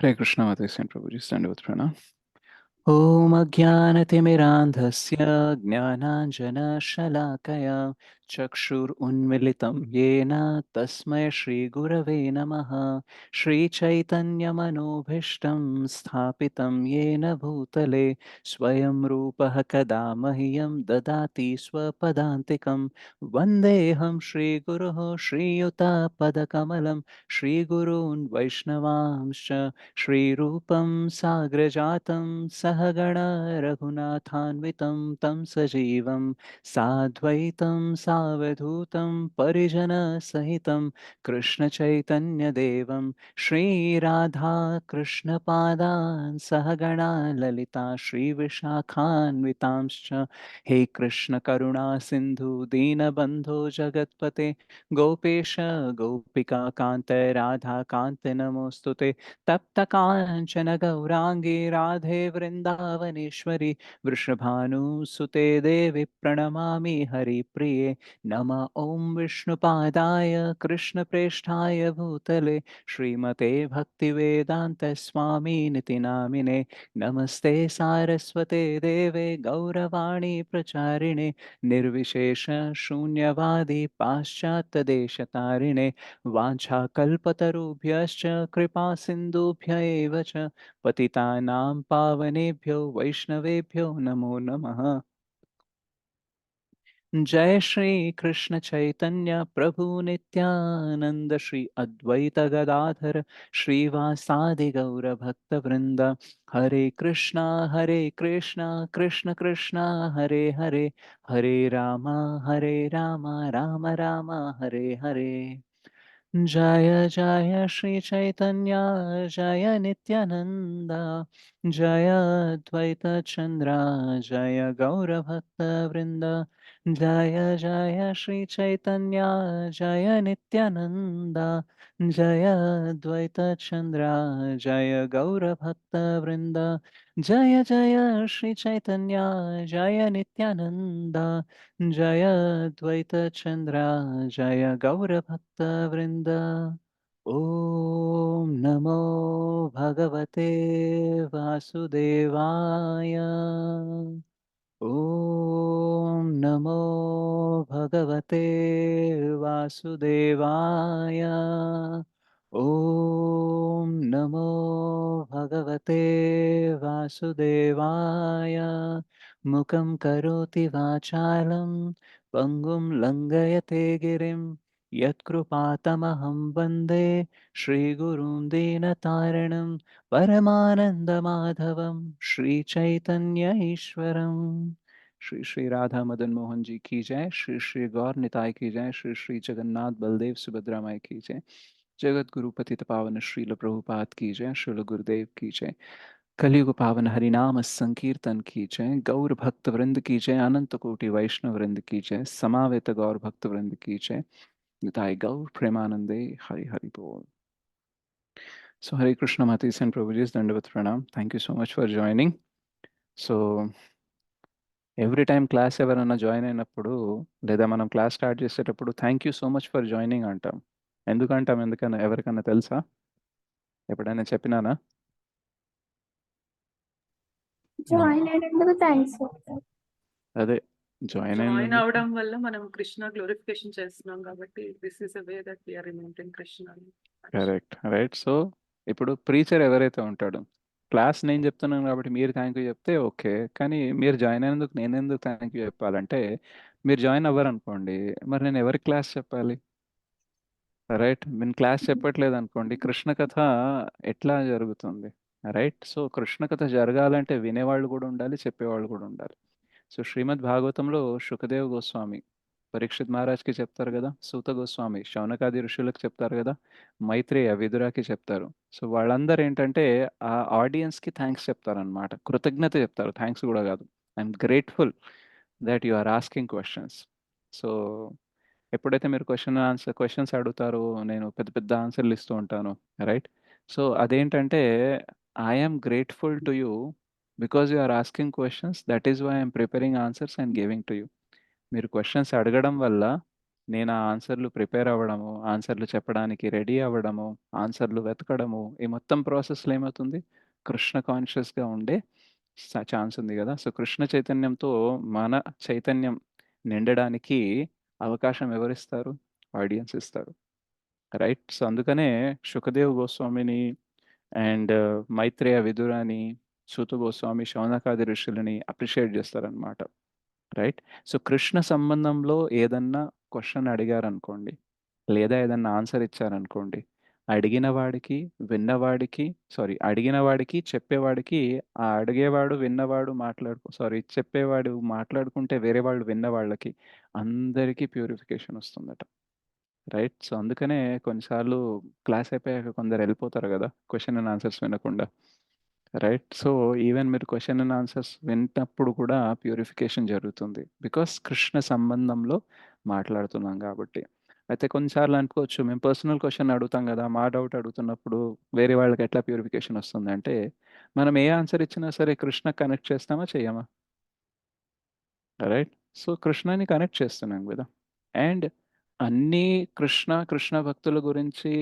हरे कृष्णा माता सेन प्रभु जी दंडवत प्रणाम। ॐ अज्ञानतिमिरान्धस्य ज्ञानाञ्जनशलाकया चक्षुरुन्मिलितं येन तस्मै श्रीगुरवे नमः। श्रीचैतन्यमनोभीष्टं स्थापितं येन भूतले स्वयं रूपः कदा मह्यं ददाति स्वपदान्तिकं। वन्देऽहं श्रीगुरोः श्रीयुतापदकमलं श्रीगुरून् वैष्णवांश्च श्रीरूपं साग्रजातं सहगण रघुनाथान्वितं तं सजीवं साद्वैतं सावधूतं परिजनसहितं कृष्णचैतन्यदेवं श्रीराधाकृष्णपादान् सहगणा ललिता श्रीविशाखान्वितांश्च। हे कृष्णकरुणा सिन्धु दीनबन्धो जगत्पते गोपेश गोपिकान्त राधाकान्त नमोऽस्तु ते। तप्तकाञ्चन गौराङ्गी राधे वृन्दावनेश्वरि वृषभानुसुते देवि प्रणमामि हरिप्रिये। नम ॐ विष्णुपादाय कृष्णप्रेष्ठाय भूतले श्रीमते भक्तिवेदान्तस्वामिनिति नामिने। नमस्ते सारस्वते देवे गौरवाणी प्रचारिणे निर्विशेष शून्यवादी पाश्चात्यदेशतारिणे वाञ्छाकल्पतरुभ्यश्च कृपासिन्धुभ्य एव च पतितानां पावनेभ्यो वैष्णवेभ्यो नमो नमः। जय श्री कृष्ण चैतन्य प्रभु नित्यानंद श्री अद्वैत गदाधर श्रीवासादि गौर भक्त वृंद। हरे कृष्णा कृष्ण कृष्णा हरे हरे, हरे राम राम राम हरे हरे। जय जय श्री चैतन्य जय नित्यानंद जय अद्वैत चंद्र जय गौर भक्त वृंद। जय जय श्री चैतन्य जय नित्यानंद जय अद्वैत चंद्र जय गौर भक्त वृंद। जय जय श्री चैतन्य जय नित्यानंद जय अद्वैत चंद्र जय गौर भक्त वृंद। ओम नमो भगवते वासुदेवाय। ॐ नमो भगवते वासुदेवाय। ॐ नमो भगवते वासुदेवाय। मुखं करोति वाचालं पङ्गुं लङ्घयते गिरिं यत्कृपातमहं वन्दे श्रीगुरुं दीनतारिणं परमानन्दमाधवं श्रीचैतन्य ईश्वरम्। श्री श्री राधा मदन मोहन जी की जय। श्री श्री गौर निताय की जय। श्री श्री जगन्नाथ बलदेव सुभद्रा माई की जय। जगत गुरु पतित पावन श्रील प्रभुपाद की जय। श्रील गुरुदेव की जय। कलियुग पावन हरिनाम संकीर्तन की जय। गौर भक्त वृंद की जय। अनंत कोटि वैष्णव वृंद की जय। समावेत गौर भक्त वृंद की जय। निताय गौर प्रेमानंदे हरि हरि बोल। So Hare Krishna Matis and Prabhuji's Dandavat Pranam. Thank you so much for joining. So every time class ఎవరైనా జాయిన్ అయినప్పుడు లేదా మనం క్లాస్ స్టార్ట్ చేసేటప్పుడు thank you so much for joining అంటాం. ఎందుకంటాం? ఎందుకన్నా ఎవరికన్నా తెలుసా? ఎప్పుడైనా చెప్పినానా? నో. జాయిన్ అయినందుకు థ్యాంక్స్ చెప్తాను. అదే జాయిన్ జాయిన్ అయినందుకు. అవడం వల్ల మనం కృష్ణ గ్లోరిఫికేషన్ చేస్తున్నాం కాబట్టి this is a way that we are remembering Krishna. Correct, right. So ఇప్పుడు ప్రీచర్ ఎవరైతే ఉంటాడో క్లాస్ నేను చెప్తున్నాను కాబట్టి మీరు థ్యాంక్ యూ చెప్తే ఓకే, కానీ మీరు జాయిన్ అయినందుకు నేను ఎందుకు థ్యాంక్ యూ చెప్పాలంటే మీరు జాయిన్ అవ్వరు అనుకోండి, మరి నేను ఎవరికి క్లాస్ చెప్పాలి? రైట్. నేను క్లాస్ చెప్పట్లేదు అనుకోండి, కృష్ణ కథ ఎట్లా జరుగుతుంది? రైట్. సో కృష్ణ కథ జరగాలంటే వినేవాళ్ళు కూడా ఉండాలి, చెప్పేవాళ్ళు కూడా ఉండాలి. సో శ్రీమద్ భాగవతంలో శుకదేవ్ గోస్వామి పరీక్షిత్ మహారాజ్కి చెప్తారు కదా, సూత గోస్వామి శౌనకాది ఋషులకు చెప్తారు కదా, మైత్రేయ విదురాకి చెప్తారు. సో వాళ్ళందరూ ఏంటంటే ఆ ఆడియన్స్కి థ్యాంక్స్ చెప్తారనమాట, కృతజ్ఞత చెప్తారు, థ్యాంక్స్ కూడా కాదు. I'm grateful that you are asking questions. So ఎప్పుడైతే మీరు క్వశ్చన్స్ అడుగుతారో నేను పెద్ద పెద్ద ఆన్సర్లు ఇస్తూ ఉంటాను. రైట్. సో అదేంటంటే I'm grateful to you because you are asking questions, that is why I'm preparing answers and giving to you. మీరు క్వశ్చన్స్ అడగడం వల్ల నేను ఆ ఆన్సర్లు ప్రిపేర్ అవ్వడము, ఆన్సర్లు చెప్పడానికి రెడీ అవ్వడము, ఆన్సర్లు వెతకడము, ఈ మొత్తం ప్రాసెస్లో ఏమవుతుంది, కృష్ణ కాన్షియస్గా ఉండే ఛాన్స్ ఉంది కదా. సో కృష్ణ చైతన్యంతో మన చైతన్యం నిండడానికి అవకాశం ఎవరిస్తారు, ఆడియన్స్ ఇస్తారు, రైట్. సో అందుకనే సుఖదేవ్ గోస్వామిని అండ్ మైత్రేయ విదురాని, సూత గోస్వామి, శౌనకాది ఋషులని అప్రిషియేట్ చేస్తారనమాట, రైట్. సో కృష్ణ సంబంధంలో ఏదన్నా క్వశ్చన్ అడిగారనుకోండి, లేదా ఏదన్నా ఆన్సర్ ఇచ్చారనుకోండి, అడిగిన వాడికి విన్నవాడికి, సారీ అడిగిన వాడికి చెప్పేవాడికి, ఆ అడిగేవాడు విన్నవాడు చెప్పేవాడు మాట్లాడుకుంటే వేరే వాళ్ళు విన్న వాళ్ళకి అందరికీ ప్యూరిఫికేషన్ వస్తుందట, రైట్. సో అందుకనే కొన్నిసార్లు క్లాస్ అయిపోయాక కొందరు వెళ్ళిపోతారు కదా క్వశ్చన్ అండ్ ఆన్సర్స్ వినకుండా, రైట్. సో ఈవెన్ మీరు క్వశ్చన్ అండ్ ఆన్సర్స్ వింటప్పుడు కూడా ప్యూరిఫికేషన్ జరుగుతుంది, బికాస్ కృష్ణ సంబంధంలో మాట్లాడుతున్నాం కాబట్టి. అయితే కొన్నిసార్లు అనుకోవచ్చు, మేము పర్సనల్ క్వశ్చన్ అడుగుతాం కదా, మా డౌట్ అడుగుతున్నప్పుడు వేరే వాళ్ళకి ఎట్లా ప్యూరిఫికేషన్ వస్తుంది అంటే, మనం ఏ ఆన్సర్ ఇచ్చినా సరే కృష్ణ కనెక్ట్ చేస్తామా చేయమా, రైట్. సో కృష్ణని కనెక్ట్ చేస్తున్నాం కదా. అండ్ అన్నీ కృష్ణ భక్తుల గురించి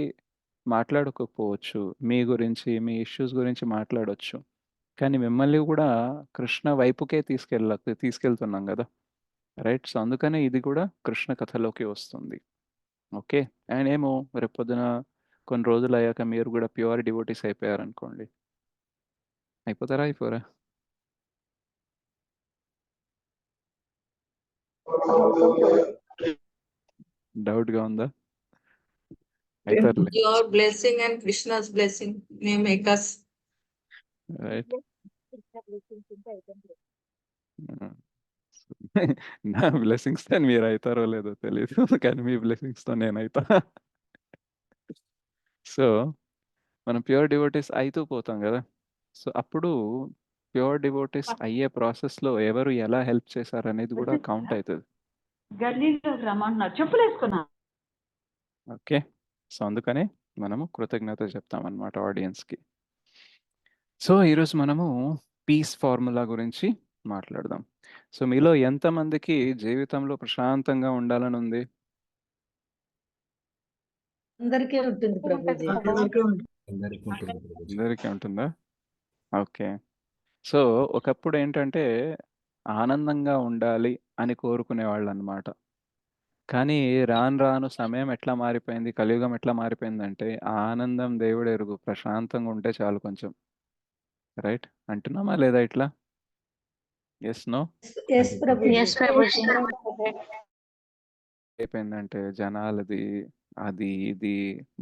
మాట్లాడుకోకపోవచ్చు, మీ గురించి మీ ఇష్యూస్ గురించి మాట్లాడొచ్చు, కానీ మిమ్మల్ని కూడా కృష్ణ వైపుకే తీసుకెళ్తున్నాం కదా, రైట్. సో అందుకనే ఇది కూడా కృష్ణ కథలోకి వస్తుంది, ఓకే. అండ్ ఏమో రేపొద్దున కొన్ని రోజులు అయ్యాక మీరు కూడా ప్యూర్ డివోటీస్ అయిపోయారనుకోండి, అయిపోతారా అయిపోరా, డౌట్గా ఉందా, అవుతారులే, Your blessing and Krishna's blessing may make us. Right. నా బ్లెస్సింగ్స్ తో మీరు అవుతారో లేదో తెలియదు, కానీ మీ బ్లెస్సింగ్స్ తో నేనైతా. సో మనం ప్యూర్ డివోటీస్ అవుతూ పోతాం కదా. సో అప్పుడు ప్యూర్ డివోటీస్ అయ్యే ప్రాసెస్లో ఎవరు ఎలా హెల్ప్ చేశారు అనేది కూడా కౌంట్ అవుతుంది, గల్లీలో రమ్మంటున్నారు, చెప్పులు వేసుకున్నా. ఓకే. సో అందుకనే మనము కృతజ్ఞత చెప్తామన్నమాట ఆడియన్స్కి. సో ఈరోజు మనము పీస్ ఫార్ములా గురించి మాట్లాడదాం. సో మీలో ఎంతమందికి జీవితంలో ప్రశాంతంగా ఉండాలని ఉంది? అందరికీ ఉంటుంది ప్రభుజీ. అందరికీ ఉంటుందా? ఓకే. సో ఒకప్పుడు ఏంటంటే ఆనందంగా ఉండాలి అని కోరుకునే వాళ్ళు అనమాట. కానీ రాను రాను సమయం ఎట్లా మారిపోయింది, కలియుగం ఎట్లా మారిపోయిందంటే ఆనందం దేవుడు ఎరుగు, ప్రశాంతంగా ఉంటే చాలు కొంచెం, రైట్. అంటున్నామా లేదా ఇట్లా? Yes no yes Prabhuji. అయిపోయిందంటే జనాలది అది ఇది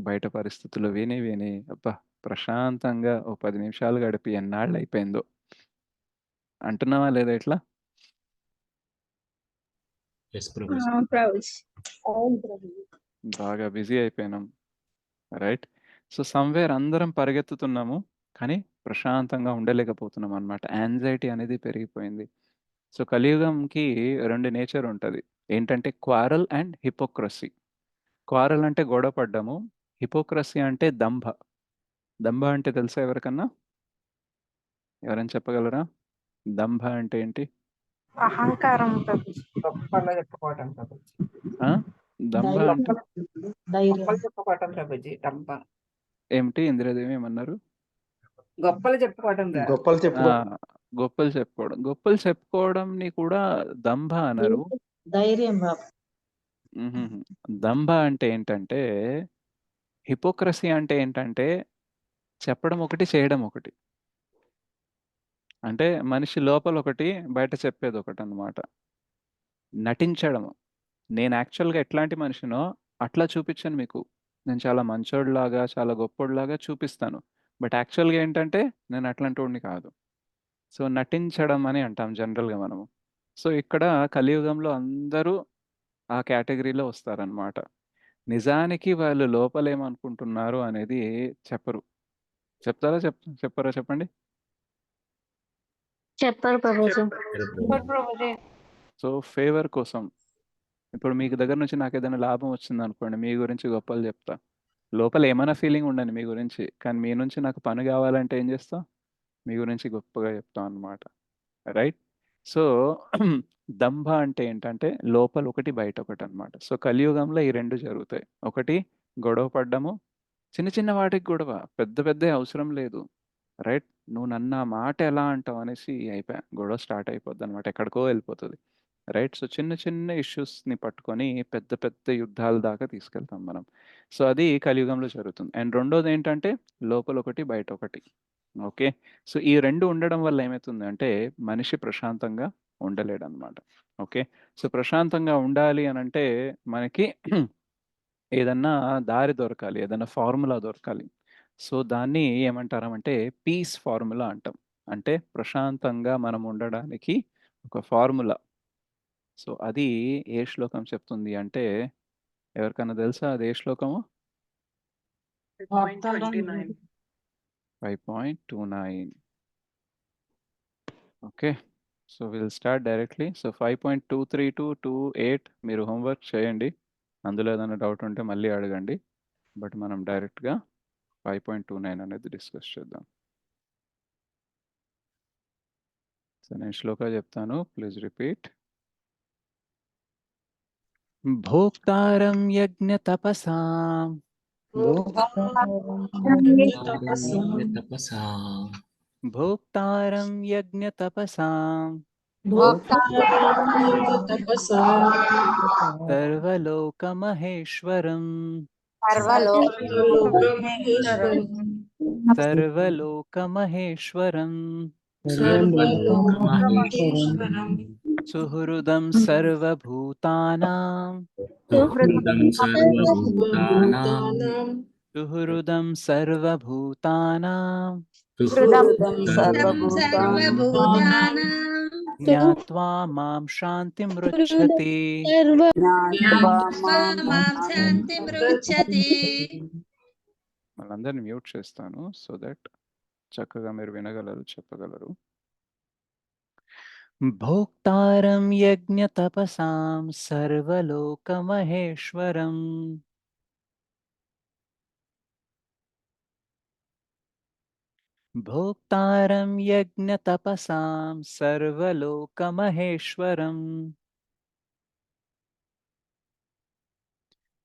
బయట పరిస్థితులు విని అబ్బా ప్రశాంతంగా ఓ 10 నిమిషాలు గడిపి ఎన్నాళ్ళు అయిపోయిందో, అంటున్నావా లేదా ఇట్లా? బాగా బిజీ అయిపోయినాం, రైట్. సో సమ్వేర్ అందరం పరిగెత్తుతున్నాము, కానీ ప్రశాంతంగా ఉండలేకపోతున్నాం అన్నమాట. యాంగ్జైటీ అనేది పెరిగిపోయింది. సో కలియుగంకి 2 నేచర్ ఉంటుంది, ఏంటంటే క్వారల్ అండ్ హిపోక్రసీ. క్వారల్ అంటే గొడవ పడ్డము, హిపోక్రసీ అంటే దంభ. దంభ అంటే తెలుసా ఎవరికన్నా? ఎవరైనా చెప్పగలరా? దంభ అంటే ఏంటి? అహంకారం గొప్పలు చెప్పుకోవటం ప్రభుజీ. ఆ? దంభ అంటే గొప్పలు చెప్పుకోవటం ప్రభుజీ. డంబ ఏమిటి? ఇందిరాదేవి ఏమన్నారు? గొప్పలు చెప్పుకోవటం రా. గొప్పలు చెప్పుకో. గొప్పలు చెప్పుకోవడం. గొప్పలు చెప్పుకోవడంని కూడా దంభ అనరు. ధైర్యం బాబు. మ్మ్హ్మ్. దంభ అంటే ఏంటంటే, హిపోక్రసీ అంటే ఏంటంటే చెప్పడం ఒకటి, చేయడం ఒకటి. అంటే మనిషి లోపల ఒకటి, బయట చెప్పేది ఒకటి అన్నమాట. నటించడము. నేను యాక్చువల్గా ఎట్లాంటి మనిషినో అట్లా చూపించను మీకు. నేను చాలా మంచోడిలాగా, చాలా గొప్పోడిలాగా చూపిస్తాను. బట్ యాక్చువల్గా ఏంటంటే నేను అట్లాంటి వాడిని కాదు. సో నటించడం అని అంటాం జనరల్గా మనము. సో ఇక్కడ కలియుగంలో అందరూ ఆ కేటగిరీలో వస్తారనమాట. నిజానికి వాళ్ళు లోపల ఏమనుకుంటున్నారు అనేది చెప్పరు. చెప్తారా? చెప్పరా? చెప్పండి. చెప్పరు ప్రభుజీ. సో ఫేవర్ కోసం, ఇప్పుడు మీకు దగ్గర నుంచి నాకు ఏదైనా లాభం వచ్చింది అనుకోండి, మీ గురించి గొప్పలు చెప్తా. లోపల ఏమైనా ఫీలింగ్ ఉండని మీ గురించి, కానీ మీ నుంచి నాకు పని కావాలంటే ఏం చేస్తా? మీ గురించి గొప్పగా చెప్తాం అన్నమాట, రైట్. సో దంభ అంటే ఏంటంటే లోపల ఒకటి బయట ఒకటి అనమాట. సో కలియుగంలో ఈ రెండు జరుగుతాయి. ఒకటి గొడవ పడ్డము, చిన్న చిన్న వాటికి గొడవ, పెద్ద పెద్ద అవసరం లేదు. రైట్? నువ్వు నన్ను ఆ మాట ఎలా అంటావు అనేసి అయిపోయా, గొడవ స్టార్ట్ అయిపోద్ది అనమాట, ఎక్కడికో వెళ్ళిపోతుంది. రైట్? సో చిన్న చిన్న ఇష్యూస్ని పట్టుకొని పెద్ద పెద్ద యుద్ధాల దాకా తీసుకెళ్తాం మనం. సో అది కలియుగంలో జరుగుతుంది. అండ్ రెండోది ఏంటంటే లోపల ఒకటి బయట ఒకటి. ఓకే. సో ఈ రెండు ఉండడం వల్ల ఏమవుతుంది అంటే మనిషి ప్రశాంతంగా ఉండలేడనమాట. ఓకే. సో ప్రశాంతంగా ఉండాలి అని అంటే మనకి ఏదన్నా దారి దొరకాలి, ఏదన్నా ఫార్ములా దొరకాలి. సో దాన్ని ఏమంటారంటే పీస్ ఫార్ములా అంటాం. అంటే ప్రశాంతంగా మనం ఉండడానికి ఒక ఫార్ములా. సో అది ఏ శ్లోకం చెప్తుంది అంటే ఎవరికైనా తెలుసా అది ఏ శ్లోకము? 5.29. 5.29. Okay. So will start directly. So 5.23 to 28 మీరు హోంవర్క్ చేయండి. అందులో ఏదైనా డౌట్ ఉంటే మళ్ళీ అడగండి. బట్ మనం డైరెక్ట్గా 5.29 అనేది డిస్కస్ చేద్దాం. సో నేను శ్లోక చెప్తాను, ప్లీజ్ రిపీట్. భోక్తారం యజ్ఞ తపసాం భోక్తారం యజ్ఞ తపసాం సర్వలోకమహేశ్వరం సర్వలోకమహేశ్వరం సుహృదం సర్వభూతానాం సుహృదం సర్వభూతానాం జ్ఞాత్వా మాం శాంతిమృచ్చతి. వాళ్ళందరినీ మ్యూట్ చేస్తాను సో దట్ చక్కగా మీరు వినగలరు, చెప్పగలరు. భోక్తారం యజ్ఞ తపసాం సర్వలోకమహేశ్వరం భోక్తారం యజ్ఞ తపసాం సర్వలోకమహేశ్వరం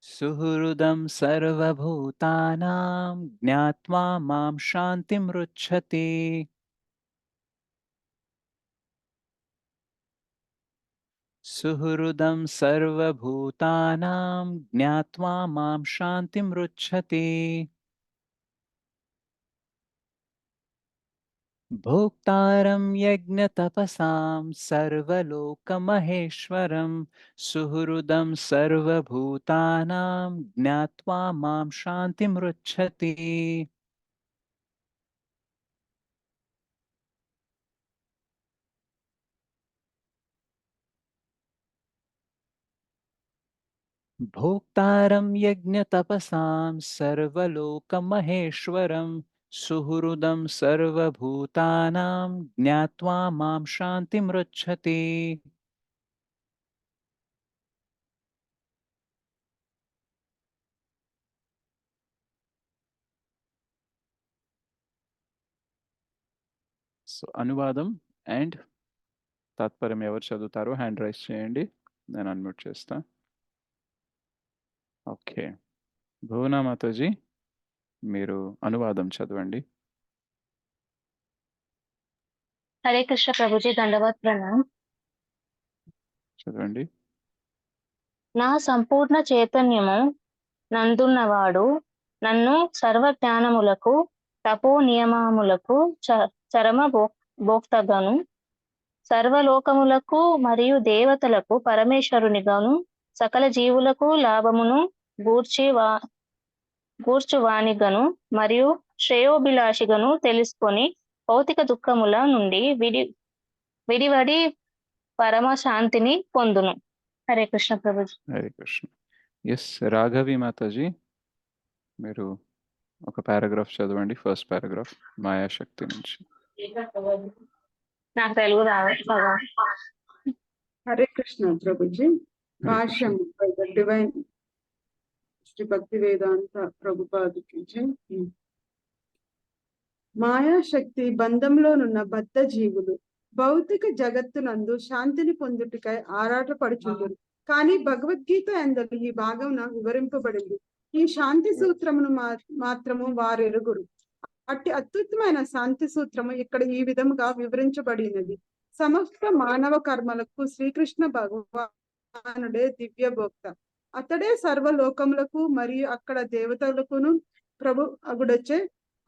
సుహృదం సర్వభూతానాం జ్ఞాత్వా మాం శాంతిమృచ్చతి. సుహృదం సర్వభూతానాం జ్ఞాత్వా మాం శాంతిమృచ్చతి. భోక్తారం యజ్ఞ తపసాం సర్వలోకమహేశ్వరం సుహృదం సర్వభూతానాం జ్ఞాత్వా మాం శాంతిమృచ్చతి. భోక్తారం యజ్ఞ తపసాం సర్వలోకమహేశ్వరం సుహృదం సర్వభూతానాం జ్ఞాత్వా మాం శాంతిమృచ్చతి. సో అనువాదం అండ్ తాత్పర్యం ఎవరు చదువుతారో హ్యాండ్ రైజ్ చేయండి, నేను అన్మ్యూట్ చేస్తా. ఓకే. భువనా మాతాజీ మీరు అనువాదం చదవండి. హరే కృష్ణ ప్రభుజీ, దండవత్ ప్రణాం. చదవండి. నా సంపూర్ణ చైతన్యము నందున్నవాడు నన్ను సర్వ జ్ఞానములకు తపో నియమములకు చరమ భోక్తగాను సర్వలోకములకు మరియు దేవతలకు పరమేశ్వరునిగాను సకల జీవులకు లాభమును గూర్చువానిగను మరియు శ్రేయోభిలాషిగను తెలుసుకొని భౌతిక దుఃఖముల నుండి విడివడి పరమశాంతిని పొందును. హరే కృష్ణ ప్రభుజీ. హరే కృష్ణ. ఎస్ రాఘవి మాతాజీ మీరు ఒక పారాగ్రాఫ్ చదవండి, ఫస్ట్ పారాగ్రాఫ్ మాయాశక్తి నుంచి. నాకు తెలుగు రాదు. హరే కృష్ణ ప్రభుజీ. భాష్యం బై ద డివైన్ శ్రీ భక్తి వేదాంత ప్రభుపాదుకి జై. మాయాశక్తి బంధంలోనున్న బద్ధ జీవులు భౌతిక జగత్తునందు శాంతిని పొందుటకై ఆరాటపడుచుండును. కానీ భగవద్గీత ఎందరు ఈ భాగమున వివరింపబడింది. ఈ శాంతి సూత్రమును మాత్రము వారు ఎరుగురు. అట్టి అత్యుత్తమైన శాంతి సూత్రము ఇక్కడ ఈ విధముగా వివరించబడినది. సమస్త మానవ కర్మలకు శ్రీకృష్ణ భగవానుడే దివ్య భోక్త. అతడే సర్వలోకములకు మరియు అక్కడ దేవతలకును ప్రభు అగుడొచ్చే.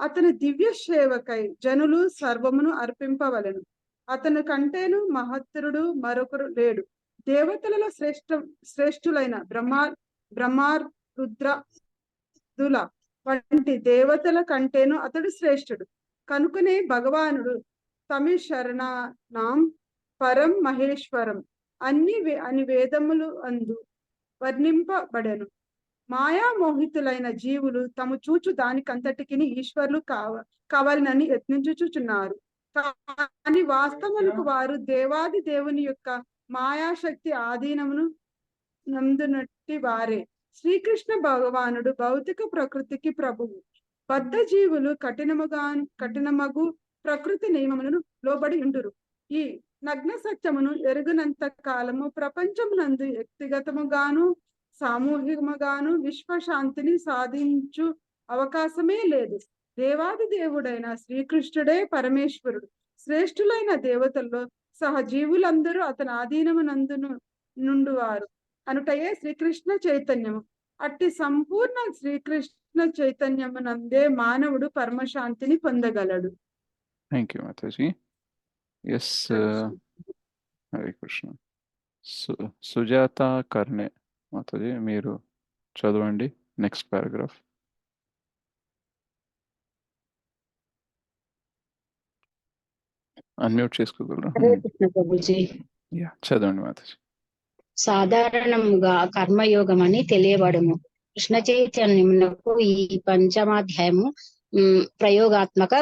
అతని దివ్య సేవకై జనులు సర్వమును అర్పింపవలెను. అతను కంటేను మహత్తరుడు మరొకరు లేడు. దేవతలలో శ్రేష్ఠులైన బ్రహ్మ రుద్రుల వంటి దేవతల కంటేను అతడు శ్రేష్ఠుడు. కనుకనే భగవానుడు తమి శరణానాం పరం మహేశ్వరం అని వేదములు అందు వర్ణింపబడెను. మాయామోహితులైన జీవులు తమ చూచు దానికంతటికి ఈశ్వరులు కావాలనని యత్నించుచున్నారు. కానీ వాస్తవమునకు వారు దేవాది దేవుని యొక్క మాయాశక్తి ఆధీనమును నందునట్టి వారే. శ్రీకృష్ణ భగవానుడు భౌతిక ప్రకృతికి ప్రభువు. బద్ధ జీవులు కఠినమగు ప్రకృతి నియమములను లోబడి ఉండురు. ఈ నగ్న సత్యమును ఎరుగునంత కాలము ప్రపంచమునందు వ్యక్తిగతముగాను సామూహికముగాను విశ్వశాంతిని సాధించు అవకాశమే లేదు. దేవాది దేవుడైన శ్రీకృష్ణుడే పరమేశ్వరుడు. శ్రేష్ఠులైన దేవతల్లో సహజీవులందరూ అతని ఆధీనమునందును నుండువారు అనుటయే శ్రీకృష్ణ చైతన్యము. అట్టి సంపూర్ణ శ్రీకృష్ణ చైతన్యమునందే మానవుడు పరమశాంతిని పొందగలడు. థ్యాంక్ యూ మాతాజీ. ఎస్, హరే కృష్ణ. సుజాత కర్ణే మాతాజీ, మీరు చదవండి నెక్స్ట్ పారాగ్రాఫ్. అన్మ్యూట్ చేసుకోగలరా? హరే కృష్ణ ప్రభుజీ. చదవండి మాతాజీ. సాధారణముగా కర్మయోగం అని తెలియబడును. కృష్ణ చైతన్యమునకు ఈ పంచమాధ్యాయము ప్రయోగాత్మక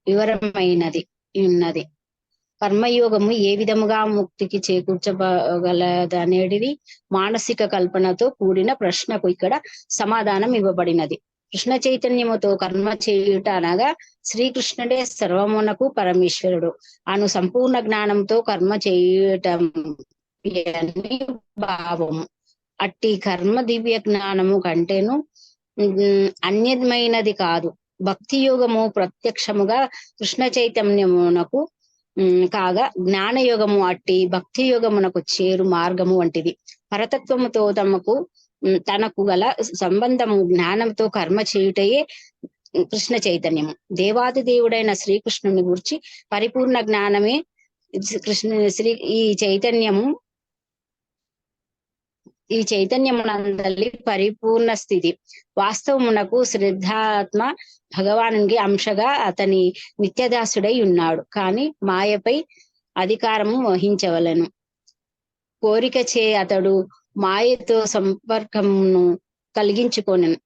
వివరమైనది ఉన్నది. కర్మయోగము ఏ విధముగా ముక్తికి చేకూర్చగలదనేది మానసిక కల్పనతో కూడిన ప్రశ్నకు ఇక్కడ సమాధానం ఇవ్వబడినది. కృష్ణ చైతన్యముతో కర్మ చేయుట అనగా శ్రీకృష్ణుడే సర్వమునకు పరమేశ్వరుడు అను సంపూర్ణ జ్ఞానంతో కర్మ చేయటం భావము. అట్టి కర్మ దివ్య జ్ఞానము కంటేను అన్యమైనది కాదు. భక్తి యోగము ప్రత్యక్షముగా కృష్ణ చైతన్యమునకు కాగా జ్ఞానయోగము అట్టి భక్తి యోగమునకు చేరు మార్గము వంటిది. పరతత్వముతో తనకు గల సంబంధము జ్ఞానంతో కర్మ చేయుటయే కృష్ణ చైతన్యము. దేవాది దేవుడైన శ్రీకృష్ణుని గురించి పరిపూర్ణ జ్ఞానమే ఈ చైతన్యమునందలి పరిపూర్ణ స్థితి. వాస్తవమునకు శ్రద్ధాత్మ భగవానునికి అంశగా అతని నిత్యదాసుడై ఉన్నాడు. కానీ మాయపై అధికారము వహించవలను కోరిక చే అతడు మాయతో సంపర్కమును కలిగించుకొనెను.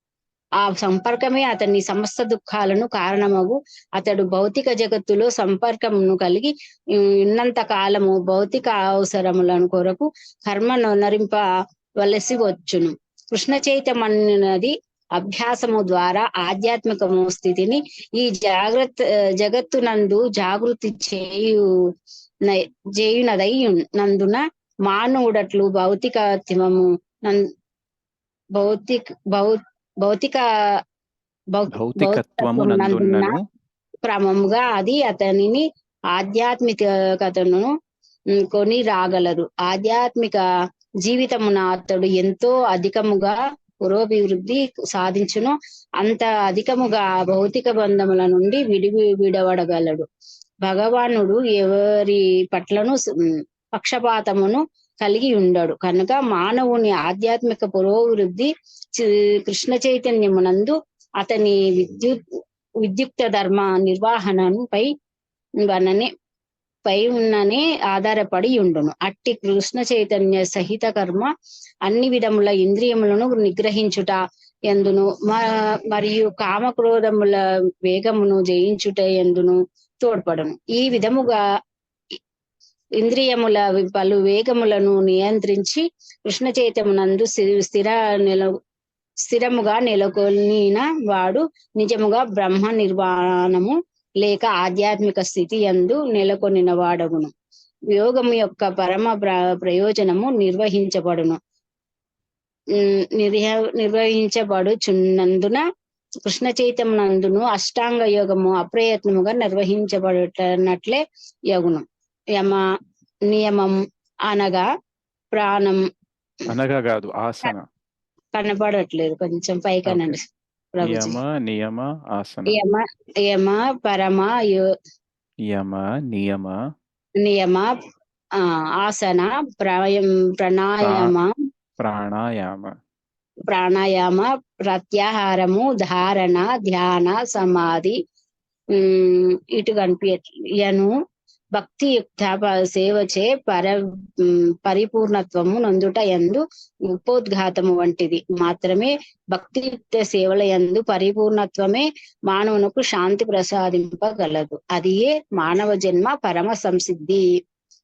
ఆ సంపర్కమే అతని సమస్త దుఃఖాలను కారణమగు. అతడు భౌతిక జగత్తులో సంపర్కమును కలిగి ఉన్నంత కాలము భౌతిక అవసరములను కొరకు కర్మను నరింపవలసి వచ్చును. కృష్ణ చైతన్యమన్నది అభ్యాసము ద్వారా ఆధ్యాత్మికము స్థితిని ఈ జగత్తునందు జాగృతి చేయునదై నందున మానవుడట్లు భౌతికత్వమునందున క్రమముగా అది అతనిని ఆధ్యాత్మికతను కొని రాగలదు. ఆధ్యాత్మిక జీవితమున అతడు ఎంతో అధికముగా పురోభివృద్ధి సాధించును. అంత అధికముగా భౌతిక బంధముల నుండి విడవడగలడు. భగవానుడు ఎవరి పట్లను పక్షపాతమును కలిగి ఉండడు. కనుక మానవుని ఆధ్యాత్మిక పురోభివృద్ధి కృష్ణ చైతన్యమునందు అతని విద్యుక్త ధర్మ నిర్వహణపై ఉన్ననే ఆధారపడి ఉండును. అట్టి కృష్ణ చైతన్య సహిత కర్మ అన్ని విధముల ఇంద్రియములను నిగ్రహించుట ఎందును మరియు కామక్రోధముల వేగమును జయించుట ఎందును తోడ్పడును. ఈ విధముగా ఇంద్రియముల పలు వేగములను నియంత్రించి కృష్ణ చైతన్యమునందు స్థిరముగా నెలకొనిన వాడు నిజముగా బ్రహ్మ నిర్వాణము లేక ఆధ్యాత్మిక స్థితి యందు నెలకొనిన వాడగును. యోగము యొక్క పరమ ప్రయోజనము నిర్వహించబడును నిర్వహించబడుచున్నందున కృష్ణ చైతన్యనందును అష్టాంగ యోగము అప్రయత్నముగా నిర్వహించబడుటనట్లే యగును. నియమం అనగా ప్రాణం అనగా కాదు, ఆసన. కనపడట్లేదు, కొంచెం పైకనండి ప్రభుజీ. నియమ ఆసన. యమ పరమ యమ నియమ నియమ ఆసన ప్రాణాయామ ప్రత్యాహారము ధారణ ధ్యాన సమాధి ఇటు కనిపించను భక్తియుక్త సేవచే పరిపూర్ణత్వము నొందుట యందు ఉపోద్ఘాతము వంటిది మాత్రమే. భక్తియుక్త సేవల యందు పరిపూర్ణత్వమే మానవునకు శాంతి ప్రసాదింపగలదు. అదియే మానవ జన్మ పరమ సంసిద్ధి.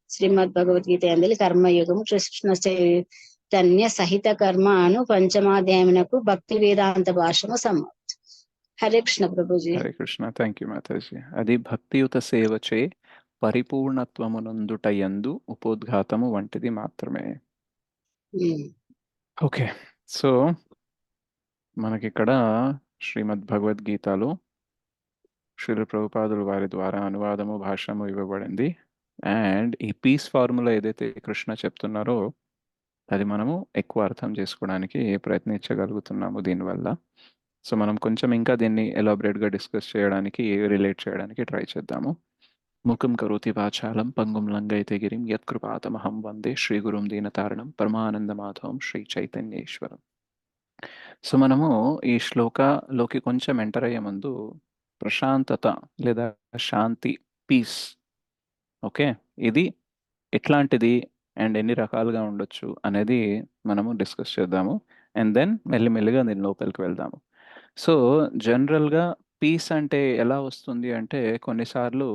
శ్రీమద్ భగవద్గీత అందలి కర్మయుగం కృష్ణ చైతన్య సహిత కర్మ అను పంచమాధ్యాయమునకు భక్తి వేదాంత భాషము సమాప్తం. హరే కృష్ణ ప్రభుజీ. హరే కృష్ణ. థ్యాంక్ యూ మాతాజీ. అది భక్తియుత సేవచే పరిపూర్ణత్వమునందుట యందు ఉపోద్ఘాతము వంటిది మాత్రమే. ఓకే, సో మనకిక్కడ శ్రీమద్ భగవద్గీతలో శ్రీల ప్రభుపాదుల వారి ద్వారా అనువాదము భాష్యము ఇవ్వబడింది. అండ్ ఈ పీస్ ఫార్ములా ఏదైతే కృష్ణ చెప్తున్నారో అది మనము ఎక్కువ అర్థం చేసుకోవడానికి ప్రయత్నించగలుగుతున్నాము దీనివల్ల. సో మనం కొంచెం ఇంకా దీన్ని ఎలాబరేట్గా డిస్కస్ చేయడానికి, రిలేట్ చేయడానికి ట్రై చేద్దాము. ముఖం కరోతి వాచాలం పంగుం లంఘయతే గిరిం యత్కృపాతమహం వందే శ్రీ గురుం దీనతారణం పరమానందమాధవం శ్రీ చైతన్యేశ్వరం. సో మనము ఈ శ్లోకలోకి కొంచెం ఎంటర్ అయ్యే ముందు ప్రశాంతత లేదా శాంతి, పీస్, ఓకే, ఇది ఎట్లాంటిది అండ్ ఎన్ని రకాలుగా ఉండొచ్చు అనేది మనము డిస్కస్ చేద్దాము. అండ్ దెన్ మెల్లిమెల్లిగా దీని లోపలికి వెళ్దాము. సో జనరల్గా పీస్ అంటే ఎలా వస్తుంది అంటే, కొన్నిసార్లు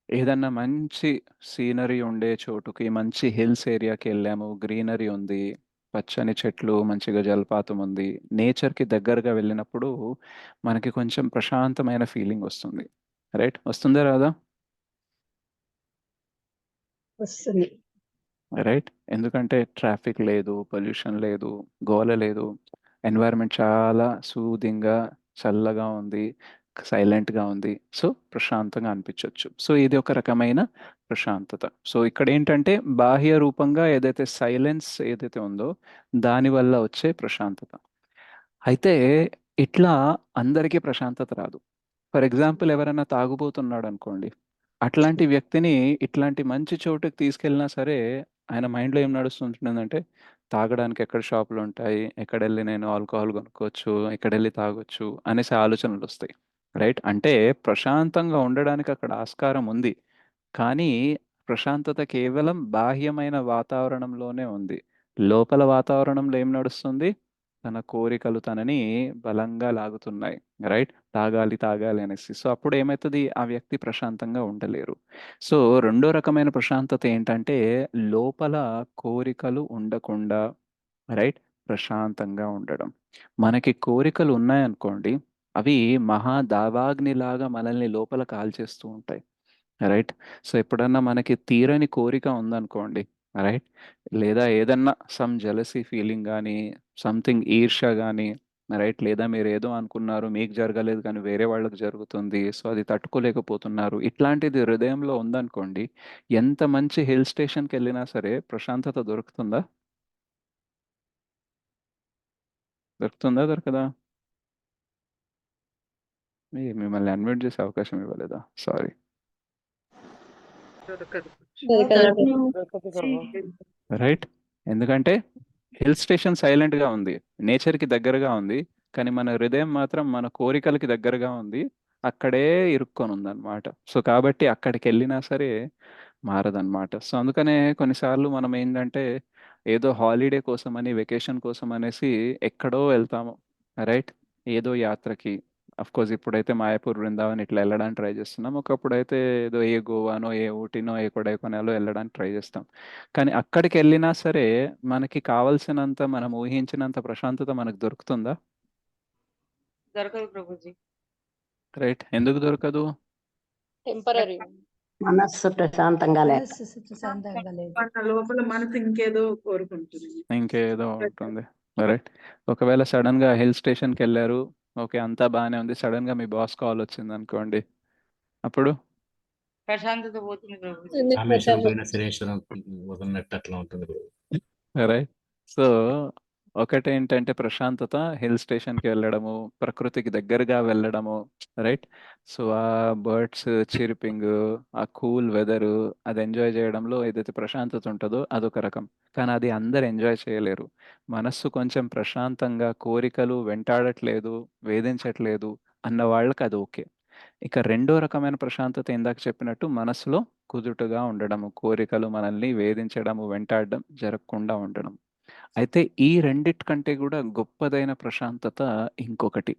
ఏదన్నా మంచి సీనరీ ఉండే చోటుకి, మంచి హిల్స్ ఏరియాకి వెళ్ళాము, గ్రీనరీ ఉంది, పచ్చని చెట్లు, మంచిగా జలపాతం ఉంది, నేచర్కి దగ్గరగా వెళ్ళినప్పుడు మనకి కొంచెం ప్రశాంతమైన ఫీలింగ్ వస్తుంది. రైట్? వస్తుందా రాదా? వస్తుంది. రైట్? ఎందుకంటే ట్రాఫిక్ లేదు, పొల్యూషన్ లేదు, గోల లేదు, ఎన్వైరన్మెంట్ చాలా సూదింగ్గా చల్లగా ఉంది, సైలెంట్గా ఉంది. సో ప్రశాంతంగా అనిపించవచ్చు. సో ఇది ఒక రకమైన ప్రశాంతత. సో ఇక్కడ ఏంటంటే బాహ్య రూపంగా ఏదైతే సైలెన్స్ ఏదైతే ఉందో దానివల్ల వచ్చే ప్రశాంతత. అయితే ఇట్లా అందరికీ ప్రశాంతత రాదు. ఫర్ ఎగ్జాంపుల్ ఎవరైనా తాగుబోతున్నాడు అనుకోండి, అట్లాంటి వ్యక్తిని ఇట్లాంటి మంచి చోటుకి తీసుకెళ్ళినా సరే ఆయన మైండ్లో ఏం నడుస్తుంటుందంటే, తాగడానికి ఎక్కడ షాపులు ఉంటాయి, ఎక్కడెళ్ళి నేను ఆల్కహాల్ కొనుక్కోవచ్చు, ఎక్కడెళ్ళి తాగొచ్చు అనేసి ఆలోచనలు వస్తాయి. రైట్? అంటే ప్రశాంతంగా ఉండడానికి అక్కడ ఆస్కారం ఉంది, కానీ ప్రశాంతత కేవలం బాహ్యమైన వాతావరణంలోనే ఉంది. లోపల వాతావరణంలో ఏం నడుస్తుంది? తన కోరికలు తనని బలంగా లాగుతున్నాయి. రైట్? తాగాలి తాగాలి అనేసి. సో అప్పుడు ఏమవుతుంది? ఆ వ్యక్తి ప్రశాంతంగా ఉండలేరు. సో రెండో రకమైన ప్రశాంతత ఏంటంటే లోపల కోరికలు ఉండకుండా, రైట్, ప్రశాంతంగా ఉండడం. మనకి కోరికలు ఉన్నాయనుకోండి, అవి మహా దావాగ్నిలాగా మనల్ని లోపల కాల్చేస్తూ ఉంటాయి. రైట్? సో ఎప్పుడన్నా మనకి తీరని కోరిక ఉందనుకోండి, రైట్, లేదా ఏదన్నా సమ్ జెలసీ ఫీలింగ్ కానీ, సంథింగ్ ఈర్ష్య కానీ, రైట్, లేదా మీరు ఏదో అనుకున్నారు మీకు జరగలేదు కానీ వేరే వాళ్ళకి జరుగుతుంది, సో అది తట్టుకోలేకపోతున్నారు, ఇట్లాంటిది హృదయంలో ఉందనుకోండి, ఎంత మంచి హిల్ స్టేషన్కి వెళ్ళినా సరే ప్రశాంతత దొరుకుతుందా? దొరకదా? మిమ్మల్ని అన్మ్యూట్ చేసే అవకాశం ఇవ్వలేదా? సారీ. దొరకదు. రైట్? ఎందుకంటే హిల్ స్టేషన్ సైలెంట్గా ఉంది, నేచర్కి దగ్గరగా ఉంది, కానీ మన హృదయం మాత్రం మన కోరికలకి దగ్గరగా ఉంది, అక్కడే ఇరుక్కొని ఉందన్నమాట. సో కాబట్టి అక్కడికి వెళ్ళినా సరే మారదన్నమాట. సో అందుకనే కొన్నిసార్లు మనం ఏంటంటే ఏదో హాలిడే కోసమని, వెకేషన్ కోసం అనేసి ఎక్కడో వెళ్తాము, రైట్, ఏదో యాత్రకి. అఫ్ కోర్స్ ఇప్పుడైతే మాయాపూర్, బృందావన్ ఇట్లా వెళ్ళడానికి ట్రై చేస్తున్నాం. ఒకప్పుడు అయితే ఏదో ఏ గోవానో, ఏ ఊటీనో, ఏ కొడైకెనాలో వెళ్ళడానికి ట్రై చేస్తాం. కానీ అక్కడికి వెళ్ళినా సరే మనకి కావాల్సినంత, మనం ఊహించినంత ప్రశాంతత మనకు దొరుకుతుందా? దొరకదు ప్రభుజీ. రైట్? ఎందుకు దొరకదు? టెంపరీ. మనస్సు ప్రశాంతంగా లేక. మనస్సు ప్రశాంతంగా లేదు. మన లోపల మనసు ఇంకేదో కోరుకుంటుంది. ఇంకేదో ఉంటుంది. రైట్. ఒకవేళ సడన్ గా హిల్ స్టేషన్కి వెళ్ళారు, ఓకే అంతా బాగానే ఉంది, సడన్ గా మీ బాస్ కాల్ వచ్చింది అనుకోండి, అప్పుడు ప్రశాంతత పోతుంది ప్రభుజీ. ఎందుకు రామేశ్వరం ప్రశాంతత? పోయిన శనేశ్వరం వదిలినట్టు అట్లా ఉంటుంది బ్రో. రైట్. సో ఒకటేంటంటే ప్రశాంతత, హిల్ స్టేషన్కి వెళ్ళడము, ప్రకృతికి దగ్గరగా వెళ్ళడము, రైట్. సో ఆ బర్డ్స్ చిరిపింగ్, ఆ కూల్ వెదరు, అది ఎంజాయ్ చేయడంలో ఏదైతే ప్రశాంతత ఉంటుందో అదొక రకం. కానీ అది అందరు ఎంజాయ్ చేయలేరు. మనస్సు కొంచెం ప్రశాంతంగా, కోరికలు వెంటాడట్లేదు, వేధించట్లేదు అన్న వాళ్ళకి అది ఓకే. ఇక రెండో రకమైన ప్రశాంతత ఇందాక చెప్పినట్టు మనసులో కుదుటుగా ఉండడము, కోరికలు మనల్ని వేధించడము, వెంటాడడం జరగకుండా ఉండడం. అయితే ఈ రెండిటి కంటే కూడా గొప్పదైన ప్రశాంతత ఇంకొకటి.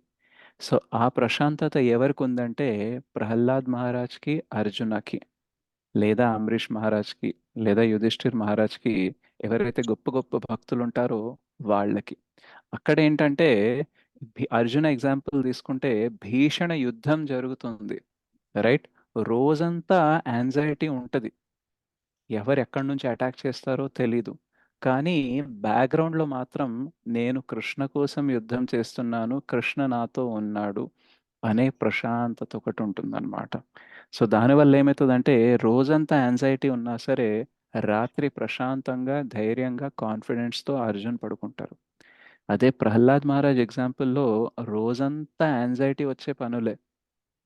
సో ఆ ప్రశాంతత ఎవరికి ఉందంటే ప్రహ్లాద్ మహారాజ్కి, అర్జునకి, లేదా అంబరీష్ మహారాజ్కి, లేదా యుధిష్ఠిర్ మహారాజ్కి, ఎవరైతే గొప్ప గొప్ప భక్తులు ఉంటారో వాళ్ళకి. అక్కడ ఏంటంటే అర్జున ఎగ్జాంపుల్ తీసుకుంటే భీషణ యుద్ధం జరుగుతుంది, రైట్. రోజంతా యాంగ్జైటీ ఉంటుంది, ఎవరు ఎక్కడి నుంచి అటాక్ చేస్తారో తెలీదు. కానీ బ్యాక్గ్రౌండ్లో మాత్రం నేను కృష్ణ కోసం యుద్ధం చేస్తున్నాను, కృష్ణ నాతో ఉన్నాడు అనే ప్రశాంతత ఒకటి ఉంటుందన్నమాట. సో దానివల్ల ఏమవుతుందంటే రోజంతా యాంగ్జైటీ ఉన్నా సరే రాత్రి ప్రశాంతంగా, ధైర్యంగా, కాన్ఫిడెన్స్తో అర్జున్ పడుకుంటారు. అదే ప్రహ్లాద్ మహారాజ్ ఎగ్జాంపుల్లో రోజంతా యాంగ్జైటీ వచ్చే పనులే.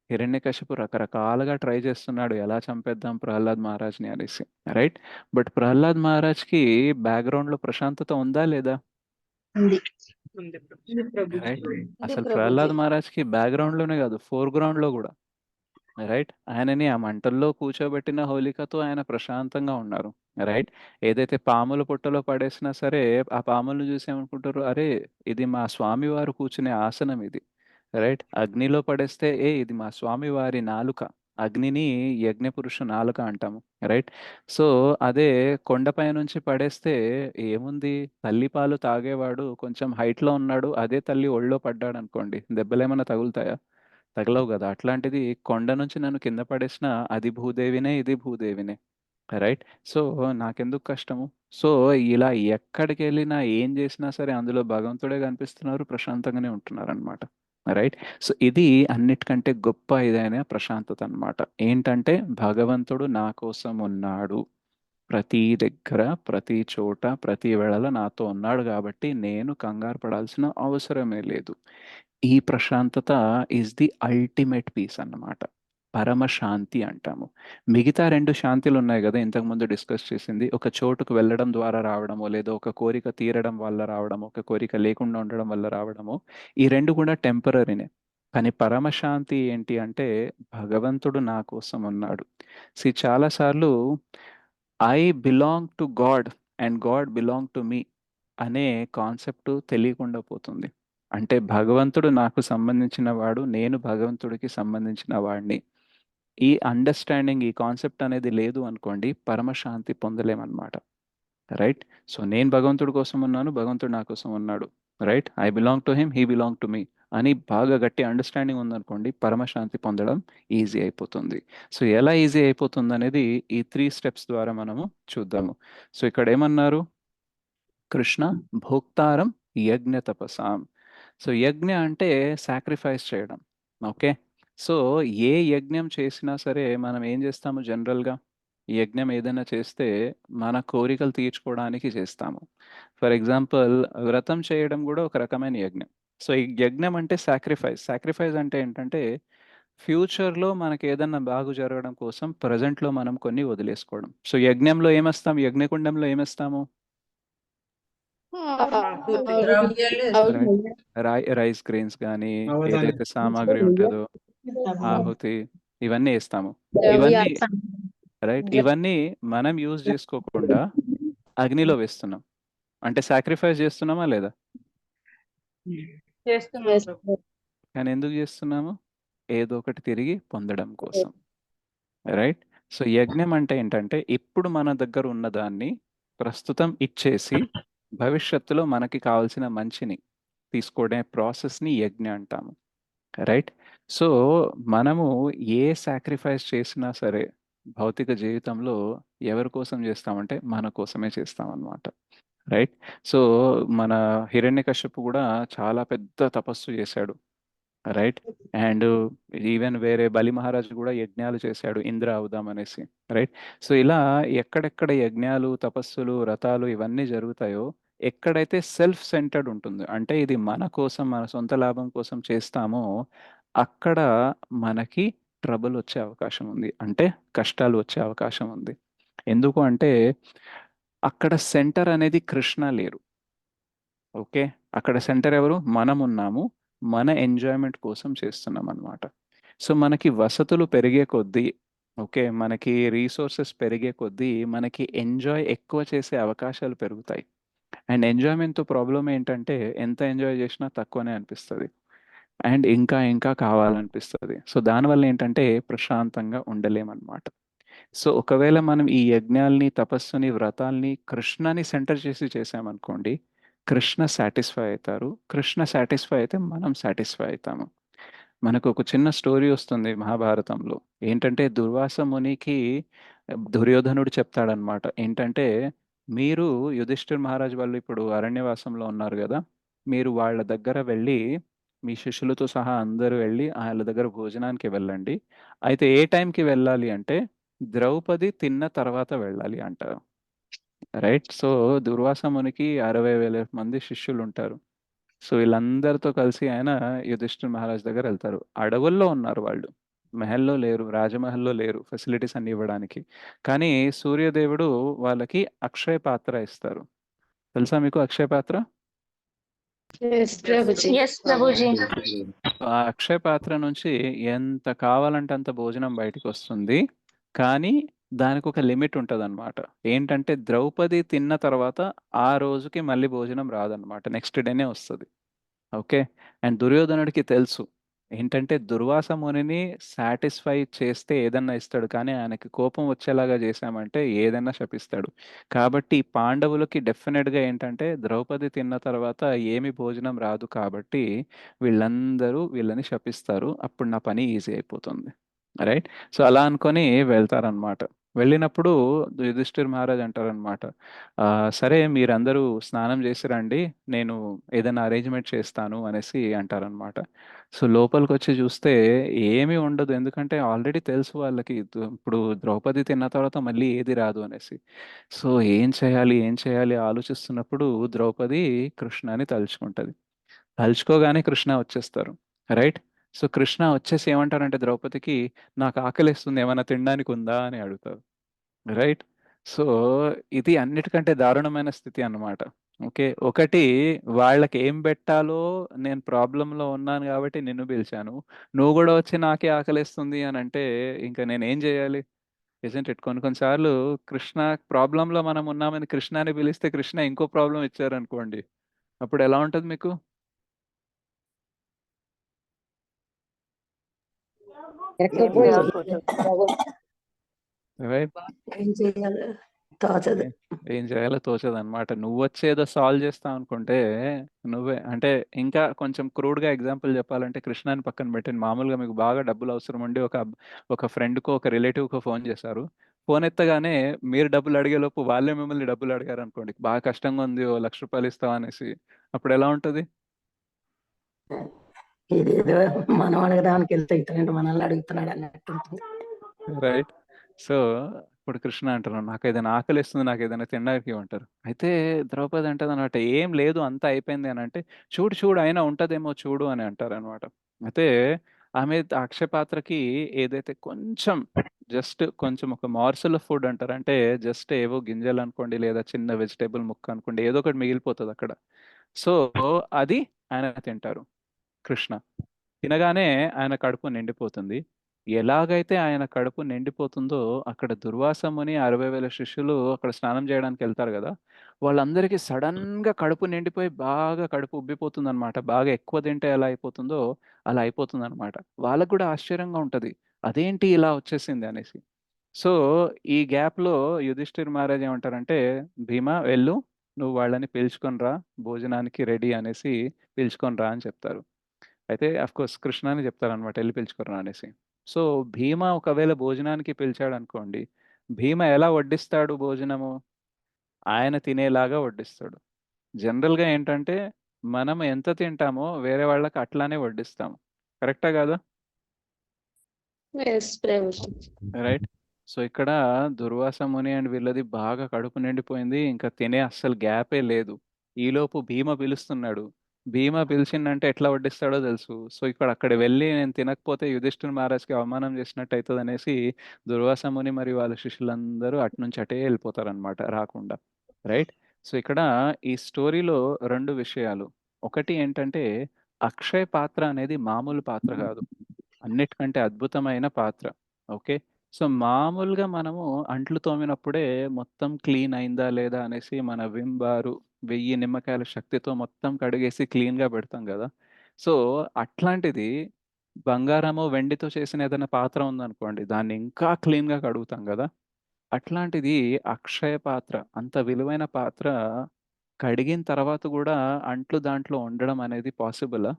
హిరణ్యకశిపు రకరకాలుగా ట్రై చేస్తున్నాడు ఎలా చంపేద్దాం ప్రహ్లాద్ మహారాజ్ని అనేసి, రైట్. బట్ ప్రహ్లాద్ మహారాజ్కి బ్యాక్గ్రౌండ్లో ప్రశాంతత ఉందా లేదా? ఉంది. ఉంది ప్రభుజీ. రైట్. అసలు ప్రభుజీ. ప్రహ్లాద్ మహారాజ్కి బ్యాక్గ్రౌండ్లోనే కాదు, ఫోర్గ్రౌండ్లో కూడా, రైట్. ఆయనని ఆ మంటల్లో కూర్చోబెట్టిన హోలికతో ఆయన ప్రశాంతంగా ఉన్నారు, రైట్. ఏదైతే పాముల పుట్టలో పడేసినా సరే ఆ పాములను చూసి ఏమనుకుంటారు, అరే ఇది మా స్వామి వారు కూర్చునే ఆసనం ఇది, రైట్. అగ్నిలో పడేస్తే ఇది మా స్వామి వారి నాలుక, అగ్నిని యజ్ఞపురుష నాలుక అంటాము, రైట్. సో అదే కొండపై నుంచి పడేస్తే ఏముంది, తల్లి పాలు తాగేవాడు కొంచెం హైట్లో ఉన్నాడు, అదే తల్లి ఒళ్ళో పడ్డాడు అనుకోండి, దెబ్బలేమన్నా తగులుతాయా? తగలవు కదా. అట్లాంటిది కొండ నుంచి నన్ను కింద పడేసిన అది భూదేవినే, ఇది భూదేవినే, రైట్. సో నాకెందుకు కష్టము? సో ఇలా ఎక్కడికి వెళ్ళినా ఏం చేసినా సరే అందులో భగవంతుడే కనిపిస్తున్నారు, ప్రశాంతంగానే ఉంటున్నారు అనమాట, రైట్. సో ఇది అన్నిటికంటే గొప్ప ఇదైన ప్రశాంతత అన్నమాట. ఏంటంటే భగవంతుడు నా కోసం ఉన్నాడు, ప్రతి దగ్గర, ప్రతి చోట, ప్రతి వేళలో నాతో ఉన్నాడు కాబట్టి నేను కంగారు పడాల్సిన అవసరమే లేదు. ఈ ప్రశాంతత ఈజ్ ది అల్టిమేట్ పీస్ అన్నమాట, పరమశాంతి అంటాము. మిగతా రెండు శాంతిలు ఉన్నాయి కదా ఇంతకుముందు డిస్కస్ చేసింది, ఒక చోటుకు వెళ్ళడం ద్వారా రావడమో, లేదా ఒక కోరిక తీరడం వల్ల రావడమో, ఒక కోరిక లేకుండా ఉండడం వల్ల రావడమో, ఈ రెండు కూడా టెంపరీనే. కానీ పరమశాంతి ఏంటి అంటే భగవంతుడు నా కోసం ఉన్నాడు. చాలాసార్లు I belong to God and God belong to me అనే కాన్సెప్ట్ తెలియకుండా పోతుంది. అంటే భగవంతుడు నాకు సంబంధించిన వాడు, నేను భగవంతుడికి సంబంధించిన వాడిని. ఈ అండర్స్టాండింగ్, ఈ కాన్సెప్ట్ అనేది లేదు అనుకోండి, పరమశాంతి పొందలేమన్నమాట, రైట్. సో నేను భగవంతుడి కోసం ఉన్నాను, భగవంతుడు నా కోసం ఉన్నాడు, right. I belong to him, he belong to me అని బాగా గట్టి అండర్స్టాండింగ్ ఉందనుకోండి, పరమశాంతి పొందడం ఈజీ అయిపోతుంది. సో ఎలా ఈజీ అయిపోతుంది అనేది ఈ 3 స్టెప్స్ ద్వారా మనము చూద్దాము. సో ఇక్కడ ఏమన్నారు, కృష్ణ భోక్తారం యజ్ఞ తపసాం. సో యజ్ఞ అంటే సాక్రిఫైస్ చేయడం, ఓకే. సో ఏ యజ్ఞం చేసినా సరే మనం ఏం చేస్తాము జనరల్గా, యజ్ఞం ఏదైనా చేస్తే మన కోరికలు తీర్చుకోవడానికి చేస్తాము. ఫర్ ఎగ్జాంపుల్ వ్రతం చేయడం కూడా ఒక రకమైన యజ్ఞం. సో ఈ యజ్ఞం అంటే సాక్రిఫైస్. సాక్రిఫైస్ అంటే ఏంటంటే ఫ్యూచర్లో మనకి ఏదన్నా బాగు జరగడం కోసం ప్రజెంట్లో మనం కొన్ని వదిలేసుకోవడం. సో యజ్ఞంలో ఏమేస్తాం, యజ్ఞకుండంలో ఏమేస్తాము, రైస్ గ్రెయిన్స్ కానీ ఏదైతే సామాగ్రి ఉంటుందో, ఆహుతి, ఇవన్నీ వేస్తాము. ఇవన్నీ రైట్, ఇవన్నీ మనం యూజ్ చేసుకోకుండా అగ్నిలో వేస్తున్నాం. అంటే సాక్రిఫైస్ చేస్తున్నామా లేదా? కానీ ఎందుకు చేస్తున్నాము? ఏదో ఒకటి తిరిగి పొందడం కోసం, రైట్. సో యజ్ఞం అంటే ఏంటంటే ఇప్పుడు మన దగ్గర ఉన్నదాన్ని ప్రస్తుతం ఇచ్చేసి భవిష్యత్తులో మనకి కావాల్సిన మంచిని తీసుకోవడం ప్రాసెస్ని యజ్ఞ అంటాము, రైట్. సో మనము ఏ సాక్రిఫైస్ చేసినా సరే భౌతిక జీవితంలో ఎవరి కోసం చేస్తామంటే మన కోసమే చేస్తామన్నమాట. రైట్. సో మన హిరణ్యకశ్యపు కూడా చాలా పెద్ద తపస్సు చేశాడు. రైట్. అండ్ ఈవెన్ వేరే బలి మహారాజు కూడా యజ్ఞాలు చేశాడు ఇంద్ర అవుదాం అనేసి. రైట్. సో ఇలా ఎక్కడెక్కడ యజ్ఞాలు తపస్సులు వ్రతాలు ఇవన్నీ జరుగుతాయో ఎక్కడైతే సెల్ఫ్ సెంటర్డ్ ఉంటుంది, అంటే ఇది మన కోసం మన సొంత లాభం కోసం చేస్తామో అక్కడ మనకి ట్రబుల్ వచ్చే అవకాశం ఉంది, అంటే కష్టాలు వచ్చే అవకాశం ఉంది. ఎందుకు అంటే అక్కడ సెంటర్ అనేది కృష్ణ లేరు. ఓకే. అక్కడ సెంటర్ ఎవరు? మనం ఉన్నాము. మన ఎంజాయ్మెంట్ కోసం చేస్తున్నాం అన్నమాట. సో మనకి వసతులు పెరిగే కొద్దీ, ఓకే, మనకి రీసోర్సెస్ పెరిగే కొద్దీ మనకి ఎంజాయ్ ఎక్కువ చేసే అవకాశాలు పెరుగుతాయి. అండ్ ఎంజాయ్మెంట్తో ప్రాబ్లం ఏంటంటే ఎంత ఎంజాయ్ చేసినా తక్కువనే అనిపిస్తుంది అండ్ ఇంకా ఇంకా కావాలనిపిస్తుంది. సో దానివల్ల ఏంటంటే ప్రశాంతంగా ఉండలేమన్నమాట. సో ఒకవేళ మనం ఈ యజ్ఞాల్ని తపస్సుని వ్రతాల్ని కృష్ణని సెంటర్ చేసి చేసామనుకోండి, కృష్ణ సాటిస్ఫై అవుతారు. కృష్ణ సాటిస్ఫై అయితే మనం సాటిస్ఫై అవుతాము. మనకు ఒక చిన్న స్టోరీ వస్తుంది మహాభారతంలో. ఏంటంటే దుర్వాస మునికి దుర్యోధనుడు చెప్తాడనమాట. ఏంటంటే మీరు యుధిష్ఠిర్ మహారాజ్ వాళ్ళు ఇప్పుడు అరణ్యవాసంలో ఉన్నారు కదా, మీరు వాళ్ళ దగ్గర వెళ్ళి మీ శిష్యులతో సహా అందరూ వెళ్ళి వాళ్ళ దగ్గర భోజనానికి వెళ్ళండి. అయితే ఏ టైంకి వెళ్ళాలి అంటే ద్రౌపది తిన్న తర్వాత వెళ్ళాలి అంటారు. రైట్. సో దుర్వాస మునికి 60,000 మంది శిష్యులు ఉంటారు. సో వీళ్ళందరితో కలిసి ఆయన యుధిష్ఠిర్ మహారాజ్ దగ్గర వెళ్తారు. అడవుల్లో ఉన్నారు వాళ్ళు, మహల్లో లేరు, రాజమహల్లో లేరు ఫెసిలిటీస్ అన్ని ఇవ్వడానికి. కానీ సూర్యదేవుడు వాళ్ళకి అక్షయ పాత్ర ఇస్తారు. తెలుసా మీకు అక్షయ పాత్ర? ఎస్ ప్రభుజీ. ఆ అక్షయ పాత్ర నుంచి ఎంత కావాలంటే అంత భోజనం బయటికి వస్తుంది. కానీ దానికి ఒక లిమిట్ ఉంటదన్నమాట. ఏంటంటే ద్రౌపది తిన్న తర్వాత ఆ రోజుకి మళ్ళీ భోజనం రాదన్నమాట. నెక్స్ట్ డేనే వస్తది. ఓకే. అండ్ దుర్యోధనుడికి తెలుసు. ఏంటంటే దుర్వాస మునిని సాటిస్ఫై చేస్తే ఏదన్నా ఇస్తాడు. కానీ ఆయనకి కోపం వచ్చేలాగా చేశామంటే ఏదైనా శపిస్తాడు. కాబట్టి పాండవులకి డెఫినెట్‌గా ఏంటంటే ద్రౌపది తిన్న తర్వాత ఏమి భోజనం రాదు కాబట్టి వీళ్ళందరూ వీళ్ళని శపిస్తారు. అప్పుడు నా పని ఈజీ అయిపోతుంది. రైట్. సో అలా అనుకొని వెళ్తారనమాట. వెళ్ళినప్పుడు యుధిష్ఠిర్ మహారాజ్ అంటారనమాట, సరే మీరందరూ స్నానం చేసి రండి, నేను ఏదైనా అరేంజ్మెంట్ చేస్తాను అనేసి అంటారనమాట. సో లోపలికి వచ్చి చూస్తే ఏమీ ఉండదు. ఎందుకంటే ఆల్రెడీ తెలుసు వాళ్ళకి ఇప్పుడు ద్రౌపది తిన్న తర్వాత మళ్ళీ ఏది రాదు అనేసి. సో ఏం చేయాలి ఏం చేయాలి ఆలోచిస్తున్నప్పుడు ద్రౌపది కృష్ణని తలుచుకుంటది. తలుచుకోగానే కృష్ణ వచ్చేస్తారు. రైట్. సో కృష్ణ వచ్చేసి ఏమంటారంటే ద్రౌపదికి, నాకు ఆకలిస్తుంది ఏమైనా తినడానికి ఉందా అని అడుగుతారు. రైట్. సో ఇది అన్నిటికంటే దారుణమైన స్థితి అన్నమాట. ఓకే. ఒకటి, వాళ్ళకి ఏం పెట్టాలో నేను ప్రాబ్లంలో ఉన్నాను కాబట్టి నిన్ను పిలిచాను. నువ్వు కూడా వచ్చి నాకే ఆకలిస్తుంది అని అంటే ఇంకా నేనేం చేయాలి? Isn't it? కొన్ని కొన్ని సార్లు కృష్ణ ప్రాబ్లంలో మనం ఉన్నామని కృష్ణని పిలిస్తే కృష్ణ ఇంకో ప్రాబ్లం ఇచ్చారనుకోండి, అప్పుడు ఎలా ఉంటది మీకు? రైట్. ఏం చేయాలి తోచదు. ఏం చేయాలో తోచదు అనమాట. నువ్వు వచ్చి ఏదో సాల్వ్ చేస్తావు అనుకుంటే నువ్వే అంటే ఇంకా కొంచెం క్రూడ్గా ఎగ్జాంపుల్ చెప్పాలంటే కృష్ణని పక్కన పెట్టండి. మామూలుగా మీకు బాగా డబ్బులు అవసరం ఉండి ఒక ఫ్రెండ్కో ఒక రిలేటివ్కో ఫోన్ చేశారు. ఫోన్ ఎత్తగానే మీరు డబ్బులు అడిగేలోపు వాళ్ళే మిమ్మల్ని డబ్బులు అడిగారు అనుకోండి, బాగా కష్టంగా ఉంది, ఓ ₹1,00,000 ఇస్తావా అనేసి, అప్పుడు ఎలా ఉంటుంది? ఇదేదో మనం అడగడానికి వెళ్తే ఇతను మనల్ని అడుగుతున్నాడు అన్నట్టు ఉంటుంది. రైట్. సో ఇప్పుడు కృష్ణ అంటారు, నాకు ఏదైనా ఆకలిస్తుంది, నాకు ఏదైనా తినడానికి ఇవ్వంటారు. అయితే ద్రౌపది అంటది అనమాట, ఏం లేదు అంతా అయిపోయింది అని అంటే, చూడు చూడు అయినా ఉంటదేమో చూడు అని అంటారు అనమాట. అయితే ఆమె అక్షయ పాత్రకి ఏదైతే కొంచెం జస్ట్ కొంచెం ఒక మార్సల్ ఆఫ్ ఫుడ్ అంటారు, అంటే జస్ట్ ఏవో గింజలు అనుకోండి లేదా చిన్న వెజిటేబుల్ ముక్క అనుకోండి, ఏదో ఒకటి మిగిలిపోతుంది అక్కడ. సో అది ఆయన తింటారు కృష్ణ. తినగానే ఆయన కడుపు నిండిపోతుంది. ఎలాగైతే ఆయన కడుపు నిండిపోతుందో అక్కడ దుర్వాస ముని 60,000 శిష్యులు అక్కడ స్నానం చేయడానికి వెళ్తారు కదా, వాళ్ళందరికీ సడన్గా కడుపు నిండిపోయి బాగా కడుపు ఉబ్బిపోతుందన్నమాట. బాగా ఎక్కువ తింటే ఎలా అయిపోతుందో అలా అయిపోతుందన్నమాట. వాళ్ళకు కూడా ఆశ్చర్యంగా ఉంటది, అదేంటి ఇలా వచ్చేసింది అనేసి. సో ఈ గ్యాప్‌లో యుధిష్ఠిర్ మహారాజ్ ఏమంటారంటే, భీమా వెళ్ళు, నువ్వు వాళ్ళని పిలుచుకొని రా, భోజనానికి రెడీ అనేసి పిలుచుకొని రా అని చెప్తారు. అయితే కోర్స్ కృష్ణ అని చెప్తారనమాట, వెళ్ళి పిలుచుకోరా అనేసి. సో భీమ ఒకవేళ భోజనానికి పిలిచాడు అనుకోండి, భీమ ఎలా వడ్డిస్తాడు భోజనము? ఆయన తినేలాగా వడ్డిస్తాడు. జనరల్గా ఏంటంటే మనం ఎంత తింటామో వేరే వాళ్ళకి అట్లానే వడ్డిస్తాము. కరెక్టా కాదా? ఎస్ ప్రభుజీ. రైట్. సో ఇక్కడ దుర్వాస ముని అండ్ వీళ్ళది బాగా కడుపు నిండిపోయింది, ఇంకా తినే అస్సలు గ్యాపే లేదు. ఈలోపు భీమ పిలుస్తున్నాడు. భీమ పిలిచిందంటే ఎట్లా వడ్డిస్తాడో తెలుసు. సో ఇక్కడ అక్కడ వెళ్ళి నేను తినకపోతే యుధిష్ఠిర్ మహారాజ్కి అవమానం చేసినట్టు అవుతుంది అనేసి దుర్వాస ముని మరియు వాళ్ళ శిష్యులందరూ అటు నుంచి అటే వెళ్ళిపోతారనమాట, రాకుండా. రైట్. సో ఇక్కడ ఈ స్టోరీలో రెండు విషయాలు. ఒకటి ఏంటంటే అక్షయ్ పాత్ర అనేది మామూలు పాత్ర కాదు, అన్నిటికంటే అద్భుతమైన పాత్ర. ఓకే. సో మామూలుగా మనము అంట్లు తోమినప్పుడే మొత్తం క్లీన్ అయిందా లేదా అనేసి మన విమ్ బారు 1000 నిమ్మకాయల శక్తితో మొత్తం కడిగేసి క్లీన్గా పెడతాం కదా. సో అట్లాంటిది బంగారము వెండితో చేసిన ఏదైనా పాత్ర ఉందనుకోండి, దాన్ని ఇంకా క్లీన్గా కడుగుతాం కదా. అట్లాంటిది అక్షయ పాత్ర, అంత విలువైన పాత్ర కడిగిన తర్వాత కూడా అంట్లు దాంట్లో ఉండడం అనేది పాసిబులా?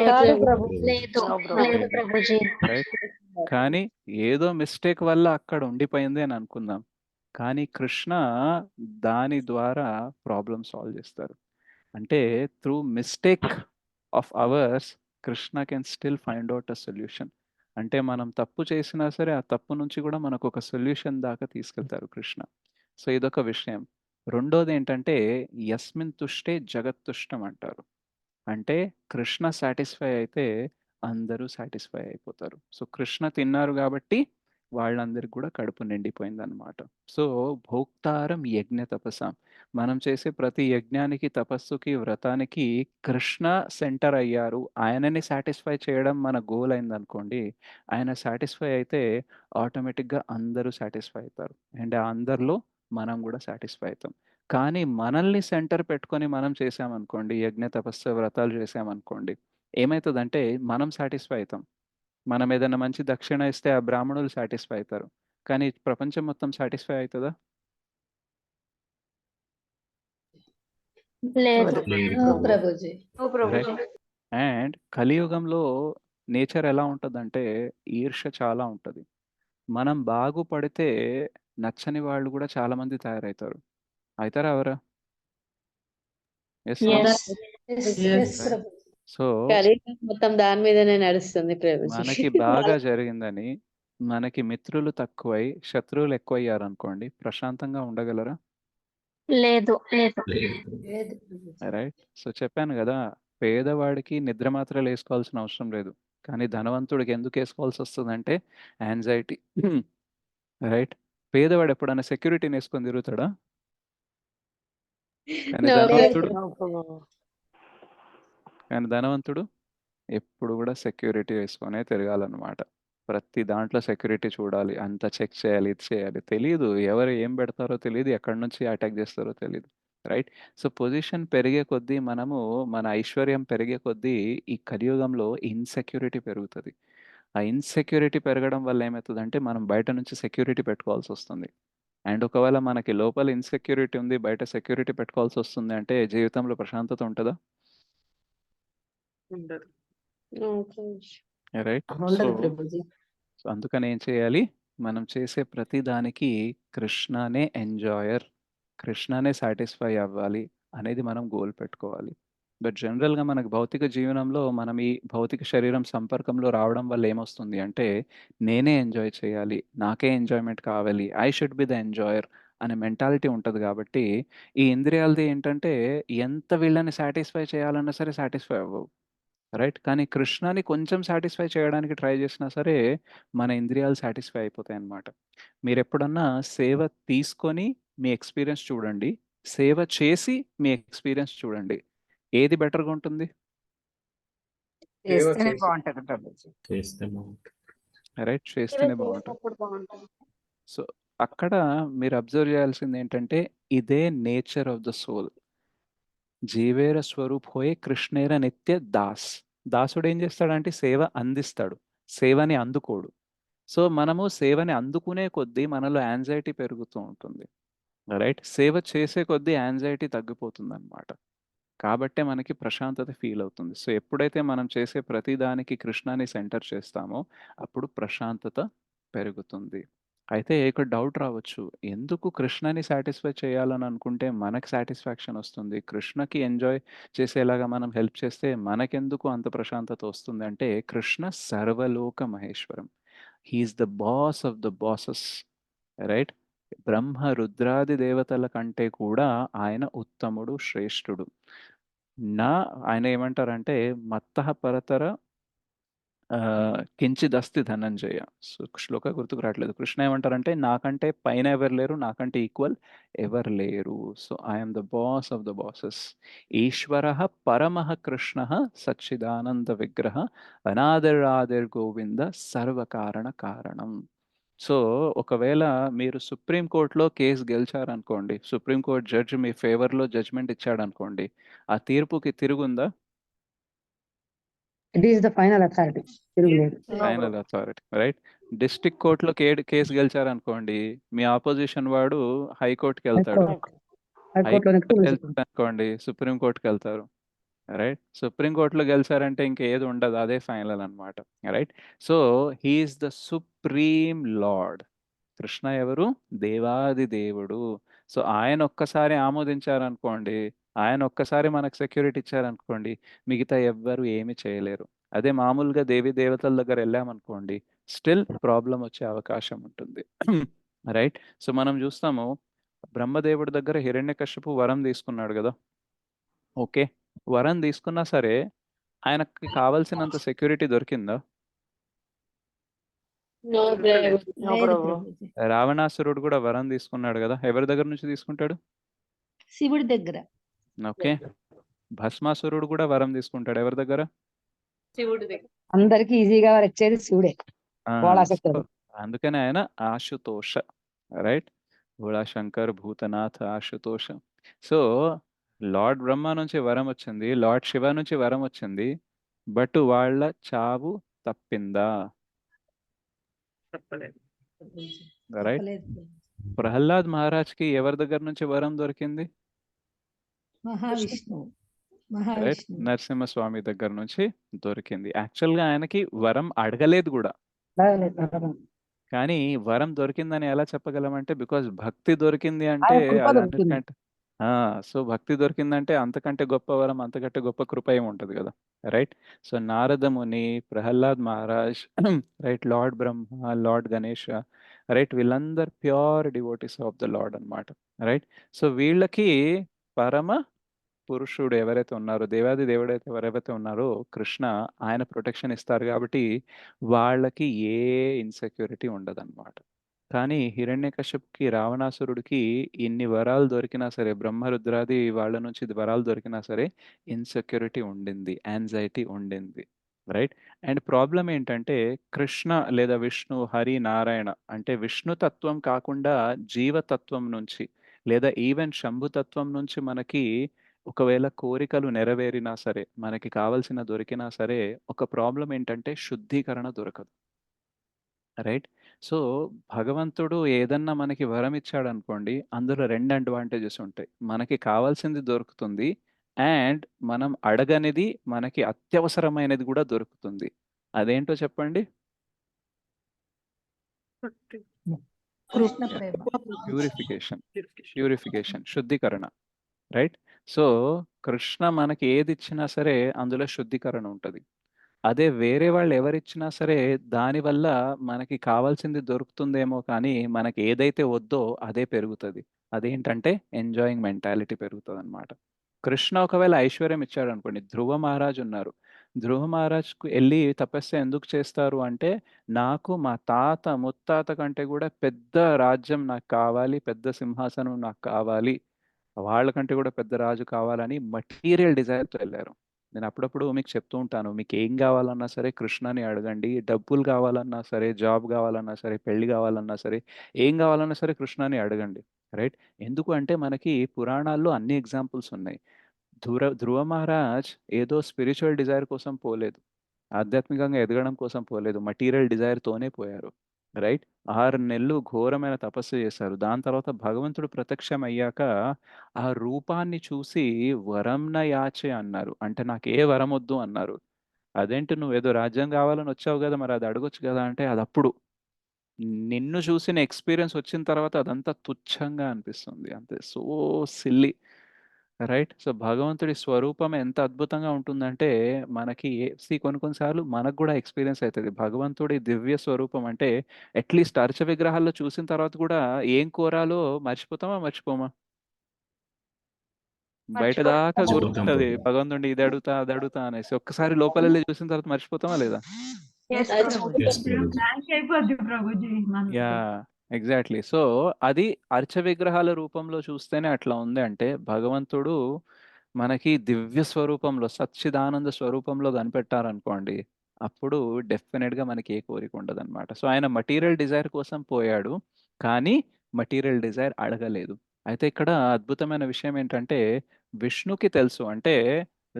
కాదు ప్రభు. లేదు No, లేదు ప్రభుజీ. రైట్. కానీ ఏదో మిస్టేక్ వల్ల అక్కడ ఉండిపోయింది అని అనుకుందాం, కానీ కృష్ణ దాని ద్వారా ప్రాబ్లమ్ సాల్వ్ చేస్తారు. అంటే through mistake of hours Krishna can still find out a solution. అంటే మనం తప్పు చేసినా సరే ఆ తప్పు నుంచి కూడా మనకు ఒక సొల్యూషన్ దాకా తీసుకెళ్తారు కృష్ణ. సో ఇదొక విషయం. రెండోది ఏంటంటే యస్మిన్ తుష్టే జగత్తుష్టం అంటారు. అంటే కృష్ణ సాటిస్ఫై అయితే అందరూ సాటిస్ఫై అయిపోతారు. సో కృష్ణ తిన్నారు కాబట్టి వాళ్ళందరికి కూడా కడుపు నిండిపోయింది అనమాట. సో భోక్తారం యజ్ఞ తపసాం, మనం చేసే ప్రతి యజ్ఞానికి, తపస్సుకి, వ్రతానికి కృష్ణ సెంటర్ అయ్యారు, ఆయనని సాటిస్ఫై చేయడం మన గోల్ అయింది అనుకోండి. ఆయన సాటిస్ఫై అయితే ఆటోమేటిక్గా అందరూ సాటిస్ఫై అవుతారు, అండ్ ఆ అందరిలో మనం కూడా సాటిస్ఫై అవుతాం. కానీ మనల్ని సెంటర్ పెట్టుకొని మనం చేసామనుకోండి, యజ్ఞ తపస్సు వ్రతాలు చేసామనుకోండి, ఏమవుతుందంటే మనం సాటిస్ఫై అవుతాం. మనం ఏదైనా మంచి దక్షిణ ఇస్తే ఆ బ్రాహ్మణులు సాటిస్ఫై అవుతారు, కానీ ప్రపంచం మొత్తం సాటిస్ఫై అవుతుందా? లేదు ప్రభుజీ. రైట్. అండ్ కలియుగంలో నేచర్ ఎలా ఉంటుందంటే ఈర్ష్య చాలా ఉంటుంది. మనం బాగుపడితే నచ్చని వాళ్ళు కూడా చాలా మంది తయారవుతారు. అవుతారా ఎవరా? ఎస్. ఎస్ సో మొత్తం దాని మీదనే నడుస్తుంది ప్రభుజీ. మనకి బాగా జరిగిందని మనకి మిత్రులు తక్కువై శత్రువులు ఎక్కువయ్యారు అనుకోండి, ప్రశాంతంగా ఉండగలరా? లేదు లేదు రైట్. సో చెప్పాను కదా, పేదవాడికి నిద్ర మాత్రలు వేసుకోవాల్సిన అవసరం లేదు, కానీ ధనవంతుడికి ఎందుకు వేసుకోవాల్సి వస్తుందంటే యాంగ్జైటీ. రైట్. పేదవాడు ఎప్పుడైనా సెక్యూరిటీని వేసుకొని తిరుగుతాడా? కానీ ధనవంతుడు ఎప్పుడు కూడా సెక్యూరిటీ వేసుకొనే తిరగాలన్నమాట. ప్రతి దాంట్లో సెక్యూరిటీ చూడాలి, అంత చెక్ చేయాలి, ఇది చేయాలి. తెలియదు ఎవరు ఏం పెడతారో తెలియదు, ఎక్కడి నుంచి అటాక్ చేస్తారో తెలియదు. రైట్. సో పొజిషన్ పెరిగే కొద్దీ మనము, మన ఐశ్వర్యం పెరిగే కొద్దీ ఈ కలియుగంలో ఇన్సెక్యూరిటీ పెరుగుతుంది. ఆ ఇన్సెక్యూరిటీ పెరగడం వల్ల ఏమవుతుందంటే మనం బయట నుంచి సెక్యూరిటీ పెట్టుకోవాల్సి వస్తుంది. అండ్ ఒకవేళ మనకి లోపల ఇన్సెక్యూరిటీ ఉంది, బయట సెక్యూరిటీ పెట్టుకోవాల్సి వస్తుంది అంటే జీవితంలో ప్రశాంతత ఉంటుందా? ఉండదు. రైట్. సో ఉండదు ప్రభుజీ. అందుకని ఏం చేయాలి? మనం చేసే ప్రతి దానికి కృష్ణనే ఎంజాయర్, కృష్ణనే సాటిస్ఫై అవ్వాలి అనేది మనం గోల్ పెట్టుకోవాలి. బట్ జనరల్గా మనకు భౌతిక జీవనంలో మనం ఈ భౌతిక శరీరం సంపర్కంలో రావడం వల్ల ఏమొస్తుంది అంటే నేనే ఎంజాయ్ చేయాలి, నాకే ఎంజాయ్మెంట్ కావాలి, I should be the enjoyer అనే మెంటాలిటీ ఉంటుంది. కాబట్టి ఈ ఇంద్రియాలది ఏంటంటే ఎంత వీళ్ళని సాటిస్ఫై చేయాలన్నా సరే సాటిస్ఫై అవ్వవు. రైట్. కానీ కృష్ణని కొంచెం సాటిస్ఫై చేయడానికి ట్రై చేసినా సరే మన ఇంద్రియాలు సాటిస్ఫై అయిపోతాయి అన్నమాట. మీరు ఎప్పుడన్నా సేవ తీసుకొని మీ ఎక్స్పీరియన్స్ చూడండి, సేవ చేసి మీ ఎక్స్పీరియన్స్ చూడండి, ఏది బెటర్గా ఉంటుంది? చేస్తేనే బాగుంటది ప్రభుజీ. చేస్తే బాగుంటుంది. రైట్. చేస్తేనే బాగుంటుంది. సో అక్కడ మీరు అబ్జర్వ్ చేయాల్సింది ఏంటంటే ఇదే నేచర్ ఆఫ్ ద సోల్. జీవేర స్వరూప్ హోయే కృష్ణేర నిత్య దాస్. దాసుడు ఏం చేస్తాడంటే సేవ అందిస్తాడు, సేవని అందుకోడు. సో మనము సేవని అందుకునే కొద్దీ మనలో యాంగ్జైటీ పెరుగుతూ ఉంటుంది. రైట్. సేవ చేసే కొద్దీ యాంగ్జైటీ తగ్గిపోతుంది అనమాట. కాబట్టే మనకి ప్రశాంతత ఫీల్ అవుతుంది. సో, ఎప్పుడైతే మనం చేసే ప్రతి దానికి కృష్ణని సెంటర్ చేస్తామో, అప్పుడు ప్రశాంతత పెరుగుతుంది. అయితే ఇక్కడ డౌట్ రావచ్చు. ఎందుకు కృష్ణని సాటిస్ఫై చేయాలని అనుకుంటే మనకు సాటిస్ఫాక్షన్ వస్తుంది. కృష్ణకి ఎంజాయ్ చేసేలాగా మనం హెల్ప్ చేస్తే మనకెందుకు అంత ప్రశాంతత వస్తుంది అంటే, కృష్ణ సర్వలోక మహేశ్వరం. He is the boss of the bosses. Right? Brahma, రుద్రాది దేవతల కంటే కూడా ఆయన ఉత్తముడు, శ్రేష్ఠుడు. ఆయన ఏమంటారంటే మత్తః పరతర కించిదస్తి ధనంజయ. శ్లోక గుర్తుకు రావట్లేదు. కృష్ణ ఏమంటారంటే నాకంటే పైన ఎవరు లేరు, నాకంటే ఈక్వల్ ఎవరు లేరు. So I'm the boss of the bosses. ఈశ్వర పరమః కృష్ణ సచ్చిదానంద విగ్రహ అనాదిరాదిర్ గోవింద సర్వకారణ కారణం. సో ఒకవేళ మీరు సుప్రీం కోర్టులో కేసు గెలిచారనుకోండి, సుప్రీం కోర్ట్ జడ్జి మీ ఫేవర్లో జడ్జ్మెంట్ ఇచ్చాడనుకోండి, ఆ తీర్పుకి తిరుగుందా? It is the final authority, తిరుగులేదు. Final authority. రైట్? డిస్ట్రిక్ట్ కోర్టులో కేసు గెలిచారనుకోండి, మీ ఆపోజిషన్ వాడు హైకోర్టుకి వెళ్తాడు. హైకోర్టుకి వెళ్తారనుకోండి, సుప్రీం కోర్టుకి వెళ్తారు. రైట్? సుప్రీం కోర్టులో గెలిచారంటే ఇంకేది ఉండదు, అదే ఫైనల్ అన్నమాట. Right? So he is the supreme lord. Krishna ఎవరు? దేవాది దేవుడు. సో ఆయన ఒక్కసారి ఆమోదించారనుకోండి, ఆయన ఒక్కసారి మనకు సెక్యూరిటీ ఇచ్చారనుకోండి, మిగతా ఎవ్వరు ఏమి చేయలేరు. అదే మామూలుగా దేవి దేవతల దగ్గర వెళ్ళామనుకోండి, స్టిల్ ప్రాబ్లం వచ్చే అవకాశం ఉంటుంది. రైట్? సో మనం చూస్తాము, బ్రహ్మదేవుడి దగ్గర హిరణ్యకశ్యపు వరం తీసుకున్నాడు కదా. ఓకే, వరం తీసుకున్నా సరే ఆయనకి కావాల్సినంత సెక్యూరిటీ దొరికిందా? రావణాసురుడు కూడా వరం తీసుకున్నాడు కదా, ఎవరి దగ్గర నుంచి తీసుకుంటాడు? శివుడి దగ్గర. ఓకే, భస్మాసురుడు కూడా వరం తీసుకుంటాడు ఎవరి దగ్గర? శివుడి దగ్గర. అందరికి ఈజీగా వచ్చేది శివుడే. సో అందుకనే ఆయన ఆశుతోష. Right? Bhola Shankar, Bhootnath, ఆశుతోష. So lord బ్రహ్మ నుంచి వరం వచ్చింది, లార్డ్ శివ నుంచి వరం వచ్చింది, బట్ వాళ్ళ చావు తప్పిందా? తప్పలేదు. రైట్? ప్రహ్లాద్ మహారాజ్కి ఎవరి దగ్గర నుంచి వరం దొరికింది? మహావిష్ణువు. రైట్? నరసింహస్వామి దగ్గర నుంచి దొరికింది. యాక్చువల్గా ఆయనకి వరం అడగలేదు కూడా, కానీ వరం దొరికిందని ఎలా చెప్పగలమంటే బికాజ్ భక్తి దొరికింది అంటే అది అన్నిటికంటే సో భక్తి దొరికిందంటే అంతకంటే గొప్ప వరం, అంతకంటే గొప్ప కృప ఏమి ఉంటుంది కదా. రైట్? సో నారద ముని, ప్రహ్లాద్ మహారాజ్, రైట్, లార్డ్ బ్రహ్మ, లార్డ్ గణేష, రైట్, వీళ్ళందరూ pure devotees of the lord అన్నమాట. రైట్? సో వీళ్ళకి పరమ పురుషుడు ఎవరైతే ఉన్నారో, దేవాది దేవుడైతే ఎవరైతే ఉన్నారో కృష్ణ, ఆయన ప్రొటెక్షన్ ఇస్తారు కాబట్టి వాళ్ళకి ఏ ఇన్సెక్యూరిటీ ఉండదన్నమాట. కానీ హిరణ్యకశ్యపుకి, రావణాసురుడికి ఇన్ని వరాలు దొరికినా సరే, బ్రహ్మరుద్రాది వాళ్ళ నుంచి వరాలు దొరికినా సరే ఇన్సెక్యూరిటీ ఉండింది, యాంగ్జైటీ ఉండింది. రైట్? అండ్ ప్రాబ్లం ఏంటంటే కృష్ణ లేదా విష్ణు, హరి, నారాయణ అంటే విష్ణుతత్వం కాకుండా జీవతత్వం నుంచి లేదా ఈవెన్ శంభుతత్వం నుంచి మనకి ఒకవేళ కోరికలు నెరవేరినా సరే, మనకి కావాల్సిన దొరికినా సరే, ఒక ప్రాబ్లం ఏంటంటే శుద్ధీకరణ దొరకదు. రైట్? సో భగవంతుడు ఏదన్నా మనకి వరం ఇచ్చాడు అనుకోండి, అందులో 2 అడ్వాంటేజెస్ ఉంటాయి. మనకి కావాల్సింది దొరుకుతుంది, అండ్ మనం అడగనిది, మనకి అత్యవసరమైనది కూడా దొరుకుతుంది. అదేంటో చెప్పండి? కృష్ణ ప్రేమ. ప్యూరిఫికేషన్, శుద్ధీకరణ. రైట్? సో కృష్ణ మనకి ఏది ఇచ్చినా సరే అందులో శుద్ధీకరణ ఉంటుంది. అదే వేరే వాళ్ళు ఎవరిచ్చినా సరే దానివల్ల మనకి కావాల్సింది దొరుకుతుందేమో కానీ మనకి ఏదైతే వద్దో అదే పెరుగుతుంది. అదేంటంటే ఎంజాయింగ్ మెంటాలిటీ పెరుగుతుంది అనమాట. కృష్ణ ఒకవేళ ఐశ్వర్యం ఇచ్చాడు అనుకోండి, ధ్రువ మహారాజ్ ఉన్నారు, ధ్రువ మహారాజ్కు వెళ్ళి తపస్సు ఎందుకు చేస్తారు అంటే, నాకు మా తాత ముత్తాత కంటే కూడా పెద్ద రాజ్యం నాకు కావాలి, పెద్ద సింహాసనం నాకు కావాలి, వాళ్ళకంటే కూడా పెద్ద రాజు కావాలని మటీరియల్ డిజైర్తో వెళ్ళారు. నేను అప్పుడప్పుడు మీకు చెప్తూ ఉంటాను, మీకు ఏం కావాలన్నా సరే కృష్ణని అడగండి. డబ్బులు కావాలన్నా సరే, జాబ్ కావాలన్నా సరే, పెళ్లి కావాలన్నా సరే, ఏం కావాలన్నా సరే కృష్ణని అడగండి. రైట్? ఎందుకు అంటే మనకి పురాణాల్లో అన్ని ఎగ్జాంపుల్స్ ఉన్నాయి. ధ్రువ మహారాజ్ ఏదో స్పిరిచువల్ డిజైర్ కోసం పోలేదు, ఆధ్యాత్మికంగా ఎదగడం కోసం పోలేదు, మటీరియల్ డిజైర్తోనే పోయారు. రైట్. 6 నెలలు ఘోరమైన తపస్సు చేశారు. దాని తర్వాత భగవంతుడు ప్రత్యక్షం అయ్యాక ఆ రూపాన్ని చూసి వరంన యాచే అన్నారు. అంటే నాకు ఏ వరం వద్దు అన్నారు. అదేంటి నువ్వేదో రాజ్యం కావాలని వచ్చావు కదా! మరి అది అడగొచ్చు కదా! అంటే అదప్పుడు. నిన్ను చూసిన ఎక్స్‌పీరియన్స్ వచ్చిన తర్వాత అదంతా తుచ్చంగా అనిపిస్తుంది. అంతే. So silly. రైట్. సో భగవంతుడి స్వరూపం ఎంత అద్భుతంగా ఉంటుందంటే మనకి కొన్ని కొన్ని సార్లు మనకు కూడా ఎక్స్‌పీరియన్స్ అయితది. భగవంతుడి దివ్య స్వరూపం అంటే అట్‌లీస్ట్ అర్చ విగ్రహాల్లో చూసిన తర్వాత కూడా ఏం కోరాలో మర్చిపోతామా? మర్చిపోమా? బయట దాకా గుర్తుంటది. భగవంతుడిని ఇది అడుగుతా, అది అడుగుతా అనేసి. ఒక్కసారి లోపలెళ్లి చూసిన తర్వాత మర్చిపోతామా లేదా? యాహ్! ఎగ్జాక్ట్‌లీ. సో, అది అర్చ విగ్రహాల రూపంలో చూస్తేనే అట్లా ఉంది అంటే, భగవంతుడు మనకి దివ్య స్వరూపంలో, సచ్చిదానంద స్వరూపంలో కనిపెట్టారనుకోండి, అప్పుడు డెఫినిట్‌గా మనకి ఏ కోరిక ఉండదనమాట. సో, ఆయన మెటీరియల్ డిజైర్ కోసం పోయాడు. కానీ మెటీరియల్ డిజైర్ అడగలేదు. అయితే ఇక్కడ అద్భుతమైన విషయం ఏంటంటే, విష్ణుకి తెలుసు. అంటే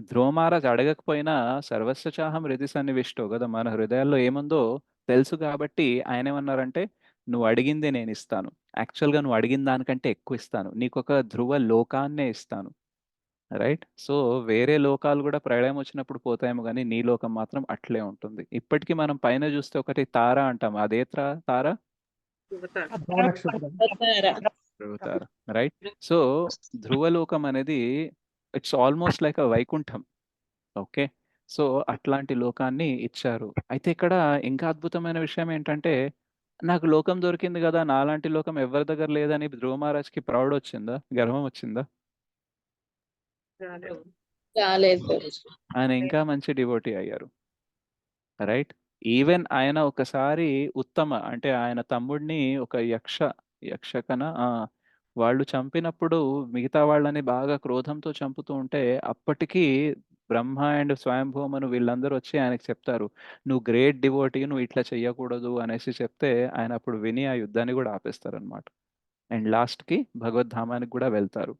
ధ్రువ మహారాజ్ అడగకపోయినా సర్వస్య చాహం హృది సన్నివిష్టో గదా! మన హృదయాల్లో ఏముందో తెలుసు కాబట్టి ఆయనేమన్నారంటే, "నువ్వు అడిగిందే నేనిస్తాను. యాక్చువల్‌గా నువ్వు అడిగిన దానికంటే ఎక్కువిస్తాను. నీకొక ధ్రువ లోకాన్నే ఇస్తాను." రైట్? సో, వేరే లోకాలు గూడా ప్రళయం వచ్చినప్పుడు పోతాయేమో గానీ, నీ లోకం మాత్రం అట్లే ఉంటుంది. ఇప్పటికి మనం పైన జూస్తే ఒకటి తార అంటాం. అదే తార? ధ్రువ తార. రైట్? సో, ధ్రువలోకం అనేది it's almost like a Vaikuntham. Okay. So, అట్లాంటి లోకాన్ని ఇచ్చారు. అయితే ఇక్కడ ఇంకా అద్భుతమైన విషయం ఏంటంటే, నాకు లోకం దొరికింది గదా! నాలాంటి లోకం ఎవ్వరి దగ్గర లేదని ధ్రువ మహారాజ్‌కి ప్రౌడొచ్చిందా? గర్వం వచ్చిందా? రాలేదు. ఆయన ఇంకా మంచి డివోటీ అయ్యారు. రైట్? ఈవెన్ ఆయన ఒకసారి ఉత్తమ అంటే ఆయన తమ్ముడిని ఒక యక్షకన ఆ! వాళ్ళు చంపినప్పుడు మిగతా వాళ్ళని బాగా క్రోధంతో చంపుతూ ఉంటే అప్పటికి బ్రహ్మ అండ్ స్వయంభూమను వీళ్ళందరూ వచ్చి ఆయనకి చెప్తారు. "నువ్వు గ్రేట్ డివోటీ నువ్వు ఇట్లా చెయ్యకూడదు" అనేసి చెప్తే ఆయన అప్పుడు విని ఆ యుద్ధాన్ని గూడా ఆపేస్తారనమాట. అండ్ లాస్ట్‌కి భగవద్ధామానికి గూడా వెళ్తారు.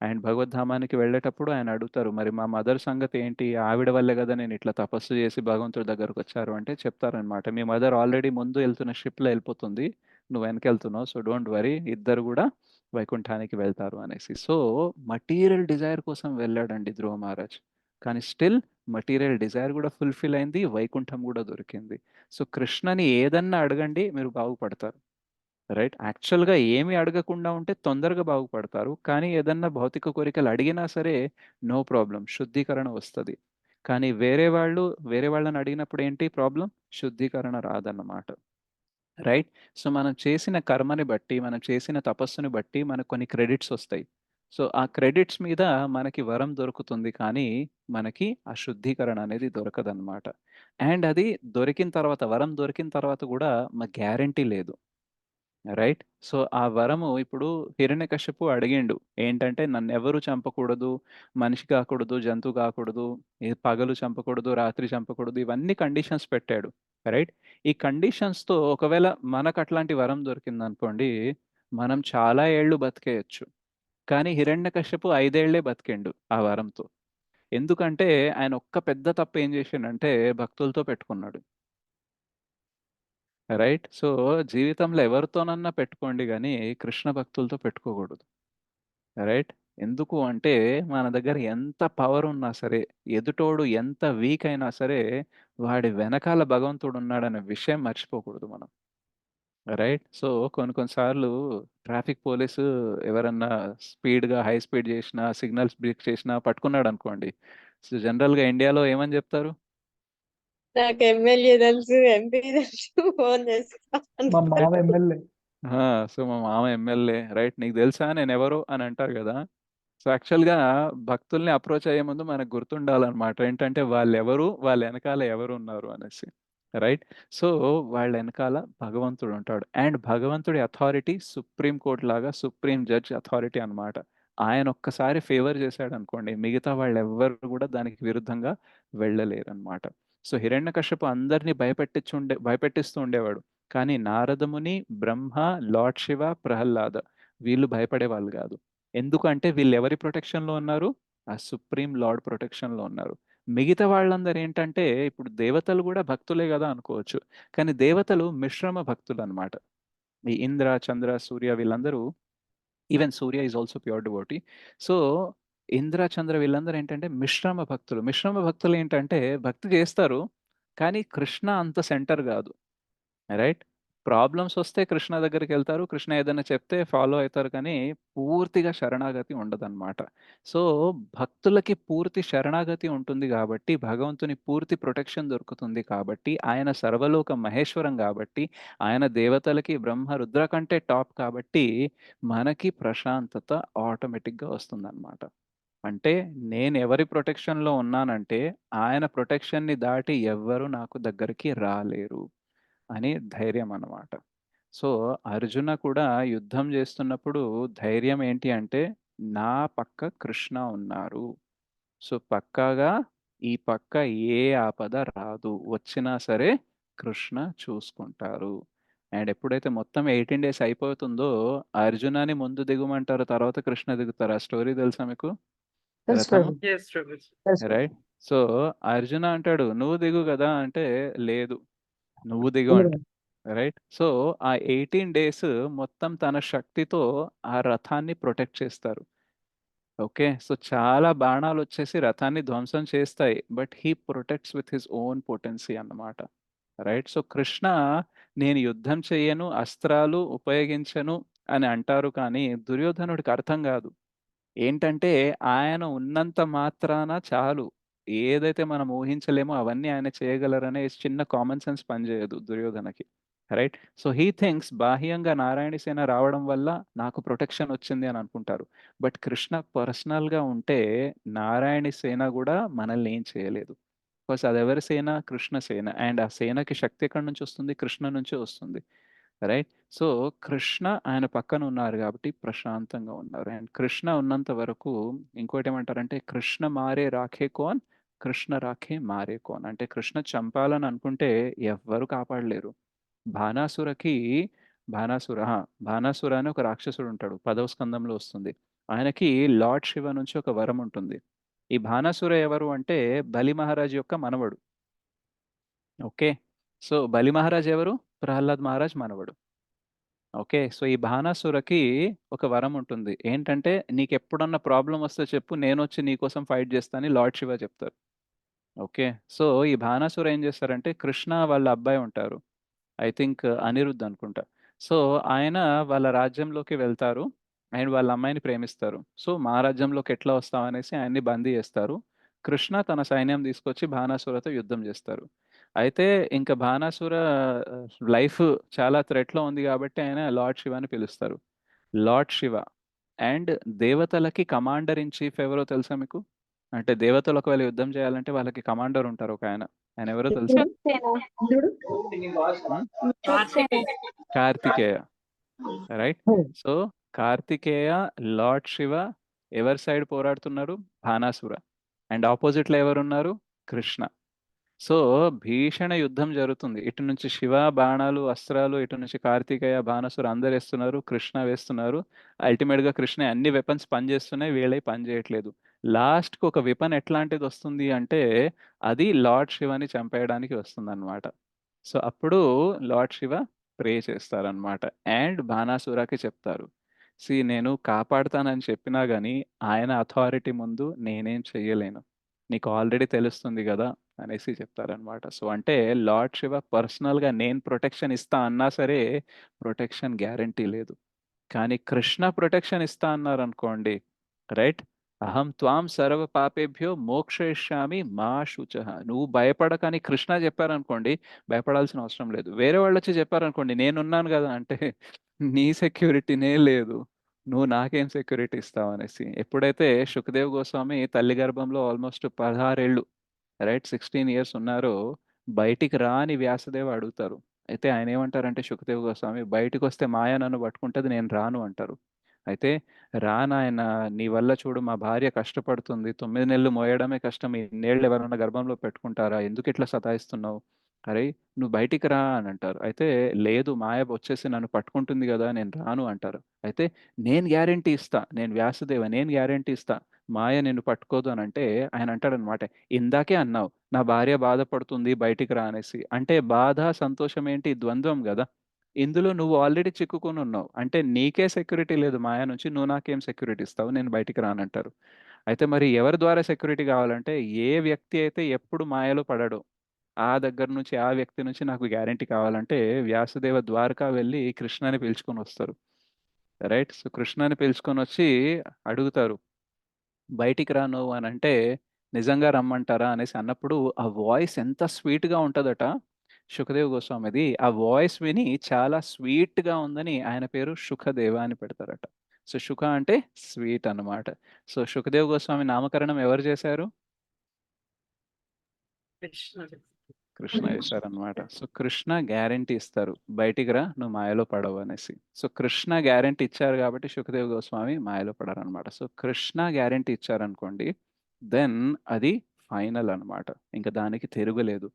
అండ్ భగవద్ధామానికి వెళ్ళేటప్పుడు ఆయన అడుగుతారు, "మరి మా మదర్ సంగతి ఏంటి? ఆవిడ వల్లే గదా నేనిట్లా తపస్సు చేసి భగవంతుడి దగ్గరకొచ్చారు" అంటే చెప్తారనమాట. "మీ మదర్ ఆల్రెడీ ముందు ఎళ్తున్న షిప్‌లో ఎళ్ళిపోతుంది. నువ్వు వెనకెళ్తున్నావు. So, don't worry. ఇద్దరు గూడా వైకుంఠానికి వెళ్తారు" అనేసి. సో, మెటీరియల్ డిజైర్ కోసం వెళ్ళాడండి ధ్రువ మహారాజ్. కానీ స్టిల్ మెటీరియల్ డిజైర్ గూడా ఫుల్‌ఫిల్ అయింది. వైకుంఠం గూడా దొరికింది. సో, కృష్ణని ఏదన్నా అడగండి మీరు బాగుపడతారు. రైట్. యాక్చువల్‌గా ఏమి అడగకుండా ఉంటే తొందరగా బాగుపడతారు. కానీ ఏదన్నా భౌతిక కోరికలు అడిగినా సరే నో ప్రాబ్లమ్. శుద్ధీకరణ వస్తది. కానీ వేరే వాళ్ళని అడిగినప్పుడు ఏంటి ప్రాబ్లమ్? శుద్ధీకరణ రాదన్నమాట. రైట్. సో, మనం చేసిన కర్మని బట్టి, మనం చేసిన తపస్సుని బట్టి మనకు కొన్ని క్రెడిట్స్ ఒస్తాయి. సో, ఆ క్రెడిట్స్ మీద మనకి వరం దొరుకుతుంది. కానీ మనకి ఆ శుద్ధీకరణ అనేది దొరకదన్నమాట. అండ్ అది దొరికిన తర్వాత వరం దొరికిన తర్వాత గూడా గ్యారంటీ లేదు. రైట్. సో, ఆ వరము ఇప్పుడు హిరణ్యకశిపు అడిగిండు. ఏంటంటే నన్నెవరు చంపకూడదు, మనిషి కాకూడదు, జంతువు కాకూడదు, పగలు చంపకూడదు, రాత్రి చంపకూడదు ఇవన్నీ కండిషన్స్ పెట్టాడు. రైట్. ఈ కండిషన్స్‌తో ఒకవేళ మనకట్లాంటి వరం దొరికిందనుకోండి, మనం చాలా ఏళ్ళు బతికేయొచ్చు. కానీ హిరణ్యకశిపు 5 ఏళ్లే బతికిండు ఆ వరంతో. ఎందుకంటే ఆయన ఒక్క పెద్ద తప్పేం చేసిండంటే భక్తులతో పెట్టుకున్నాడు. రైట్. సో, జీవితంలో ఎవరితోనన్నా పెట్టుకోండి గానీ, కృష్ణ భక్తులతో పెట్టుకోకూడదు. రైట్. ఎందుకు అంటే, మన దగ్గర ఎంత పవరున్నా సరే, ఎదుటోడు ఎంత వీక్ అయినా సరే, వాడి వెనకాల భగవంతుడున్నాడనే విషయం మర్చిపోకూడదు మనం. రైట్. సో, కొన్ని కొన్ని సార్లు ట్రాఫిక్ పోలీసు ఎవరన్నా హై స్పీడ్ చేషినా, సిగ్నల్స్ బ్రేక్ చేషినా పట్టుకున్నాడనుకోండి. సో, జనరల్‌గా ఇండియాలో ఏమని జెప్తారు? నాకు ఎమ్మెల్యే తెలుసు, ఎంపీ తెలుసు, ఫోన్ చేస్తా. మా మామ ఎమ్మెల్యే. ఆ! సో, మా మామ ఎమ్మెల్యే. రైట్. నీకు తెలుసా నేనెవరో అని అంటారు గదా! సో, యాక్చువల్‌గా భక్తుల్ని అప్రోచ్ అయ్యే ముందు మనకు గుర్తుండాలనమాట. ఏంటంటే వాళ్ళెవరు, వాళ్ళ ఎనకాల ఎవరున్నారు అనేసి. రైట్. సో, వాళ్ళ ఎనకాల భగవంతుడుంటాడు. అండ్ భగవంతుడి అథారిటీ సుప్రీం కోర్ట్ లాగా సుప్రీం జడ్జ్ అథారిటీ అనమాట. ఆయన ఒక్కసారి ఫేవర్ చేశాడనుకోండి, మిగతా వాళ్ళెవ్వరు గూడా దానికి విరుద్ధంగా వెళ్ళలేరనమాట. సో, హిరణ్యకశిపు అందరిని భయపెట్టిస్తూ ఉండేవాడు. కానీ నారదముని, బ్రహ్మ, లార్డ్ శివ, ప్రహ్లాద వీళ్ళు భయపడేవాళ్ళు గాదు. ఎందుకంటే వీళ్ళెవరి ప్రొటెక్షన్‌లో ఉన్నారు? ఆ సుప్రీం లార్డ్ ప్రొటెక్షన్‌లో ఉన్నారు. మిగతా వాళ్ళందరూ ఏంటంటే ఇప్పుడు దేవతలు కూడా భక్తులే కదా అనుకోవచ్చు. కానీ దేవతలు మిశ్రమ భక్తులు అనమాట. ఈ ఇంద్ర, చంద్ర, సూర్య వీళ్ళందరూ, even Surya is also pure devotee. So Indra, Chandra వీళ్ళందరూ ఏంటంటే మిశ్రమ భక్తులు. మిశ్రమ భక్తులు ఏంటంటే భక్తి చేస్తారు, కానీ కృష్ణ అంత సెంటర్ కాదు. రైట్? ప్రాబ్లమ్స్ వస్తే కృష్ణ దగ్గరికి వెళ్తారు. కృష్ణ ఏదైనా చెప్తే ఫాలో అవుతారు, కానీ పూర్తిగా శరణాగతి ఉండదన్నమాట. సో భక్తులకి పూర్తి శరణాగతి ఉంటుంది కాబట్టి, భగవంతుని పూర్తి ప్రొటెక్షన్ దొరుకుతుంది కాబట్టి, ఆయన సర్వలోక మహేశ్వరం కాబట్టి, ఆయన దేవతలకి బ్రహ్మ రుద్ర కంటే టాప్ కాబట్టి మనకి ప్రశాంతత ఆటోమేటిక్గా వస్తుందన్నమాట. అంటే నేను ఎవరి ప్రొటెక్షన్‌లో ఉన్నానంటే, ఆయన ప్రొటెక్షన్‌ని దాటి ఎవ్వరు నాకు దగ్గరికి రాలేరు అని ధైర్యం అన్నమాట. సో అర్జున కూడా యుద్ధం చేస్తున్నప్పుడు ధైర్యం ఏంటి అంటే, నా పక్క కృష్ణ ఉన్నారు. సో పక్కాగా ఈ పక్క ఏ ఆపద రాదు. వచ్చినా సరే కృష్ణ చూసుకుంటారు. అండ్ ఎప్పుడైతే మొత్తం 18 డేస్ అయిపోతుందో, అర్జునాని ముందు దిగమంటారు. తర్వాత కృష్ణ దిగుతారు. ఆ స్టోరీ తెలుసా మీకు? తెలుసు రథము? ప్రభు Yes, Prabhu. తెలుసు ప్రభు. రైట్? సో అర్జున అంటాడు, "నువ్వు దిగు గదా!" అంటే, "లేదు. నువ్వు దిగు" అంట. రైట్? సో ఆ 18 డేస్ మొత్తం తన శక్తితో ఆ రథాన్ని ప్రొటెక్ట్ చేస్తారు. ఓకే. సో చాలా బాణాలొచ్చేసి రథాన్ని ధ్వంసం చేస్తాయి. But he protects with his own potency అన్నమాట. రైట్? సో కృష్ణ నేను యుద్ధం చెయ్యను, అస్త్రాలు ఉపయోగించను అని అంటారు, కానీ దుర్యోధనుడికి అర్థం కాదు. ఏంటంటే ఆయన ఉన్నంత మాత్రాన చాలు. ఏదైతే మనం ఊహించలేమో అవన్నీ ఆయన చేయగలరనే చిన్న కామన్ సెన్స్ పనిచేయదు దుర్యోధనకి. రైట్? సో హీ థింక్స్ బాహ్యంగా నారాయణ సేన రావడం వల్ల నాకు ప్రొటెక్షన్ వచ్చింది అని అనుకుంటారు. బట్ కృష్ణ పర్సనల్‌గా ఉంటే నారాయణి సేన గూడా మనల్ని ఏం చేయలేదు. బికాస్ అదెవరి సేన? కృష్ణ సేన. అండ్ ఆ సేనకి శక్తి ఎక్కడి నుంచి వస్తుంది? కృష్ణ నుంచే వస్తుంది. రైట్? సో కృష్ణ ఆయన పక్కన ఉన్నారు కాబట్టి ప్రశాంతంగా ఉన్నారు. అండ్ కృష్ణ ఉన్నంత వరకు ఇంకోటేమంటారంటే, కృష్ణ మారే రాఖే కోన్, కృష్ణ రాఖే మారే కోన్. అంటే కృష్ణ చంపాలని అనుకుంటే ఎవ్వరు కాపాడలేరు. బాణాసురకి బాణాసుర అని ఒక రాక్షసుడు ఉంటాడు. 10వ స్కందంలో వస్తుంది. ఆయనకి లార్డ్ శివ నుంచి ఒక వరం ఉంటుంది. ఈ బాణాసుర ఎవరు అంటే బలి మహారాజ్ యొక్క మనవడు. ఓకే. సో బలి మహారాజ్ ఎవరు? ప్రహ్లాద్ మహారాజ్ మనవడు. ఓకే. సో ఈ బాణాసురకి ఒక వరం ఉంటుంది. ఏంటంటే, "నీకెప్పుడన్నా ప్రాబ్లమ్ వస్తే చెప్పు, నేనొచ్చి నీకోసం ఫైట్ చేస్తా" అని లార్డ్ శివ చెప్తారు. ఓకే. సో ఈ బాణాసుర ఏం చేస్తారంటే, కృష్ణ వాళ్ళ అబ్బాయి ఉంటారు. ఐ థింక్ అనిరుద్ అనుకుంటా. సో ఆయన వాళ్ళ రాజ్యంలోకి వెళ్తారు. అండ్ వాళ్ళ అమ్మాయిని ప్రేమిస్తారు. సో మా రాజ్యంలోకి ఎట్లా వస్తావనేసి ఆయన్ని బందీ చేస్తారు. కృష్ణ తన సైన్యం తీసుకొచ్చి బాణాసురతో యుద్ధం చేస్తారు. అయితే ఇంక బాణాసుర లైఫ్ చాలా థ్రెట్‌లో ఉంది కాబట్టి ఆయన లార్డ్ శివ అని పిలుస్తారు. లార్డ్ శివ అండ్ దేవతలకి కమాండర్ ఇన్ చీఫ్ ఎవరో తెలుసా మీకు? అంటే దేవతలు ఒకవేళ యుద్ధం చేయాలంటే వాళ్ళకి కమాండర్ ఉంటారు ఒకాయన. ఆయన ఎవరో తెలుసా? ఇంద్రుడు హ్మ్. Kartikeya. Kartikeya. Right? So Kartikeya, lord Shiva ఎవరి సైడ్ పోరాడుతున్నారు? బాణాసుర. అండ్ ఆపోజిట్‌లో ఎవరున్నారు? కృష్ణ. సో భీషణ యుద్ధం జరుగుతుంది. ఇటు నుంచి శివ బాణాలు, అస్త్రాలు, ఇటు నుంచి కార్తికేయ, బాణాసుర అందరేస్తున్నారు. కృష్ణ వేస్తున్నారు. అల్టిమేట్‌గా కృష్ణ అన్ని వెపన్స్ పనిచేస్తున్నాయి. వీళ్ళయి పనిచేయట్లేదు. లాస్ట్‌కి ఒక వెపన్ ఎట్లాంటిదొస్తుంది అంటే, అది లార్డ్ శివని చంపేయడానికి వస్తుందన్నమాట. సో అప్పుడు లార్డ్ శివ ప్రే చేస్తారనమాట. అండ్ బాణాసురకి చెప్తారు, "సీ నేను కాపాడుతానని చెప్పినా గాని, ఆయన అథారిటీ ముందు నేనేం చెయ్యలేను. నీకు ఆల్రెడీ తెలుస్తుంది గదా!" అనేసి చెప్తారనమాట. సో అంటే లార్డ్ శివ పర్సనల్‌గా నేను ప్రొటెక్షన్ ఇస్తా అన్నా సరే, ప్రొటెక్షన్ గ్యారంటీ లేదు. కానీ కృష్ణ ప్రొటెక్షన్ ఇస్తా అన్నారనుకోండి, రైట్? "అహం త్వాం సర్వ పాపేభ్యో మోక్షయిష్యామి మా శుచః." నువ్వు భయపడకని కృష్ణ చెప్పారనుకోండి, భయపడాల్సిన అవసరం లేదు. వేరే వాళ్ళొచ్చి చెప్పారనుకోండి, నేనున్నాను గదా! అంటే నీ సెక్యూరిటీనే లేదు. నువ్వు నాకేం సెక్యూరిటీ ఇస్తావనేసి. ఎప్పుడైతే సుఖదేవ్ గోస్వామి తల్లి గర్భంలో ఆల్మోస్ట్ 16 ఏళ్ళు, రైట్? 16 ఇయర్స్ ఉన్నారో, బయటికి రా అని వ్యాసదేవ అడుగుతారు. అయితే ఆయనేమంటారంటే సుఖదేవ్ గోస్వామి, "బయటికొస్తే మాయ నన్ను పట్టుకుంటది, నేను రాను" అంటారు. అయితే, "రా నాయనా, నీ వల్ల చూడు మా భార్య కష్టపడుతుంది. 9 నెలలు మోయడమే కష్టం. ఇన్నేళ్ళు ఎవరన్నా గర్భంలో పెట్టుకుంటారా? ఎందుకిట్లా సతాయిస్తున్నావు?" అరే నువ్వు బయటికి రా అని అంటారు. అయితే లేదు మాయ వచ్చేసి నన్ను పట్టుకుంటుంది కదా నేను రాను అంటారు. అయితే నేను గ్యారెంటీ ఇస్తా, నేను వ్యాసదేవ నేను గ్యారెంటీ ఇస్తా మాయ నిన్ను పట్టుకోదు అని అంటే ఆయన అంటాడనమాట, ఇందాకే అన్నావు నా భార్య బాధపడుతుంది బయటికి రా అనేసి. అంటే బాధ సంతోషం ఏంటి ద్వంద్వం కదా. ఇందులో నువ్వు ఆల్రెడీ చిక్కుకొని ఉన్నావు. అంటే నీకే సెక్యూరిటీ లేదు మాయ నుంచి, నువ్వు నాకేం సెక్యూరిటీ ఇస్తావు, నేను బయటికి రానంటారు. అయితే మరి ఎవరి ద్వారా సెక్యూరిటీ కావాలంటే ఏ వ్యక్తి అయితే ఎప్పుడు మాయలో పడడో ఆ దగ్గర నుంచి ఆ వ్యక్తి నుంచి నాకు గ్యారెంటీ కావాలంటే వ్యాసదేవ ద్వారకా వెళ్ళి కృష్ణని పిలుచుకొని వస్తారు. రైట్. సో కృష్ణని పిలుచుకొని వచ్చి అడుగుతారు బయటికి రా నువ్వు అని అంటే నిజంగా రమ్మంటారా అనేసి అన్నప్పుడు ఆ వాయిస్ ఎంత స్వీట్ గా ఉంటదట సుఖదేవ్ గోస్వామిది. ఆ వాయిస్ విని చాలా స్వీట్ గా ఉందని ఆయన పేరు సుఖదేవ అని పెడతారట. సో సుఖ అంటే స్వీట్ అన్నమాట. సో సుఖదేవ్ గోస్వామి నామకరణం ఎవరు చేశారు? కృష్ణ కృష్ణ చేశారనమాట. సో కృష్ణ గ్యారెంటీ ఇస్తారు బయటికి రా నువ్వు మాయలో పడవు అనేసి. సో కృష్ణ గ్యారెంటీ ఇచ్చారు కాబట్టి సుఖదేవ్ గోస్వామి మాయలో పడారనమాట. సో కృష్ణ గ్యారెంటీ ఇచ్చారనుకోండి దెన్ అది ఫైనల్ అన్నమాట. ఇంకా దానికి తిరుగులేదు.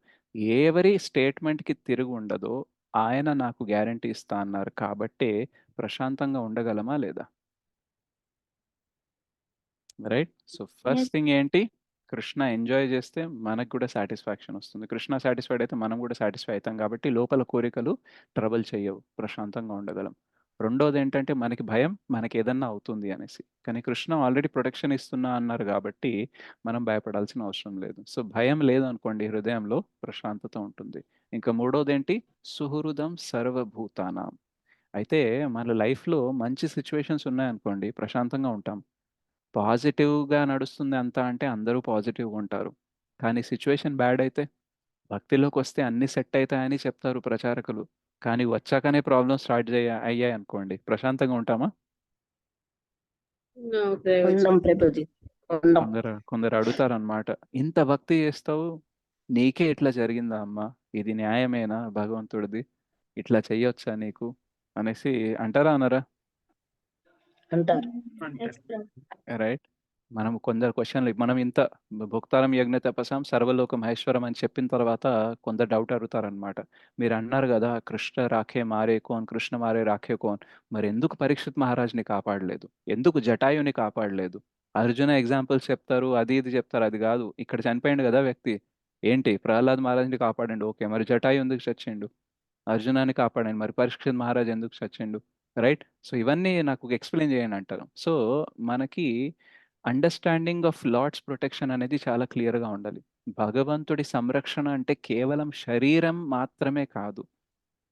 ఎవరి స్టేట్మెంట్కి తిరుగు ఉండదో ఆయన నాకు గ్యారెంటీ ఇస్తా అన్నారు కాబట్టే ప్రశాంతంగా ఉండగలమా లేదా? రైట్. సో ఫస్ట్ థింగ్ ఏంటి? కృష్ణ ఎంజాయ్ చేస్తే మనకు కూడా సాటిస్ఫాక్షన్ వస్తుంది. కృష్ణ సాటిస్ఫైడ్ అయితే మనం కూడా సాటిస్ఫై అవుతాం కాబట్టి లోపల కోరికలు ట్రబుల్ చేయవు, ప్రశాంతంగా ఉండగలం. రెండోది ఏంటంటే మనకి భయం మనకి ఏదన్నా అవుతుంది అనేసి. కానీ కృష్ణ ఆల్రెడీ ప్రొటెక్షన్ ఇస్తున్నా అన్నారు కాబట్టి మనం భయపడాల్సిన అవసరం లేదు. సో భయం లేదనుకోండి హృదయంలో ప్రశాంతత ఉంటుంది. ఇంకా మూడోది ఏంటి? సుహృదం సర్వభూతానాం. అయితే మన లైఫ్లో మంచి సిచ్యువేషన్స్ ఉన్నాయనుకోండి ప్రశాంతంగా ఉంటాం. పాజిటివ్‌గా నడుస్తుంది అంతా అంటే అందరూ పాజిటివ్‌గా ఉంటారు. కానీ సిట్యుయేషన్ బ్యాడ్ అయితే భక్తిలోకొస్తే అన్నీ సెట్ అయితాయని చెప్తారు ప్రచారకులు. కానీ వచ్చాకనే ప్రాబ్లమ్స్ స్టార్ట్ అయ్యాయనుకోండి ప్రశాంతంగా ఉంటామా? ఉండం ప్రభుజీ, ఉండం. కొందరు అడుగుతారనమాట, ఇంత భక్తి చేస్తావు నీకే ఇట్లా జరిగిందా అమ్మా? ఇది న్యాయమేనా భగవంతుడిది? ఇట్లా చెయ్యొచ్చా నీకు అనేసి అంటారా అనరా? అంటారు. రైట్. మనం కొందరు క్వశ్చన్లు మనం ఇంత భుక్తారం యజ్ఞ తపసాం సర్వలోక మహేశ్వరం అని చెప్పిన తర్వాత కొందరు డౌట్ అడుగుతారనమాట. మీరు అన్నారు కదా కృష్ణ రాఖే మారే కోన్, కృష్ణ మారే రాఖే కోన్, మరి ఎందుకు పరీక్షిత్ మహారాజ్ని కాపాడలేదు, ఎందుకు జటాయుని కాపాడలేదు? అర్జున ఎగ్జాంపుల్స్ చెప్తారు, అది ఇది చెప్తారు, అది కాదు. ఇక్కడ చనిపోయిండు కదా వ్యక్తి, ఏంటి ప్రహ్లాద్ మహారాజ్ని కాపాడండి ఓకే, మరి జటాయు ఎందుకు చచ్చిండు? అర్జునాన్ని కాపాడండి, మరి పరీక్షిత్ మహారాజ్ ఎందుకు చచ్చిండు? రైట్. సో ఇవన్నీ నాకు ఎక్స్ప్లెయిన్ చేయండి అంటారు. సో మనకి అండర్స్టాండింగ్ ఆఫ్ లార్డ్స్ ప్రొటెక్షన్ అనేది చాలా క్లియర్గా ఉండాలి. భగవంతుడి సంరక్షణ అంటే కేవలం శరీరం మాత్రమే కాదు.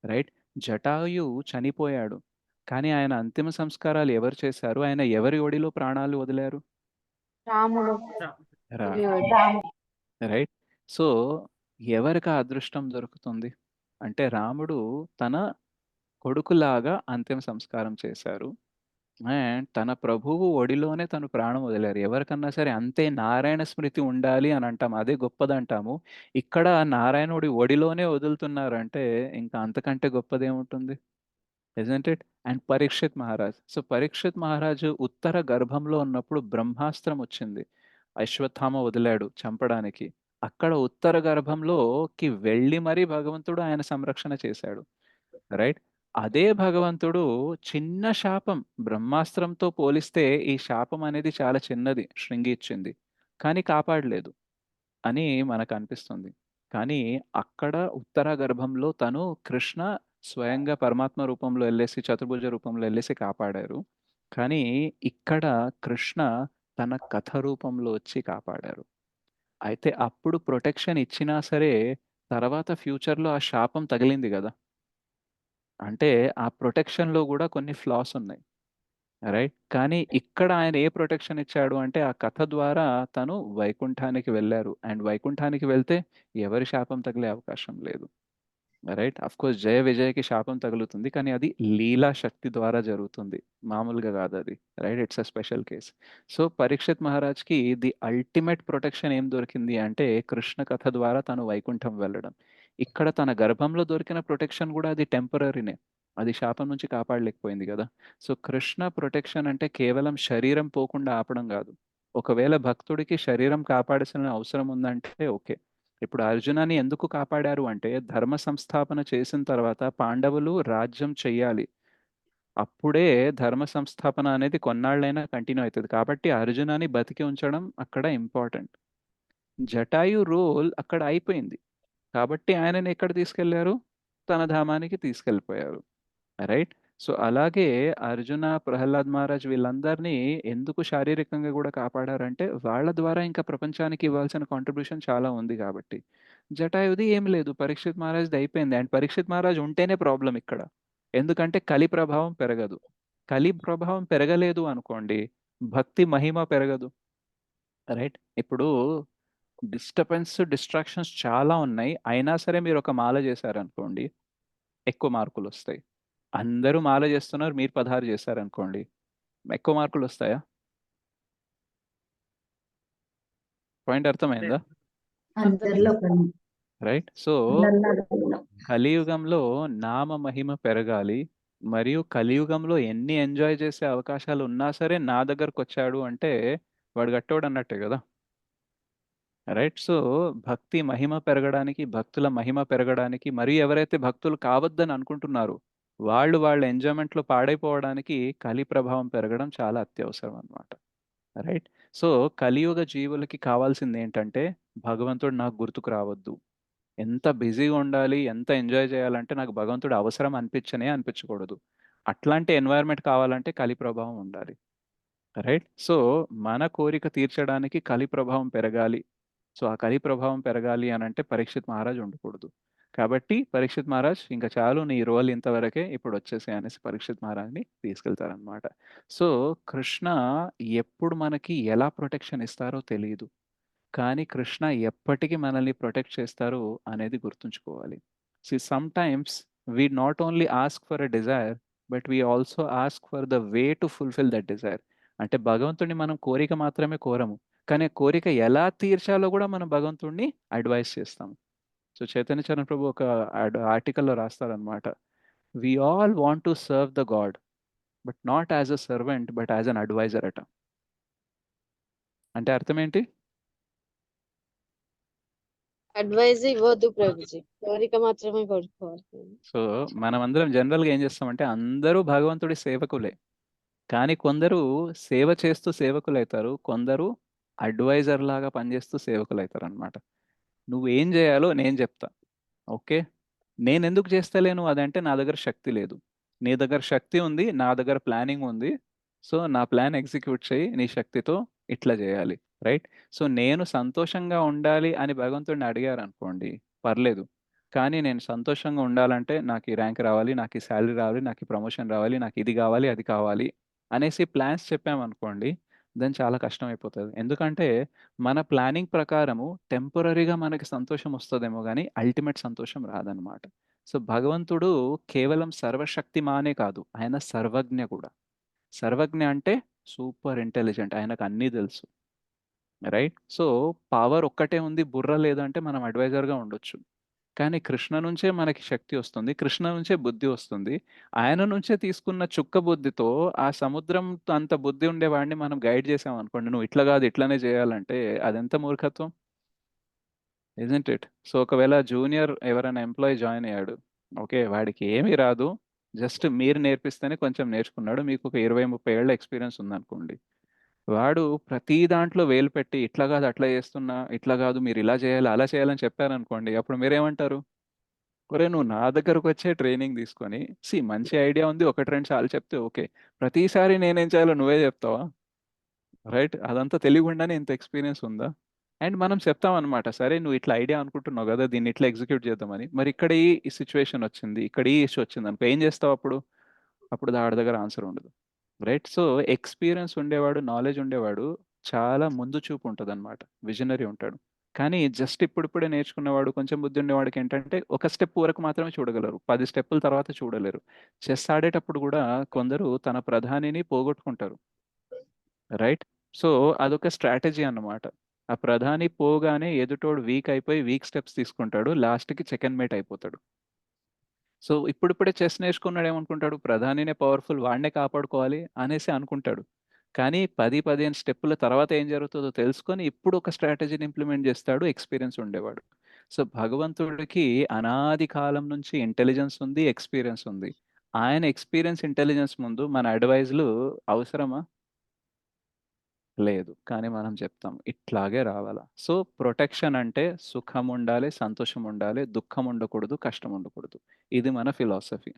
రైట్. జటాయు చనిపోయాడు కానీ ఆయన అంతిమ సంస్కారాలు ఎవరు చేశారు? ఆయన ఎవరి ఒడిలో ప్రాణాలు వదిలారు? రాముడు రాముడు. రైట్. సో ఎవరికి ఆ అదృష్టం దొరుకుతుంది అంటే రాముడు తన కొడుకులాగా అంతిమ సంస్కారం చేశారు అండ్ తన ప్రభువు ఒడిలోనే తను ప్రాణం వదిలారు. ఎవరికన్నా సరే అంతే నారాయణ స్మృతి ఉండాలి అని అంటాం, అదే గొప్పదంటాము. ఇక్కడ నారాయణుడి ఒడిలోనే వదులుతున్నారంటే ఇంకా అంతకంటే గొప్పదేముంటుంది? Isn't it? And Parikshit Maharaj. So Parikshit Maharaj Uttara గర్భంలో ఉన్నప్పుడు బ్రహ్మాస్త్రం వచ్చింది, అశ్వత్థామ వదిలాడు చంపడానికి. అక్కడ ఉత్తర గర్భంలోకి వెళ్ళి మరీ భగవంతుడు ఆయన సంరక్షణ చేశాడు. రైట్. అదే భగవంతుడు చిన్న శాపం బ్రహ్మాస్త్రంతో పోలిస్తే ఈ శాపం అనేది చాలా చిన్నది శృంగి ఇచ్చింది కానీ కాపాడలేదు అని మనకు అనిపిస్తుంది. కానీ అక్కడ ఉత్తర గర్భంలో తను కృష్ణ స్వయంగా పరమాత్మ రూపంలో వెళ్ళేసి చతుర్భుజ రూపంలో వెళ్ళేసి కాపాడారు. కానీ ఇక్కడ కృష్ణ తన కథ రూపంలో వచ్చి కాపాడారు. అయితే అప్పుడు ప్రొటెక్షన్ ఇచ్చినా సరే తర్వాత ఫ్యూచర్లో ఆ శాపం తగిలింది కదా. అంటే ఆ ప్రొటెక్షన్‌లో గూడా కొన్ని ఫ్లాస్ ఉన్నాయి. రైట్. కానీ ఇక్కడ ఆయన ఏ ప్రొటెక్షన్ ఇచ్చాడు అంటే ఆ కథ ద్వారా తను వైకుంఠానికి వెళ్లారు. అండ్ వైకుంఠానికి వెళ్తే ఎవరి శాపం తగిలే అవకాశం లేదు. రైట్. ఆఫ్‌కోర్స్ జయ విజయకి శాపం తగులుతుంది. కానీ అది లీలా శక్తి ద్వారా జరుగుతుంది. మామూలుగా కాదది. Right. It's a special case. So Parikshit మహారాజ్‌కి ది అల్టిమేట్ ప్రొటెక్షన్ ఏం దొరికింది అంటే కృష్ణ కథ ద్వారా తను వైకుంఠం వెళ్ళడం. ఇక్కడ తన గర్భంలో దొరికిన ప్రొటెక్షన్ కూడా అది టెంపరరీనే. అది శాపం నుంచి కాపాడలేకపోయింది కదా. సో కృష్ణ ప్రొటెక్షన్ అంటే కేవలం శరీరం పోకుండా ఆపడం కాదు. ఒకవేళ భక్తుడికి శరీరం కాపాడాల్సిన అవసరం ఉందంటే ఓకే. ఇప్పుడు అర్జునాని ఎందుకు కాపాడారు అంటే ధర్మ సంస్థాపన చేసిన తర్వాత పాండవులు రాజ్యం చెయ్యాలి. అప్పుడే ధర్మ సంస్థాపన అనేది కొన్నాళ్ళైనా కంటిన్యూ అవుతుంది. కాబట్టి అర్జునాని బతికి ఉంచడం అక్కడ ఇంపార్టెంట్. జటాయు రోల్ అక్కడ అయిపోయింది. కాబట్టి ఆయనని ఎక్కడ తీసుకెళ్లారు? తన ధామానికి తీసుకెళ్ళిపోయారు. రైట్. సో అలాగే అర్జున, ప్రహ్లాద్ మహారాజ్ వీళ్ళందరినీ ఎందుకు శారీరకంగా కూడా కాపాడారంటే వాళ్ళ ద్వారా ఇంకా ప్రపంచానికి ఇవ్వాల్సిన కాంట్రిబ్యూషన్ చాలా ఉంది కాబట్టి. జటాయుది ఏం లేదు, పరీక్షిత్ మహారాజ్ది అయిపోయింది. అండ్ పరీక్షిత్ మహారాజ్ ఉంటేనే ప్రాబ్లం ఇక్కడ. ఎందుకంటే కలి ప్రభావం పెరగదు. కలి ప్రభావం పెరగలేదు అనుకోండి, భక్తి మహిమ పెరగదు. రైట్. ఇప్పుడు డిస్ట్రాక్షన్స్ చాలా ఉన్నాయి, అయినా సరే మీరు ఒక మాల చేశారనుకోండి ఎక్కువ మార్కులు వస్తాయి. అందరూ మాల చేస్తున్నారు, మీరు 16 చేశారనుకోండి ఎక్కువ మార్కులు వస్తాయా? పాయింట్ అర్థమైందా? అందరిలో రైట్. సో కలియుగంలో నామ మహిమ పెరగాలి, మరియు కలియుగంలో ఎన్ని ఎంజాయ్ చేసే అవకాశాలు ఉన్నా సరే నా దగ్గరకు వచ్చాడు అంటే వాడు గట్టోడు అన్నట్టే కదా. రైట్. సో భక్తి మహిమ పెరగడానికి, భక్తుల మహిమ పెరగడానికి, మరియు ఎవరైతే భక్తులు కావద్దని అనుకుంటున్నారో వాళ్ళ ఎంజాయ్మెంట్లో పాడైపోవడానికి కలి ప్రభావం పెరగడం చాలా అత్యవసరం అన్నమాట. రైట్. సో కలియుగ జీవులకి కావాల్సింది ఏంటంటే భగవంతుడు నాకు గుర్తుకు రావద్దు. ఎంత బిజీగా ఉండాలి, ఎంత ఎంజాయ్ చేయాలంటే నాకు భగవంతుడు అవసరం అనిపించకూడదు. అట్లాంటి ఎన్వైరన్మెంట్ కావాలంటే కలి ప్రభావం ఉండాలి. రైట్. సో మన కోరిక తీర్చడానికి కలి ప్రభావం పెరగాలి. సో ఆ కలి ప్రభావం పెరగాలి అని అంటే పరీక్షిత్ మహారాజ్ ఉండకూడదు. కాబట్టి పరీక్షిత్ మహారాజ్ ఇంకా చాలు, నీ రోల్ ఇంతవరకే, ఇప్పుడు వచ్చేసి అనేసి పరీక్షిత్ మహారాజ్ని తీసుకెళ్తారనమాట. సో కృష్ణ ఎప్పుడు మనకి ఎలా ప్రొటెక్షన్ ఇస్తారో తెలియదు, కానీ కృష్ణ ఎప్పటికీ మనల్ని ప్రొటెక్ట్ చేస్తారు అనేది గుర్తుంచుకోవాలి. Some times we not only ask for a desire, but we also ask for the way to fulfil that desire. అంటే భగవంతుడిని మనం కోరిక మాత్రమే కోరము, కానీ కోరిక ఎలా తీర్చాలో కూడా మనం భగవంతుడిని అడ్వైస్ చేస్తాము. సో చైతన్య చరణ్ ప్రభు ఒక ఆర్టికల్లో రాస్తారనమాట, we all want to serve the god but not as a servant but as an advisor అట. అంటే అర్థం ఏంటి? అడ్వైజ్ ఇవ్వద్దు ప్రభుజీ, కోరిక మాత్రమే కోరుకోవాలి. సో మనం అందరం జనరల్గా ఏం చేస్తామంటే అందరూ భగవంతుడి సేవకులే, కానీ కొందరు సేవ చేస్తూ సేవకులు అవుతారు, కొందరు అడ్వైజర్ లాగా పనిచేస్తూ సేవకులు అవుతారు అనమాట. నువ్వు ఏం చేయాలో నేను చెప్తా, ఓకే? నేను ఎందుకు చేస్తలేను అదంటే నా దగ్గర శక్తి లేదు, నీ దగ్గర శక్తి ఉంది, నా దగ్గర ప్లానింగ్ ఉంది. సో నా ప్లాన్ ఎగ్జిక్యూట్ చేయి నీ శక్తితో, ఇట్లా చేయాలి. రైట్. సో నేను సంతోషంగా ఉండాలి అని భగవంతుడిని అడిగారు అనుకోండి, పర్లేదు. కానీ నేను సంతోషంగా ఉండాలంటే నాకు ఈ ర్యాంక్ రావాలి, నాకు ఈ శాలరీ రావాలి, నాకు ఈ ప్రమోషన్ రావాలి, నాకు ఇది కావాలి, అది కావాలి అనేసి ప్లాన్స్ చెప్పామనుకోండి, దాని చాలా కష్టం అయిపోతుంది. ఎందుకంటే మన ప్లానింగ్ ప్రకారము టెంపరీగా మనకి సంతోషం వస్తుందేమో కానీ అల్టిమేట్ సంతోషం రాదనమాట. సో భగవంతుడు కేవలం సర్వశక్తిమానే కాదు, ఆయన సర్వజ్ఞ కూడా. సర్వజ్ఞ అంటే సూపర్ ఇంటెలిజెంట్, ఆయనకు అన్నీ తెలుసు. రైట్. సో పవర్ ఒక్కటే ఉంది, బుర్ర లేదంటే మనం అడ్వైజర్గా ఉండొచ్చు, కానీ కృష్ణ నుంచే మనకి శక్తి వస్తుంది, కృష్ణ నుంచే బుద్ధి వస్తుంది. ఆయన నుంచే తీసుకున్న చుక్క బుద్ధితో ఆ సముద్రం అంత బుద్ధి ఉండేవాడిని మనం గైడ్ చేసాం అనుకోండి, నువ్వు ఇట్లా కాదు ఇట్లానే చేయాలంటే అదెంత మూర్ఖత్వం, ఇజంట్ ఇట్? సో ఒకవేళ జూనియర్ ఎవరైనా ఎంప్లాయీ జాయిన్ అయ్యాడు, ఓకే, వాడికి ఏమీ రాదు, జస్ట్ మీరు నేర్పిస్తేనే కొంచెం నేర్చుకున్నాడు, మీకు ఒక 20-30 ఏళ్ళ ఎక్స్పీరియన్స్ ఉందనుకోండి, వాడు ప్రతి దాంట్లో వేలు పెట్టి ఇట్లా కాదు అట్లా చేస్తున్నా, ఇట్లా కాదు మీరు ఇలా చేయాలి అలా చేయాలని చెప్పారనుకోండి, అప్పుడు మీరేమంటారు? ఒరే నువ్వు నా దగ్గరకు వచ్చే ట్రైనింగ్ తీసుకొని, మంచి ఐడియా ఉంది, 1-2 సార్లు చెప్తే ఓకే, ప్రతిసారి నేనేం చేయాలో నువ్వే చెప్తావా? రైట్. అదంతా తెలియకుండానే ఇంత ఎక్స్పీరియన్స్ ఉందా? అండ్ మనం చెప్తామన్నమాట, సరే నువ్వు ఇట్లా ఐడియా అనుకుంటున్నావు కదా, దీన్ని ఇట్లా ఎగ్జిక్యూట్ చేద్దామని, మరి ఇక్కడ ఈ సిచ్యువేషన్ వచ్చింది, ఇక్కడ ఈ ఇష్యూ వచ్చింది అనుకో, ఏం చేస్తావు అప్పుడు? అప్పుడు దాడి దగ్గర ఆన్సర్ ఉండదు. రైట్. సో ఎక్స్పీరియన్స్ ఉండేవాడు, నాలెడ్జ్ ఉండేవాడు చాలా ముందు చూపు ఉంటుంది అనమాట, విజనరీ ఉంటాడు. కానీ జస్ట్ ఇప్పుడిప్పుడే నేర్చుకున్నవాడు, కొంచెం బుద్ధి ఉండేవాడికి ఏంటంటే ఒక స్టెప్ వరకు మాత్రమే చూడగలరు, 10 స్టెప్పుల తర్వాత చూడలేరు. చెస్ ఆడేటప్పుడు కూడా కొందరు తన ప్రధానిని పోగొట్టుకుంటారు. రైట్. సో అదొక స్ట్రాటజీ అన్నమాట. ఆ ప్రధాని పోగానే ఎదుటోడు వీక్ అయిపోయి వీక్ స్టెప్స్ తీసుకుంటాడు, లాస్ట్కి సెకండ్ మేట్ అయిపోతాడు. సో ఇప్పుడిప్పుడే చెస్ నేర్చుకున్నాడు, ఏమనుకుంటాడు? ప్రధానినే పవర్ఫుల్, వాడినే కాపాడుకోవాలి అనేసి అనుకుంటాడు. కానీ 10-15 స్టెప్పుల తర్వాత ఏం జరుగుతుందో తెలుసుకొని ఇప్పుడు ఒక స్ట్రాటజీని ఇంప్లిమెంట్ చేస్తాడు ఎక్స్పీరియన్స్ ఉండేవాడు. సో భగవంతుడికి అనాది కాలం నుంచి ఇంటెలిజెన్స్ ఉంది, ఎక్స్పీరియన్స్ ఉంది. ఆయన ఎక్స్పీరియన్స్ ఇంటెలిజెన్స్ ముందు మన అడ్వైజ్లు అవసరమా? లేదు. కానీ మనం చెప్తాం ఇట్లాగే రావాలా. సో ప్రొటెక్షన్ అంటే సుఖం ఉండాలి, సంతోషం ఉండాలి, దుఃఖం ఉండకూడదు, కష్టం ఉండకూడదు. ఇది మన ఫిలాసఫీ.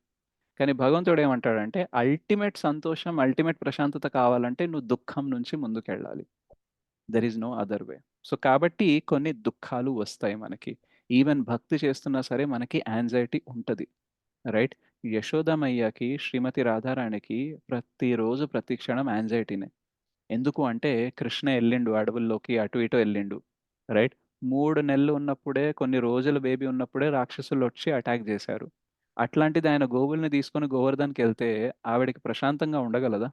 కానీ భగవంతుడు ఏమంటాడంటే అల్టిమేట్ సంతోషం, అల్టిమేట్ ప్రశాంతత కావాలంటే నువ్వు దుఃఖం నుంచి ముందుకెళ్ళాలి. There is no other way. So కాబట్టి కొన్ని దుఃఖాలు వస్తాయి మనకి. ఈవెన్ భక్తి చేస్తున్నా సరే మనకి యాంగ్జైటీ ఉంటుంది, రైట్? యశోదమయ్యకి, శ్రీమతి రాధారాణికి ప్రతిరోజు ప్రతి క్షణం యాంగ్జైటీనే. ఎందుకు అంటే కృష్ణ వెళ్ళిండు అడవుల్లోకి, అటు ఇటు వెళ్ళిండు, రైట్? 3 నెలలు ఉన్నప్పుడే, కొన్ని రోజుల బేబీ ఉన్నప్పుడే రాక్షసులు వచ్చి అటాక్ చేశారు. అట్లాంటిది ఆయన గోవుల్ని తీసుకొని గోవర్ధన్కి వెళ్తే ఆవిడకి ప్రశాంతంగా ఉండగలదా?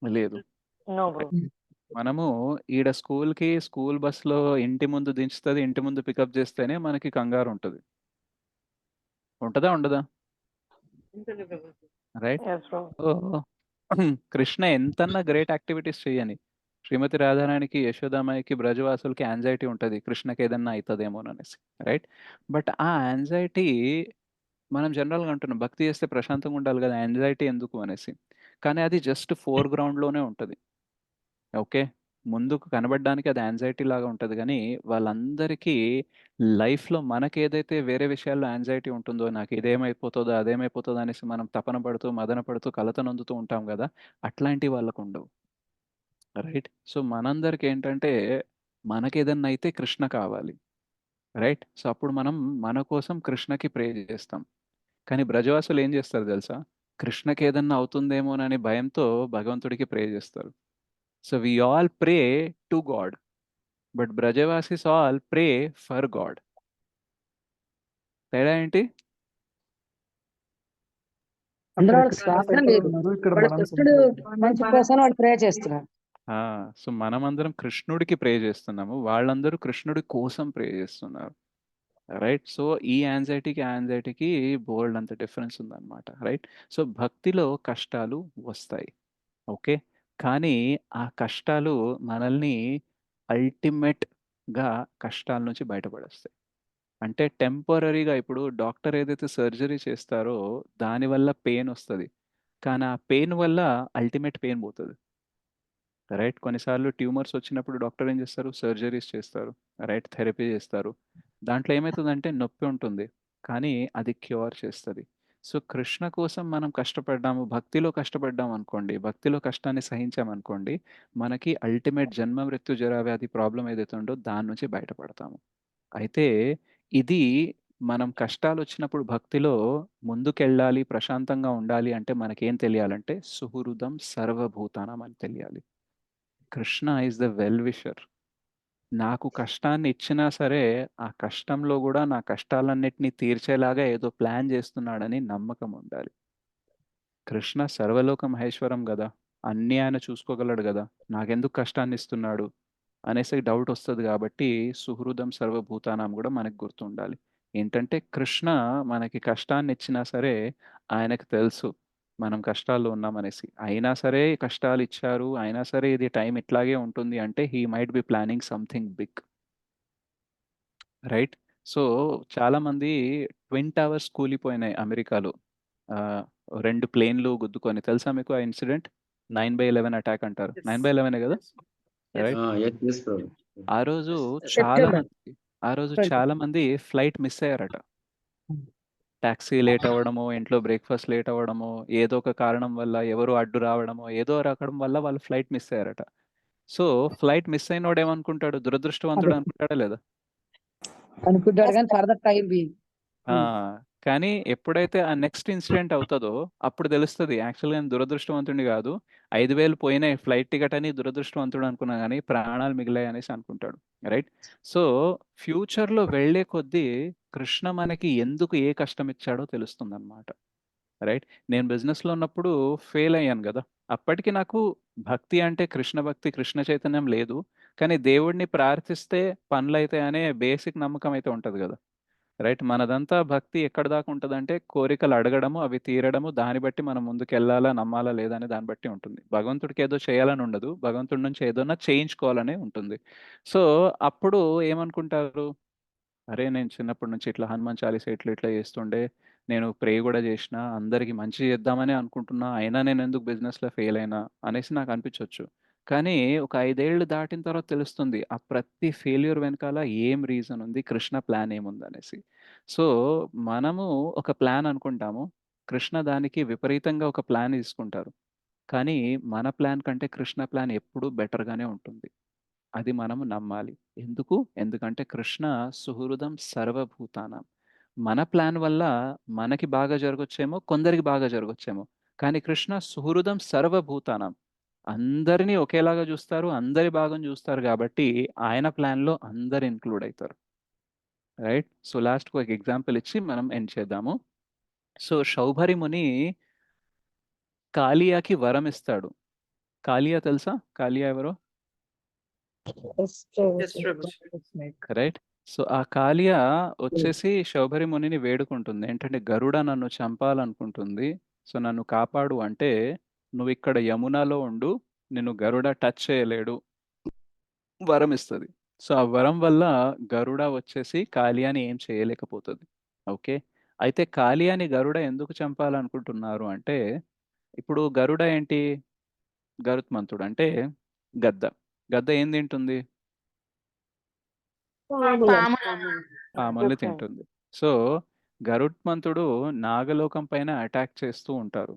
లేదు. మనము ఈడ స్కూల్ బస్సులో ఇంటి ముందు దించుతుంది, ఇంటి ముందు పికప్ చేస్తేనే మనకి కంగారు ఉంటుంది. ఉంటుందా ఉండదా? ఉంటుంది ప్రభుజీ. రైట్? కృష్ణ ఎంతన్నా గ్రేట్ యాక్టివిటీస్ చేయని, శ్రీమతి రాధారాణికి, యశోదామాయికి, బ్రజవాసులకి యాంగ్జైటీ ఉంటుంది కృష్ణకి ఏదన్నా అవుతుందేమోననేసి, రైట్? బట్ ఆ యాంగ్జైటీ మనం జనరల్గా అంటున్నాం భక్తి చేస్తే ప్రశాంతంగా ఉండాలి కదా, యాంగ్జైటీ ఎందుకు అనేసి. కానీ అది జస్ట్ ఫోర్గ్రౌండ్లోనే ఉంటుంది. ఓకే, ముందుకు కనబడడానికి అది యాంగ్జైటీ లాగా ఉంటుంది, కానీ వాళ్ళందరికీ లైఫ్లో మనకేదైతే వేరే విషయాల్లో యాంగ్జైటీ ఉంటుందో, నాకు ఇదేమైపోతుందో అదేమైపోతుందో అనేసి మనం తపన పడుతూ, మదన పడుతూ, కలత నొందుతూ ఉంటాం కదా, అట్లాంటి వాళ్ళకు ఉండవు, రైట్? సో మనందరికి ఏంటంటే మనకేదన్నా అయితే కృష్ణ కావాలి, రైట్? సో అప్పుడు మనం మన కోసం కృష్ణకి ప్రే చేస్తాం. కానీ బ్రజవాసులు ఏం చేస్తారు తెలుసా? కృష్ణకి ఏదన్నా అవుతుందేమోనని భయంతో భగవంతుడికి ప్రే చేస్తారు. So we all pray to God, but Brajavasis all pray for God. తేడా ఏంటి? అందరూ వాళ్ళకి స్వార్థం లేదు, వాళ్ళ కృష్ణుడు మంచి కోసం వాళ్ళు ప్రే చేస్తున్నారు. సో మనమందరం కృష్ణుడికి ప్రే చేస్తున్నాము, వాళ్ళందరూ కృష్ణుడి కోసం ప్రే చేస్తున్నారు, రైట్? సో ఈ యాంగ్జైటీకి బోల్డ్ అంత డిఫరెన్స్ ఉందన్నమాట, రైట్? సో భక్తిలో కష్టాలు వస్తాయి, ఓకే? కానీ ఆ కష్టాలు మనల్ని అల్టిమేట్గా కష్టాల నుంచి బయటపడేస్తాయి. అంటే టెంపరరీగా ఇప్పుడు డాక్టర్ ఏదైతే సర్జరీ చేస్తారో దానివల్ల పెయిన్ వస్తుంది, కానీ ఆ పెయిన్ వల్ల అల్టిమేట్ పెయిన్ పోతుంది, రైట్? కొన్నిసార్లు ట్యూమర్స్ వచ్చినప్పుడు డాక్టర్ ఏం చేస్తారు? సర్జరీస్ చేస్తారు, రైట్? థెరపీ చేస్తారు. దాంట్లో ఏమవుతుందంటే నొప్పి ఉంటుంది, కానీ అది క్యూర్ చేస్తుంది. సో కృష్ణ కోసం మనం కష్టపడ్డాము, భక్తిలో కష్టపడ్డాము అనుకోండి, భక్తిలో కష్టాన్ని సహించామనుకోండి, మనకి అల్టిమేట్ జన్మ మృత్యు జరా వ్యాధి ప్రాబ్లం ఏదైతే ఉందో దాని నుంచి బయటపడతాము. అయితే ఇది మనం కష్టాలు వచ్చినప్పుడు భక్తిలో ముందుకెళ్ళాలి, ప్రశాంతంగా ఉండాలి అంటే మనకేం తెలియాలంటే సుహృదం సర్వభూతానం అని తెలియాలి. Krishna is the well wisher. నాకు కష్టాన్ని ఇచ్చినా సరే ఆ కష్టంలో కూడా నా కష్టాలన్నిటినీ తీర్చేలాగా ఏదో ప్లాన్ చేస్తున్నాడని నమ్మకం ఉండాలి. కృష్ణ సర్వలోక మహేశ్వరం కదా, అన్నీ ఆయన చూసుకోగలడు కదా, నాకెందుకు కష్టాన్ని ఇస్తున్నాడు అనేసి డౌట్ వస్తుంది. కాబట్టి సుహృదం సర్వభూతానం కూడా మనకు గుర్తుండాలి. ఏంటంటే కృష్ణ మనకి కష్టాన్ని ఇచ్చినా సరే ఆయనకు తెలుసు మనం కష్టాల్లో ఉన్నామనేసి, అయినా సరే కష్టాలు ఇచ్చారు, అయినా సరే ఇది టైం ఇట్లాగే ఉంటుంది అంటే he might be planning something big, right? So చాలామంది ట్విన్ టవర్స్ కూలిపోయినాయి అమెరికాలో, 2 ప్లేన్లు గుద్దుకొని. తెలుసా మీకు ఆ ఇన్సిడెంట్? 9/11 అటాక్ అంటారు. 9/11 కదా, రైట్? ఆ రోజు చాలా మంది ఫ్లైట్ మిస్ అయ్యారట. టాక్సీ లేట్ అవ్వడమో, ఇంట్లో బ్రేక్ఫాస్ట్ లేట్ అవ్వడమో, ఏదో ఒక కారణం వల్ల, ఎవరో అడ్డు రావడమో, ఏదో రకడం వల్ల వాళ్ళు ఫ్లైట్ మిస్ అయ్యారట. సో ఫ్లైట్ మిస్ అయినోడు ఏమనుకుంటాడు? దురదృష్టవంతుడు అనుకుంటాడా లేదా? అనుకుంటాడు కానీ ఫర్దర్ టైం బీయింగ్. కానీ ఎప్పుడైతే ఆ నెక్స్ట్ ఇన్సిడెంట్ అవుతుందో అప్పుడు తెలుస్తుంది యాక్చువల్గా నేను దురదృష్టవంతుడిని కాదు, 5,000 పోయినాయి ఫ్లైట్ టికెట్ అని దురదృష్టవంతుడు అనుకున్నా, కానీ ప్రాణాలు మిగిలాయి అనేసి అనుకుంటాడు, రైట్? సో ఫ్యూచర్లో వెళ్ళే కొద్దీ కృష్ణ మనకి ఎందుకు ఏ కష్టం ఇచ్చాడో తెలుస్తుంది అనమాట, రైట్? నేను బిజినెస్లో ఉన్నప్పుడు ఫెయిల్ అయ్యాను కదా, అప్పటికి నాకు భక్తి అంటే కృష్ణ భక్తి, కృష్ణ చైతన్యం లేదు, కానీ దేవుడిని ప్రార్థిస్తే పనులు అవుతాయి అనే బేసిక్ నమ్మకం అయితే ఉంటుంది కదా. రైట్? మనదంతా భక్తి ఎక్కడి దాకా ఉంటదంటే కోరికలు అడగడము, అవి తీరడము, దాన్ని బట్టి మనం ముందుకెళ్ళాలా, నమ్మాలా లేదా అనే దాన్ని బట్టి ఉంటుంది. భగవంతుడికి ఏదో చేయాలని ఉండదు. భగవంతుడి నుంచి ఏదన్నా చేయించుకోవాలనే ఉంటుంది. సో, అప్పుడు ఏమనుకుంటారు? అరే! నేను చిన్నప్పటి నుంచి ఇట్లా హనుమాన్ చాలీసా ఇట్లా ఇట్లా చేస్తుండే. నేను ప్రే గూడా చేషినా. అందరికి మంచి చేద్దామనే అనుకుంటున్నా. అయినా నేనెందుకు బిజినెస్‌లో ఫెయిల్ అయినా అనేసి నాకు అనిపించొచ్చు. కానీ ఒక 5 ఏళ్ళు దాటిన తర్వాత తెలుస్తుంది. ఆ ప్రతి ఫెయిల్యూర్ వెనకాల ఏం రీజన్ ఉంది? కృష్ణ ప్లాన్ ఏముందనేసి. సో, మనము ఒక ప్లాన్ అనుకుంటాము. కృష్ణ దానికి విపరీతంగా ఒక ప్లాన్ తీసుకుంటారు. కానీ మన ప్లాన్ కంటే కృష్ణ ప్లాన్ ఎప్పుడూ బెటర్‌గానే ఉంటుంది. అది మనము నమ్మాలి. ఎందుకు? ఎందుకంటే కృష్ణ సుహృదం సర్వభూతానాం. మన ప్లాన్ వల్ల మనకి బాగా జరగొచ్చేమో, కొందరికి బాగా జరగొచ్చేమో. కానీ కృష్ణ సుహృదం సర్వభూతానాం. అందరిని ఒకేలాగా జూస్తారు. అందరి భాగం జూస్తారు గాబట్టి ఆయన ప్లాన్‌లో అందరూ ఇంక్లూడ్ అయితారు. రైట్? సో, లాస్ట్‌కి ఒక ఎగ్జాంపుల్ ఇచ్చి మనం ఎండ్ చేద్దాము. సో, శౌభరి ముని కాళియాకి వరం ఇస్తాడు. కాళియా తెలుసా? కాళియా ఎవరో? Yes, Prabhuji. Yes, Prabhuji. Right? So, ఆ కాళియా వచ్చేసి శౌభరి మునిని వేడుకుంటుంది. ఏంటంటే, గరుడ నన్ను చంపాలనుకుంటుంది. సో, నన్ను కాపాడు అంటే, నువ్విక్కడ యమునాలో ఉండు. నిన్ను గరుడ టచ్ చేయలేడు. వరం ఇస్తది. సో, ఆ వరం వల్ల గరుడ వచ్చేసి కాళియాని ఏం చేయలేకపోతది. ఓకే. అయితే కాళియాని గరుడ ఎందుకు చంపాలనుకుంటున్నారు అంటే, ఇప్పుడు గరుడ ఏంటి? గరుత్మంతుడు. అంటే గద్ద. గద్ద ఏం తింటుంది? పాములను పాముల్ని తింటుంది. సో, గరుత్మంతుడు నాగలోకం పైన అటాక్ చేస్తూ ఉంటారు.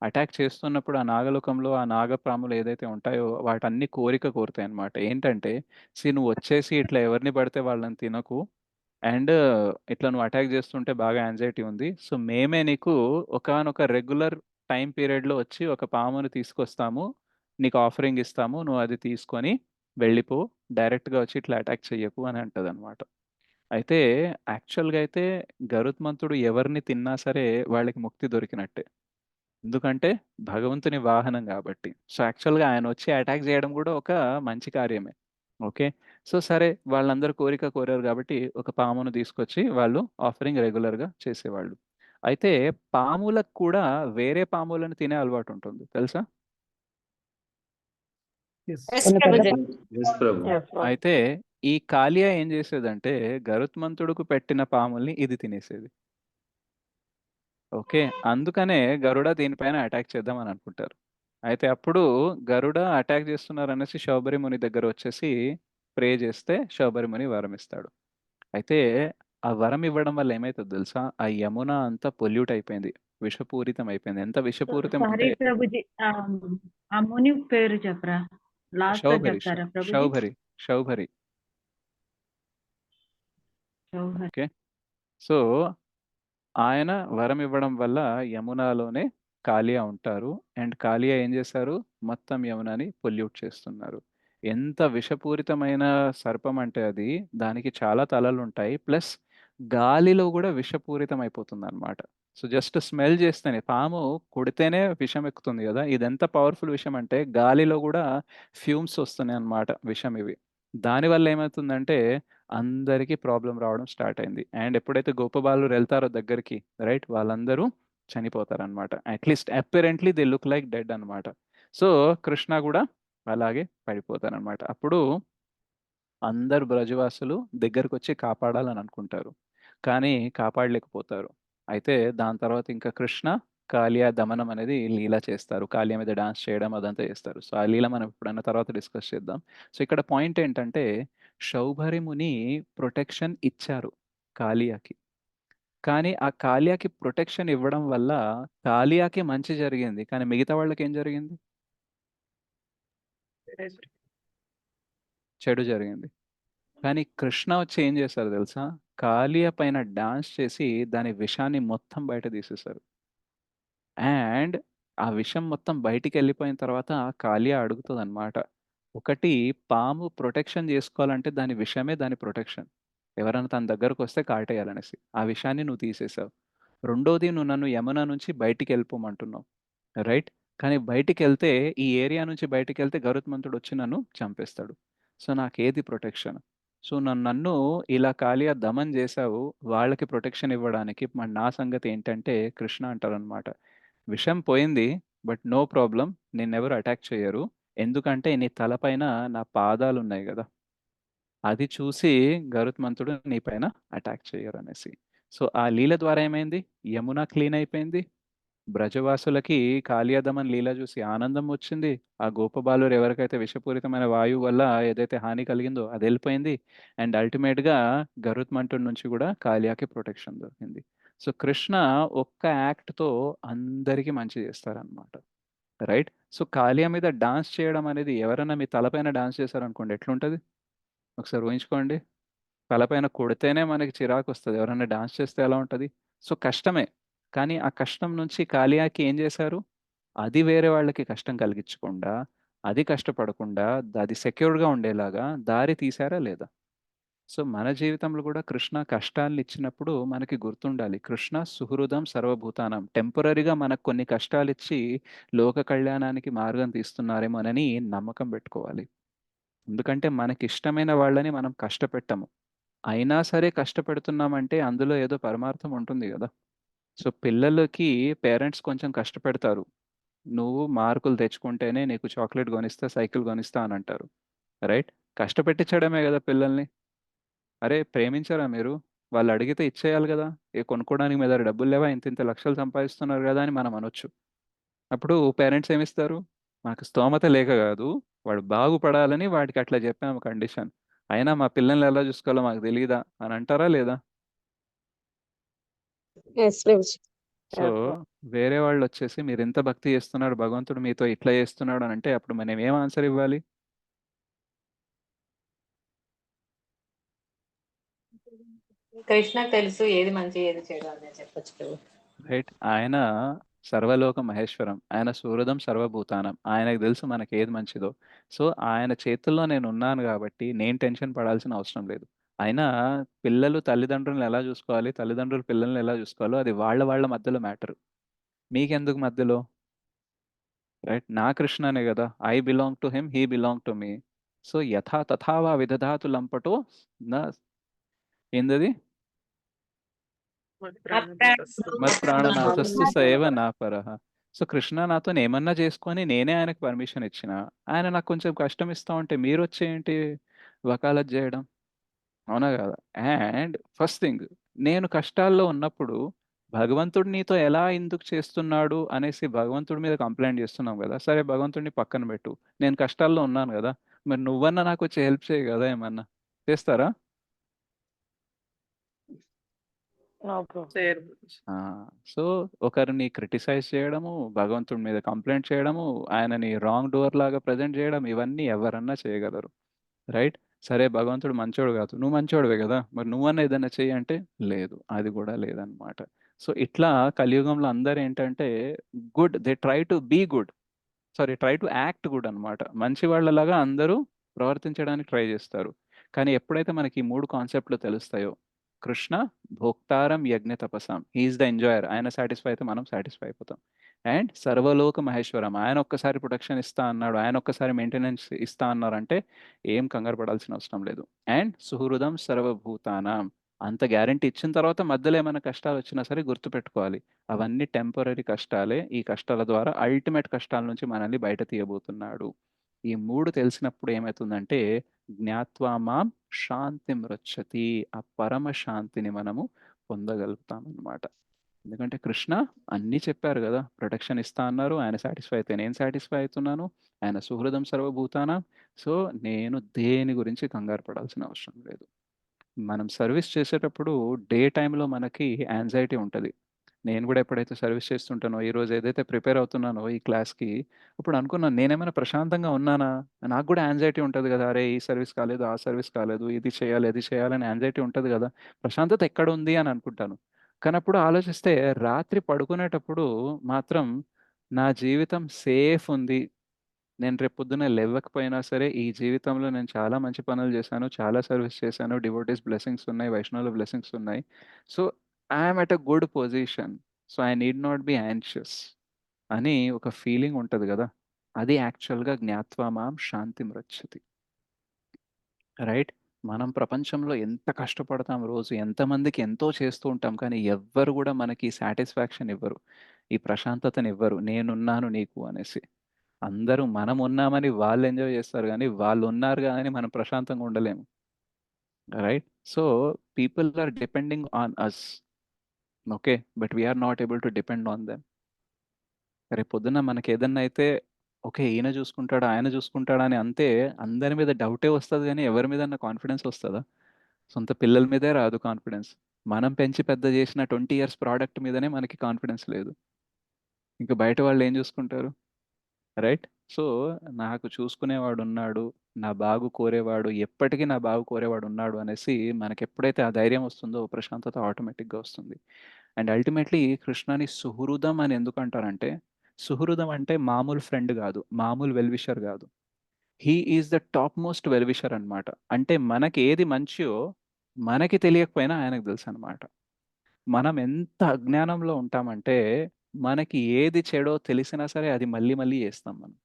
అటాక్ చేస్తున్నప్పుడు ఆ నాగలోకంలో ఆ నాగపాములు ఏదైతే ఉంటాయో వాటన్ని కోరిక కోరుతాయన్నమాట. ఏంటంటే, నువ్వు వచ్చేసి ఇట్లా ఎవరిని పడితే వాళ్ళని తినకు. అండ్ ఇట్లా నువ్వు అటాక్ చేస్తుంటే బాగా యాంగ్జైటీ ఉంది. సో, మేమే నీకు ఒకానొక రెగ్యులర్ టైమ్ పీరియడ్‌లో వచ్చి ఒక పాముని తీసుకొస్తాము. నీకు ఆఫరింగ్ ఇస్తాము. నువ్వు అది తీసుకొని వెళ్ళిపో. డైరెక్ట్‌గా వచ్చి ఇట్లా అటాక్ చెయ్యకు అని అంటదన్నమాట. అయితే యాక్చువల్‌గా అయితే గరుత్మంతుడు ఎవరిని తిన్నా సరే వాళ్ళకి ముక్తి దొరికినట్టే. ఎందుకంటే భగవంతుని వాహనం గాబట్టి. సో, యాక్చువల్‌గా ఆయనొచ్చి అటాక్ జేయడం గూడా ఒక మంచి కార్యమే. ఓకే. సో, సరే వాళ్ళందరూ కోరిక కోరారు గాబట్టి ఒక పామును తీసుకొచ్చి వాళ్ళు ఆఫరింగ్ రెగ్యులర్‌గా చేసేవాళ్ళు. అయితే పాములకు కూడా వేరే పాములను తినే అలవాటుంటుంది. తెలుసా? Yes, కొన్ని పెద్ద Prabhuji. Yes, Prabhu. Yes, Prabhu. అయితే ఈ కాళియా ఏం జేసేదంటే గరుత్మంతుడుకు పెట్టిన పాముల్ని ఇది తినేసేది. ఓకే. అందుకనే గరుడ దీనిపైన అటాక్ చేద్దామని అనుకుంటారు. అయితే అప్పుడు గరుడ అటాక్ చేస్తున్నారనేసి శౌభరి ముని దగ్గర వచ్చేసి ప్రే చేస్తే శౌభరి ముని వరం ఇస్తాడు. అయితే ఆ వరం ఇవ్వడం వల్ల ఏమైతదో తెలుసా? ఆ యమున అంతా పొల్యూట్ అయిపోయింది. విషపూరితం అయిపోయింది. ఎంత విషపూరితం సారీ అంటే ప్రభుజీ ఆ ముని పేరు చెప్పరా లాస్ట్ లో శౌభరి, చెప్తారా ప్రభుజీ శౌభరి, శౌభరి. చౌహరి. ఓకే. సో, ఆయన వరం ఇవ్వడం వల్ల యమునాలోనే కాళియా ఉంటారు. అండ్ కాళియా ఏం చేశారు? మొత్తం యమునని పొల్యూట్ చేస్తున్నారు. ఎంత విషపూరితమైన సర్పం అంటే అది, దానికి చాలా తలలుంటాయి. ప్లస్ గాలిలో గూడా విషపూరితం అయిపోతుందనమాట. సో, జస్ట్ స్మెల్ చేస్తేనే పాము కుడితేనే విషం ఎక్కుతుంది గదా! ఇదెంత పవర్‌ఫుల్ విషం అంటే గాలిలో గూడా ఫ్యూమ్స్ వస్తున్నాయన్నమాట విషం ఇవి. దానివల్ల ఏమైతుందంటే అందరికీ ప్రాబ్లమ్ రావడం స్టార్ట్ అయింది. అండ్ ఎప్పుడైతే గోపబాలురు ఎళ్తారో దగ్గరికి రైట్? వాళ్ళందరూ చనిపోతారనమాట. At least apparently they look like dead అనమాట. సో, కృష్ణ గూడా అలాగే పడిపోతారనమాట. అప్పుడు అందరు బ్రజవాసులు దగ్గరకొచ్చి కాపాడాలని అనుకుంటారు. కానీ కాపాడలేకపోతారు. అయితే దాని తర్వాత ఇంకా కృష్ణ కాళియా దమనం అనేది లీల చేస్తారు. కాళియా మీద డాన్స్ చేయడం అదంతా చేస్తారు. సో, ఆ లీల మనం ఎప్పుడైనా తర్వాత డిస్కస్ చేద్దాం. సో, ఇక్కడ పాయింట్ ఏంటంటే శౌభరి ముని ప్రొటెక్షన్ ఇచ్చారు కాళియాకి. కానీ ఆ కాళియాకి ప్రొటెక్షన్ ఇవ్వడం వల్ల కాళియాకి మంచి జరిగింది. కానీ మిగతా వాళ్ళకేం జరిగింది? చెడు జరిగింది. కానీ కృష్ణ వచ్చి ఏం చేశారో తెలుసా? కాళియ పైన డాన్స్ చేసి దాని విషాన్ని మొత్తం బయట తీసేశారు. అండ్ ఆ విషం మొత్తం బయటికెళ్ళిపోయిన తర్వాత కాళియ అడుగుతదనమాట. ఒకటి పాము ప్రొటెక్షన్ జేసుకోవాలంటే దాని విషమే దాని ప్రొటెక్షన్. ఎవరైనా తన దగ్గరకొస్తే కాటేయాలనేసి. ఆ విషాన్ని నువ్వు తీసేశావు. రెండోది నువ్వు నన్ను యమున నుంచి బయటికెళ్ళిపోమంటున్నావు. రైట్? కానీ బయటికెళ్తే ఈ ఏరియా నుంచి బయటికెళ్తే గరుత్మంతుడొచ్చి నన్ను చంపేస్తాడు. సో, నాకేది ప్రొటెక్షన్? సో నన్ను ఇలా కాళియా దమన్ చేశావు, వాళ్ళకి ప్రొటెక్షన్ ఇవ్వడానికి మరి నా సంగతి ఏంటంటే కృష్ణ అంటారనమాట, విషం పోయింది, బట్ నో ప్రాబ్లం, నిన్నెవరు అటాక్ చేయరు, ఎందుకంటే నీ తలపైన నా పాదాలు ఉన్నాయి కదా, అది చూసి గరుత్మంతుడు నీ పైన అటాక్ చేయరు అనేసి. సో ఆ లీల ద్వారా ఏమైంది, యమున క్లీన్ అయిపోయింది, బ్రజవాసులకి కాళియాదమన్ లీల చూసి ఆనందం వచ్చింది, ఆ గోపబాలురు ఎవరికైతే విషపూరితమైన వాయువు వల్ల ఏదైతే హాని కలిగిందో అది వెళ్ళిపోయింది, అండ్ అల్టిమేట్గా గరుత్మంతుడి నుంచి కూడా కాళియాకి ప్రొటెక్షన్ దొరికింది. సో కృష్ణ ఒక్క యాక్ట్తో అందరికీ మంచి చేస్తారనమాట, రైట్. సో కాళియా మీద డాన్స్ చేయడం అనేది, ఎవరైనా మీ తలపైన డాన్స్ చేశారనుకోండి ఎట్లుంటుంది, ఒకసారి ఊహించుకోండి, తలపైన కొడితేనే మనకి చిరాకు వస్తుంది, ఎవరైనా డాన్స్ చేస్తే ఎలా ఉంటుంది. సో కష్టమే, కానీ ఆ కష్టం నుంచి కాళియాకి ఏం చేశారు, అది వేరే వాళ్ళకి కష్టం కలిగించకుండా, అది కష్టపడకుండా, అది సెక్యూర్గా ఉండేలాగా దారి తీశారా లేదా. సో మన జీవితంలో కూడా కృష్ణ కష్టాలను ఇచ్చినప్పుడు మనకి గుర్తుండాలి, కృష్ణ సుహృదం సర్వభూతానం, టెంపరీగా మనకు కొన్ని కష్టాలు ఇచ్చి లోక కళ్యాణానికి మార్గం తీస్తున్నారేమోనని నమ్మకం పెట్టుకోవాలి. ఎందుకంటే మనకి ఇష్టమైన వాళ్ళని మనం కష్టపెట్టము, అయినా సరే కష్టపెడుతున్నామంటే అందులో ఏదో పరమార్థం ఉంటుంది కదా. సో పిల్లలకి పేరెంట్స్ కొంచెం కష్టపెడతారు, నువ్వు మార్కులు తెచ్చుకుంటేనే నీకు చాక్లెట్ కొనిస్తా, సైకిల్ కొనిస్తా అని అంటారు, రైట్. కష్టపెట్టించడమే కదా పిల్లల్ని. అరే ప్రేమించారా మీరు, వాళ్ళు అడిగితే ఇచ్చేయాలి కదా, కొనుక్కోవడానికి మీ దగ్గర డబ్బులు లేవా, ఇంత ఇంత లక్షలు సంపాదిస్తున్నారు కదా అని మనం అనొచ్చు. అప్పుడు పేరెంట్స్ ఏమిస్తారు, మాకు స్తోమత లేక కాదు, వాడు బాగుపడాలని వాడికి అట్లా చెప్పాము కండిషన్, అయినా మా పిల్లల్ని ఎలా చూసుకోవాలో మాకు తెలియదా అని అంటారా లేదా. ఎస్ ప్రభుజీ. సో వేరే వాళ్ళు వచ్చేసి మీరు ఎంత భక్తి చేస్తున్నాడు, భగవంతుడు మీతో ఇట్లా చేస్తున్నాడు అని అంటే అప్పుడు మనం ఏం ఆన్సర్ ఇవ్వాలి. కృష్ణకు తెలుసు ఏది మంచి ఏది చెడు అని చెప్పొచ్చు ప్రభు. రైట్. ఆయన సర్వలోక మహేశ్వరం, ఆయన సూరదం సర్వభూతానం, ఆయనకు తెలుసు మనకి ఏది మంచిదో. సో ఆయన చేతుల్లో నేను ఉన్నాను కాబట్టి నేను టెన్షన్ పడాల్సిన అవసరం లేదు. అయినా పిల్లలు తల్లిదండ్రులను ఎలా చూసుకోవాలి, తల్లిదండ్రులు పిల్లల్ని ఎలా చూసుకోవాలో అది వాళ్ళ వాళ్ళ మధ్యలో మ్యాటర్, మీకెందుకు మధ్యలో, రైట్. నా కృష్ణనే కదా, I belong to him, he belong to me. So యథా తథావా విదధాతు లంపటో నా, ఏందది, మత్ ప్రాణనాథస్తు సైవ నా పరహ. సో కృష్ణ నాతో ఏమన్నా చేసుకొని నేనే ఆయనకు పర్మిషన్ ఇచ్చిన, ఆయన నాకు కొంచెం కష్టం ఇస్తా ఉంటే మీరు వచ్చేయంటి వకాలత్ చేయడం, అవునా కదా. అండ్ ఫస్ట్ థింగ్, నేను కష్టాల్లో ఉన్నప్పుడు భగవంతుడు నీతో ఎలా ఎందుకు చేస్తున్నాడు అనేసి భగవంతుడి మీద కంప్లైంట్ చేస్తున్నాం కదా, సరే భగవంతుడిని పక్కన పెట్టు, నేను కష్టాల్లో ఉన్నాను కదా, మరి నువ్వన్నా నాకు వచ్చి హెల్ప్ చేయి కదా, ఏమన్నా చేస్తారా. సో ఒకరిని క్రిటిసైజ్ చేయడము, భగవంతుడి మీద కంప్లైంట్ చేయడము, ఆయనని రాంగ్ డోర్ లాగా ప్రజెంట్ చేయడం, ఇవన్నీ ఎవరన్నా చేయగలరు, రైట్. సరే భగవంతుడు మంచోడు కాదు, నువ్వు మంచోడువే కదా, మరి నువ్వన్నా ఏదైనా చెయ్యి అంటే లేదు, అది కూడా లేదనమాట. సో ఇట్లా కలియుగంలో అందరు ఏంటంటే good, they try to be good, sorry try to act good అనమాట, మంచి వాళ్ళలాగా అందరూ ప్రవర్తించడానికి ట్రై చేస్తారు. కానీ ఎప్పుడైతే మనకి ఈ 3 కాన్సెప్ట్లు తెలుస్తాయో, కృష్ణ భోక్తారం యజ్ఞ తపసాం, హీఈస్ ద ఎంజాయర్, ఆయన సాటిస్ఫై అయితే మనం సాటిస్ఫై అయిపోతాం. అండ్ సర్వలోక మహేశ్వరం, ఆయన ఒక్కసారి ప్రొటెక్షన్ ఇస్తా అన్నాడు, ఆయన ఒక్కసారి మెయింటెనెన్స్ ఇస్తా అన్నారంటే ఏం కంగారు పడాల్సిన అవసరం లేదు. అండ్ సుహృదం సర్వభూతానం, అంత గ్యారంటీ ఇచ్చిన తర్వాత మధ్యలో ఏమైనా కష్టాలు వచ్చినా సరే గుర్తుపెట్టుకోవాలి, అవన్నీ టెంపరీ కష్టాలే, ఈ కష్టాల ద్వారా అల్టిమేట్ కష్టాల నుంచి మనల్ని బయట తీయబోతున్నాడు. ఈ 3 తెలిసినప్పుడు ఏమవుతుందంటే జ్ఞాత్వా మాం శాంతి మృచ్చతి, ఆ పరమ శాంతిని మనము పొందగలుగుతాం అన్నమాట. ఎందుకంటే కృష్ణ అన్నీ చెప్పారు కదా, ప్రొటెక్షన్ ఇస్తా అన్నారు, ఆయన సాటిస్ఫై అయితే నేను సాటిస్ఫై అవుతున్నాను, ఆయన సుహృదం సర్వభూతానం. సో నేను దేని గురించి కంగారు పడాల్సిన అవసరం లేదు. మనం సర్వీస్ చేసేటప్పుడు డే టైంలో మనకి యాంగ్జైటీ ఉంటుంది. నేను కూడా ఎప్పుడైతే సర్వీస్ చేస్తుంటానో, ఈరోజు ఏదైతే ప్రిపేర్ అవుతున్నానో ఈ క్లాస్కి, ఇప్పుడు అనుకున్నాను నేనేమైనా ప్రశాంతంగా ఉన్నానా, నాకు కూడా యాంగ్జైటీ ఉంటుంది కదా, అరే ఈ సర్వీస్ కాలేదు, ఆ సర్వీస్ కాలేదు, ఇది చేయాలి అది చేయాలని యాంగ్జైటీ ఉంటుంది కదా, ప్రశాంతత ఎక్కడ ఉంది అని అనుకుంటాను. కానీ అప్పుడు ఆలోచిస్తే రాత్రి పడుకునేటప్పుడు మాత్రం నా జీవితం సేఫ్ ఉంది, నేను రేపు పొద్దున్న లేవకపోయినా సరే ఈ జీవితంలో నేను చాలా మంచి పనులు చేశాను, చాలా సర్వీస్ చేశాను, డివోటీస్ బ్లెస్సింగ్స్ ఉన్నాయి, వైష్ణవుల బ్లెస్సింగ్స్ ఉన్నాయి. So I'm at a good position, so I need not be anxious అని ఒక ఫీలింగ్ ఉంటుంది కదా, అది యాక్చువల్గా జ్ఞాత్వా మాం శాంతి మృచ్చతి, రైట్. మనం ప్రపంచంలో ఎంత కష్టపడతాం రోజు, ఎంతమందికి ఎంతో చేస్తూ ఉంటాం, కానీ ఎవ్వరు కూడా మనకి సాటిస్ఫాక్షన్ ఇవ్వరు, ఈ ప్రశాంతతని ఇవ్వరు, నేనున్నాను నీకు అనేసి. అందరూ మనం ఉన్నామని వాళ్ళు ఎంజాయ్ చేస్తారు, కానీ వాళ్ళు ఉన్నారు కానీ మనం ప్రశాంతంగా ఉండలేము. Right? So people are depending on us, okay, but we're not able to depend on them. రేపు పొద్దున్న మనకి ఏదన్నా అయితే ఓకే ఈయన చూసుకుంటాడా ఆయన చూసుకుంటాడా అని అంతే, అందరి మీద డౌటే వస్తుంది, కానీ ఎవరి మీద కాన్ఫిడెన్స్ వస్తుందా? సొంత పిల్లల మీదే రాదు కాన్ఫిడెన్స్. మనం పెంచి పెద్ద చేసిన 20 ఇయర్స్ ప్రోడక్ట్ మీదనే మనకి కాన్ఫిడెన్స్ లేదు, ఇంకా బయట వాళ్ళు ఏం చూసుకుంటారు? రైట్? సో నాకు చూసుకునేవాడు ఉన్నాడు, నా బాగు కోరేవాడు, ఎప్పటికీ నా బాగు కోరేవాడు ఉన్నాడు అనేసి మనకి ఎప్పుడైతే ఆ ధైర్యం వస్తుందో ప్రశాంతత ఆటోమేటిక్గా వస్తుంది. అండ్ అల్టిమేట్లీ కృష్ణని సుహృదం అని ఎందుకు అంటారంటే, సుహృదం అంటే మామూలు ఫ్రెండ్ కాదు, మామూలు వెల్విషర్ కాదు, he is the top most well-wisher అనమాట. అంటే మనకి ఏది మంచియో మనకి తెలియకపోయినా ఆయనకు తెలుసు అనమాట. మనం ఎంత అజ్ఞానంలో ఉంటామంటే మనకి ఏది చెడో తెలిసినా సరే అది మళ్ళీ మళ్ళీ చేస్తాం మనం.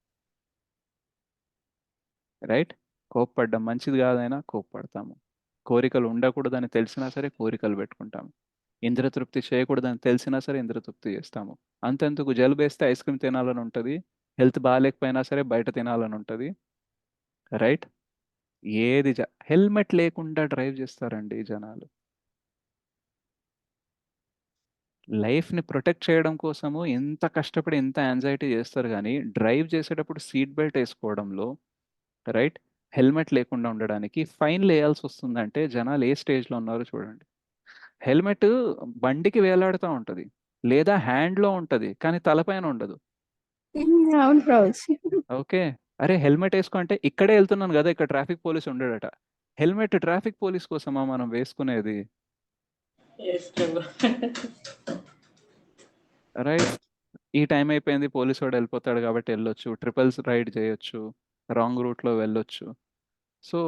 రైట్? కోప్పడ్డం మంచిది కాదైనా కోప్పడతాము, కోరికలు ఉండకూడదని తెలిసినా సరే కోరికలు పెట్టుకుంటాము, ఇంద్రతృప్తి చేయకూడదని తెలిసినా సరే ఇంద్రతృప్తి చేస్తాము. అంతెందుకు జలుబేస్తే ఐస్ క్రీమ్ తినాలని ఉంటుంది, హెల్త్ బాగాలేకపోయినా సరే బయట తినాలని ఉంటుంది. రైట్? ఏది హెల్మెట్ లేకుండా డ్రైవ్ చేస్తారండి జనాలు. లైఫ్ని ప్రొటెక్ట్ చేయడం కోసము ఎంత కష్టపడి ఎంత యాంగ్జైటీ చేస్తారు, కానీ డ్రైవ్ చేసేటప్పుడు సీట్ బెల్ట్ వేసుకోవడంలో, రైట్, హెల్మెట్ లేకుండా ఉండడానికి ఫైన్ వేయాల్సి వస్తుందంటే జనాలు ఏ స్టేజ్లో ఉన్నారో చూడండి. హెల్మెట్ బండికి వేలాడుతూ ఉంటుంది, లేదా హ్యాండ్లో ఉంటుంది, కానీ తలపైన ఉండదు. అవును ప్రభుజీ. ఓకే, అరే హెల్మెట్ వేసుకో అంటే ఇక్కడే వెళ్తున్నాను కదా, ఇక్కడ ట్రాఫిక్ పోలీస్ ఉండడట. హెల్మెట్ ట్రాఫిక్ పోలీస్ కోసమా మనం వేసుకునేది? రైట్? ఈ టైం అయిపోయింది, పోలీసు వాడు వెళ్ళిపోతాడు కాబట్టి వెళ్ళొచ్చు, ట్రిపుల్స్ రైడ్ చేయొచ్చు, రాంగ్ రూట్లో వెళ్ళొచ్చు. So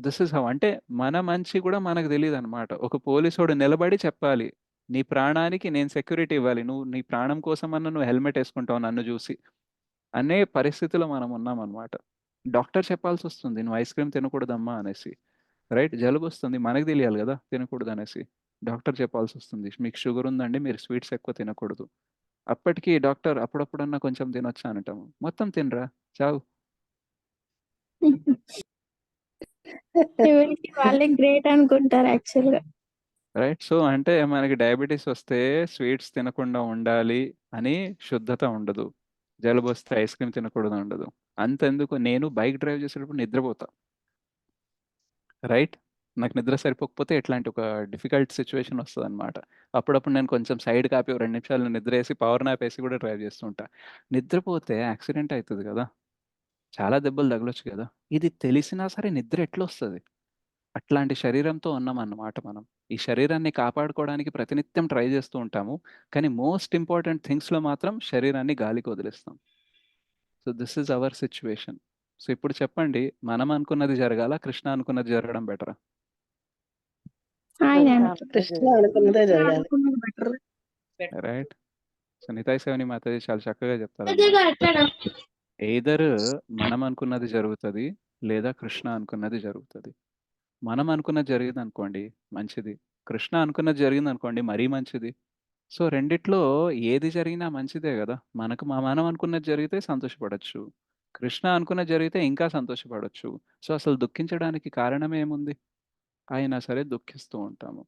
this is how. అంటే మన మంచి కూడా మనకు తెలియదు అనమాట. ఒక పోలీసోడు నిలబడి చెప్పాలి, నీ ప్రాణానికి నేను సెక్యూరిటీ ఇవ్వాలి, నువ్వు నీ ప్రాణం కోసం అన్న నువ్వు హెల్మెట్ వేసుకుంటావు నన్ను చూసి అనే పరిస్థితిలో మనం ఉన్నాం అనమాట. డాక్టర్ చెప్పాల్సి వస్తుంది నువ్వు ఐస్ క్రీమ్ తినకూడదమ్మా అనేసి. రైట్? జలుబు వస్తుంది, మనకు తెలియాలి కదా తినకూడదు అనేసి. డాక్టర్ చెప్పాల్సి వస్తుంది మీకు షుగర్ ఉందండి, మీరు స్వీట్స్ ఎక్కువ తినకూడదు. అప్పటికి డాక్టర్ అప్పుడప్పుడన్నా కొంచెం తినొచ్చా అంటాము, మొత్తం తినరా చావు. ఎవరికి వాళ్ళే గ్రేట్ అనుకుంటారు యాక్చువల్ గా. రైట్? సో అంటే మనకి డయాబెటీస్ వస్తే స్వీట్స్ తినకుండా ఉండాలి అని శుద్ధత ఉండదు, జలుబు వస్తే ఐస్ క్రీమ్ తినకూడదు ఉండదు. అంతెందుకు నేను బైక్ డ్రైవ్ చేసేటప్పుడు నిద్రపోతా. రైట్? నాకు నిద్ర సరిపోకపోతే ఇట్లాంటి ఒక డిఫికల్ట్ సిచ్యువేషన్ వస్తుంది అనమాట. అప్పుడప్పుడు నేను కొంచెం సైడ్ కాపి 2 నిమిషాలు నిద్ర వేసి పవర్ నాప్ వేసి కూడా డ్రైవ్ చేస్తుంటా. నిద్రపోతే యాక్సిడెంట్ అవుతుంది కదా, చాలా దెబ్బలు తగలొచ్చు కదా. ఇది తెలిసినా సరే నిద్ర ఎట్లా వస్తుంది? అట్లాంటి శరీరంతో ఉన్నామన్నమాట మనం. ఈ శరీరాన్ని కాపాడుకోవడానికి ప్రతినిత్యం ట్రై చేస్తూ ఉంటాము, కానీ మోస్ట్ ఇంపార్టెంట్ థింగ్స్లో మాత్రం శరీరాన్ని గాలికి వదిలేస్తాం. So this is our situation. So ఇప్పుడు చెప్పండి, మనం అనుకున్నది జరగాల, కృష్ణ అనుకున్నది జరగడం బెటరా? ఆయన కృష్ణ అనుకున్నదే జరగాలి. అనుకున్నది బెటర్. రైట్? సో నితాయ్ సేవని మాతాజీ చాలా చక్కగా చెప్తారు. ఎయిదర్ మనం అనుకున్నది జరుగుతుంది, లేదా కృష్ణ అనుకున్నది జరుగుతుంది. మనం అనుకున్నది జరిగింది అనుకోండి మంచిది, కృష్ణ అనుకున్నది జరిగింది అనుకోండి మరీ మంచిది. సో రెండిట్లో ఏది జరిగినా మంచిదే కదా. మనం అనుకున్నది జరిగితే సంతోషపడచ్చు, కృష్ణ అనుకున్నది జరిగితే ఇంకా సంతోషపడచ్చు. సో అసలు దుఃఖించడానికి కారణం ఏముంది? అయినా సరే దుఃఖిస్తూ ఉంటాము.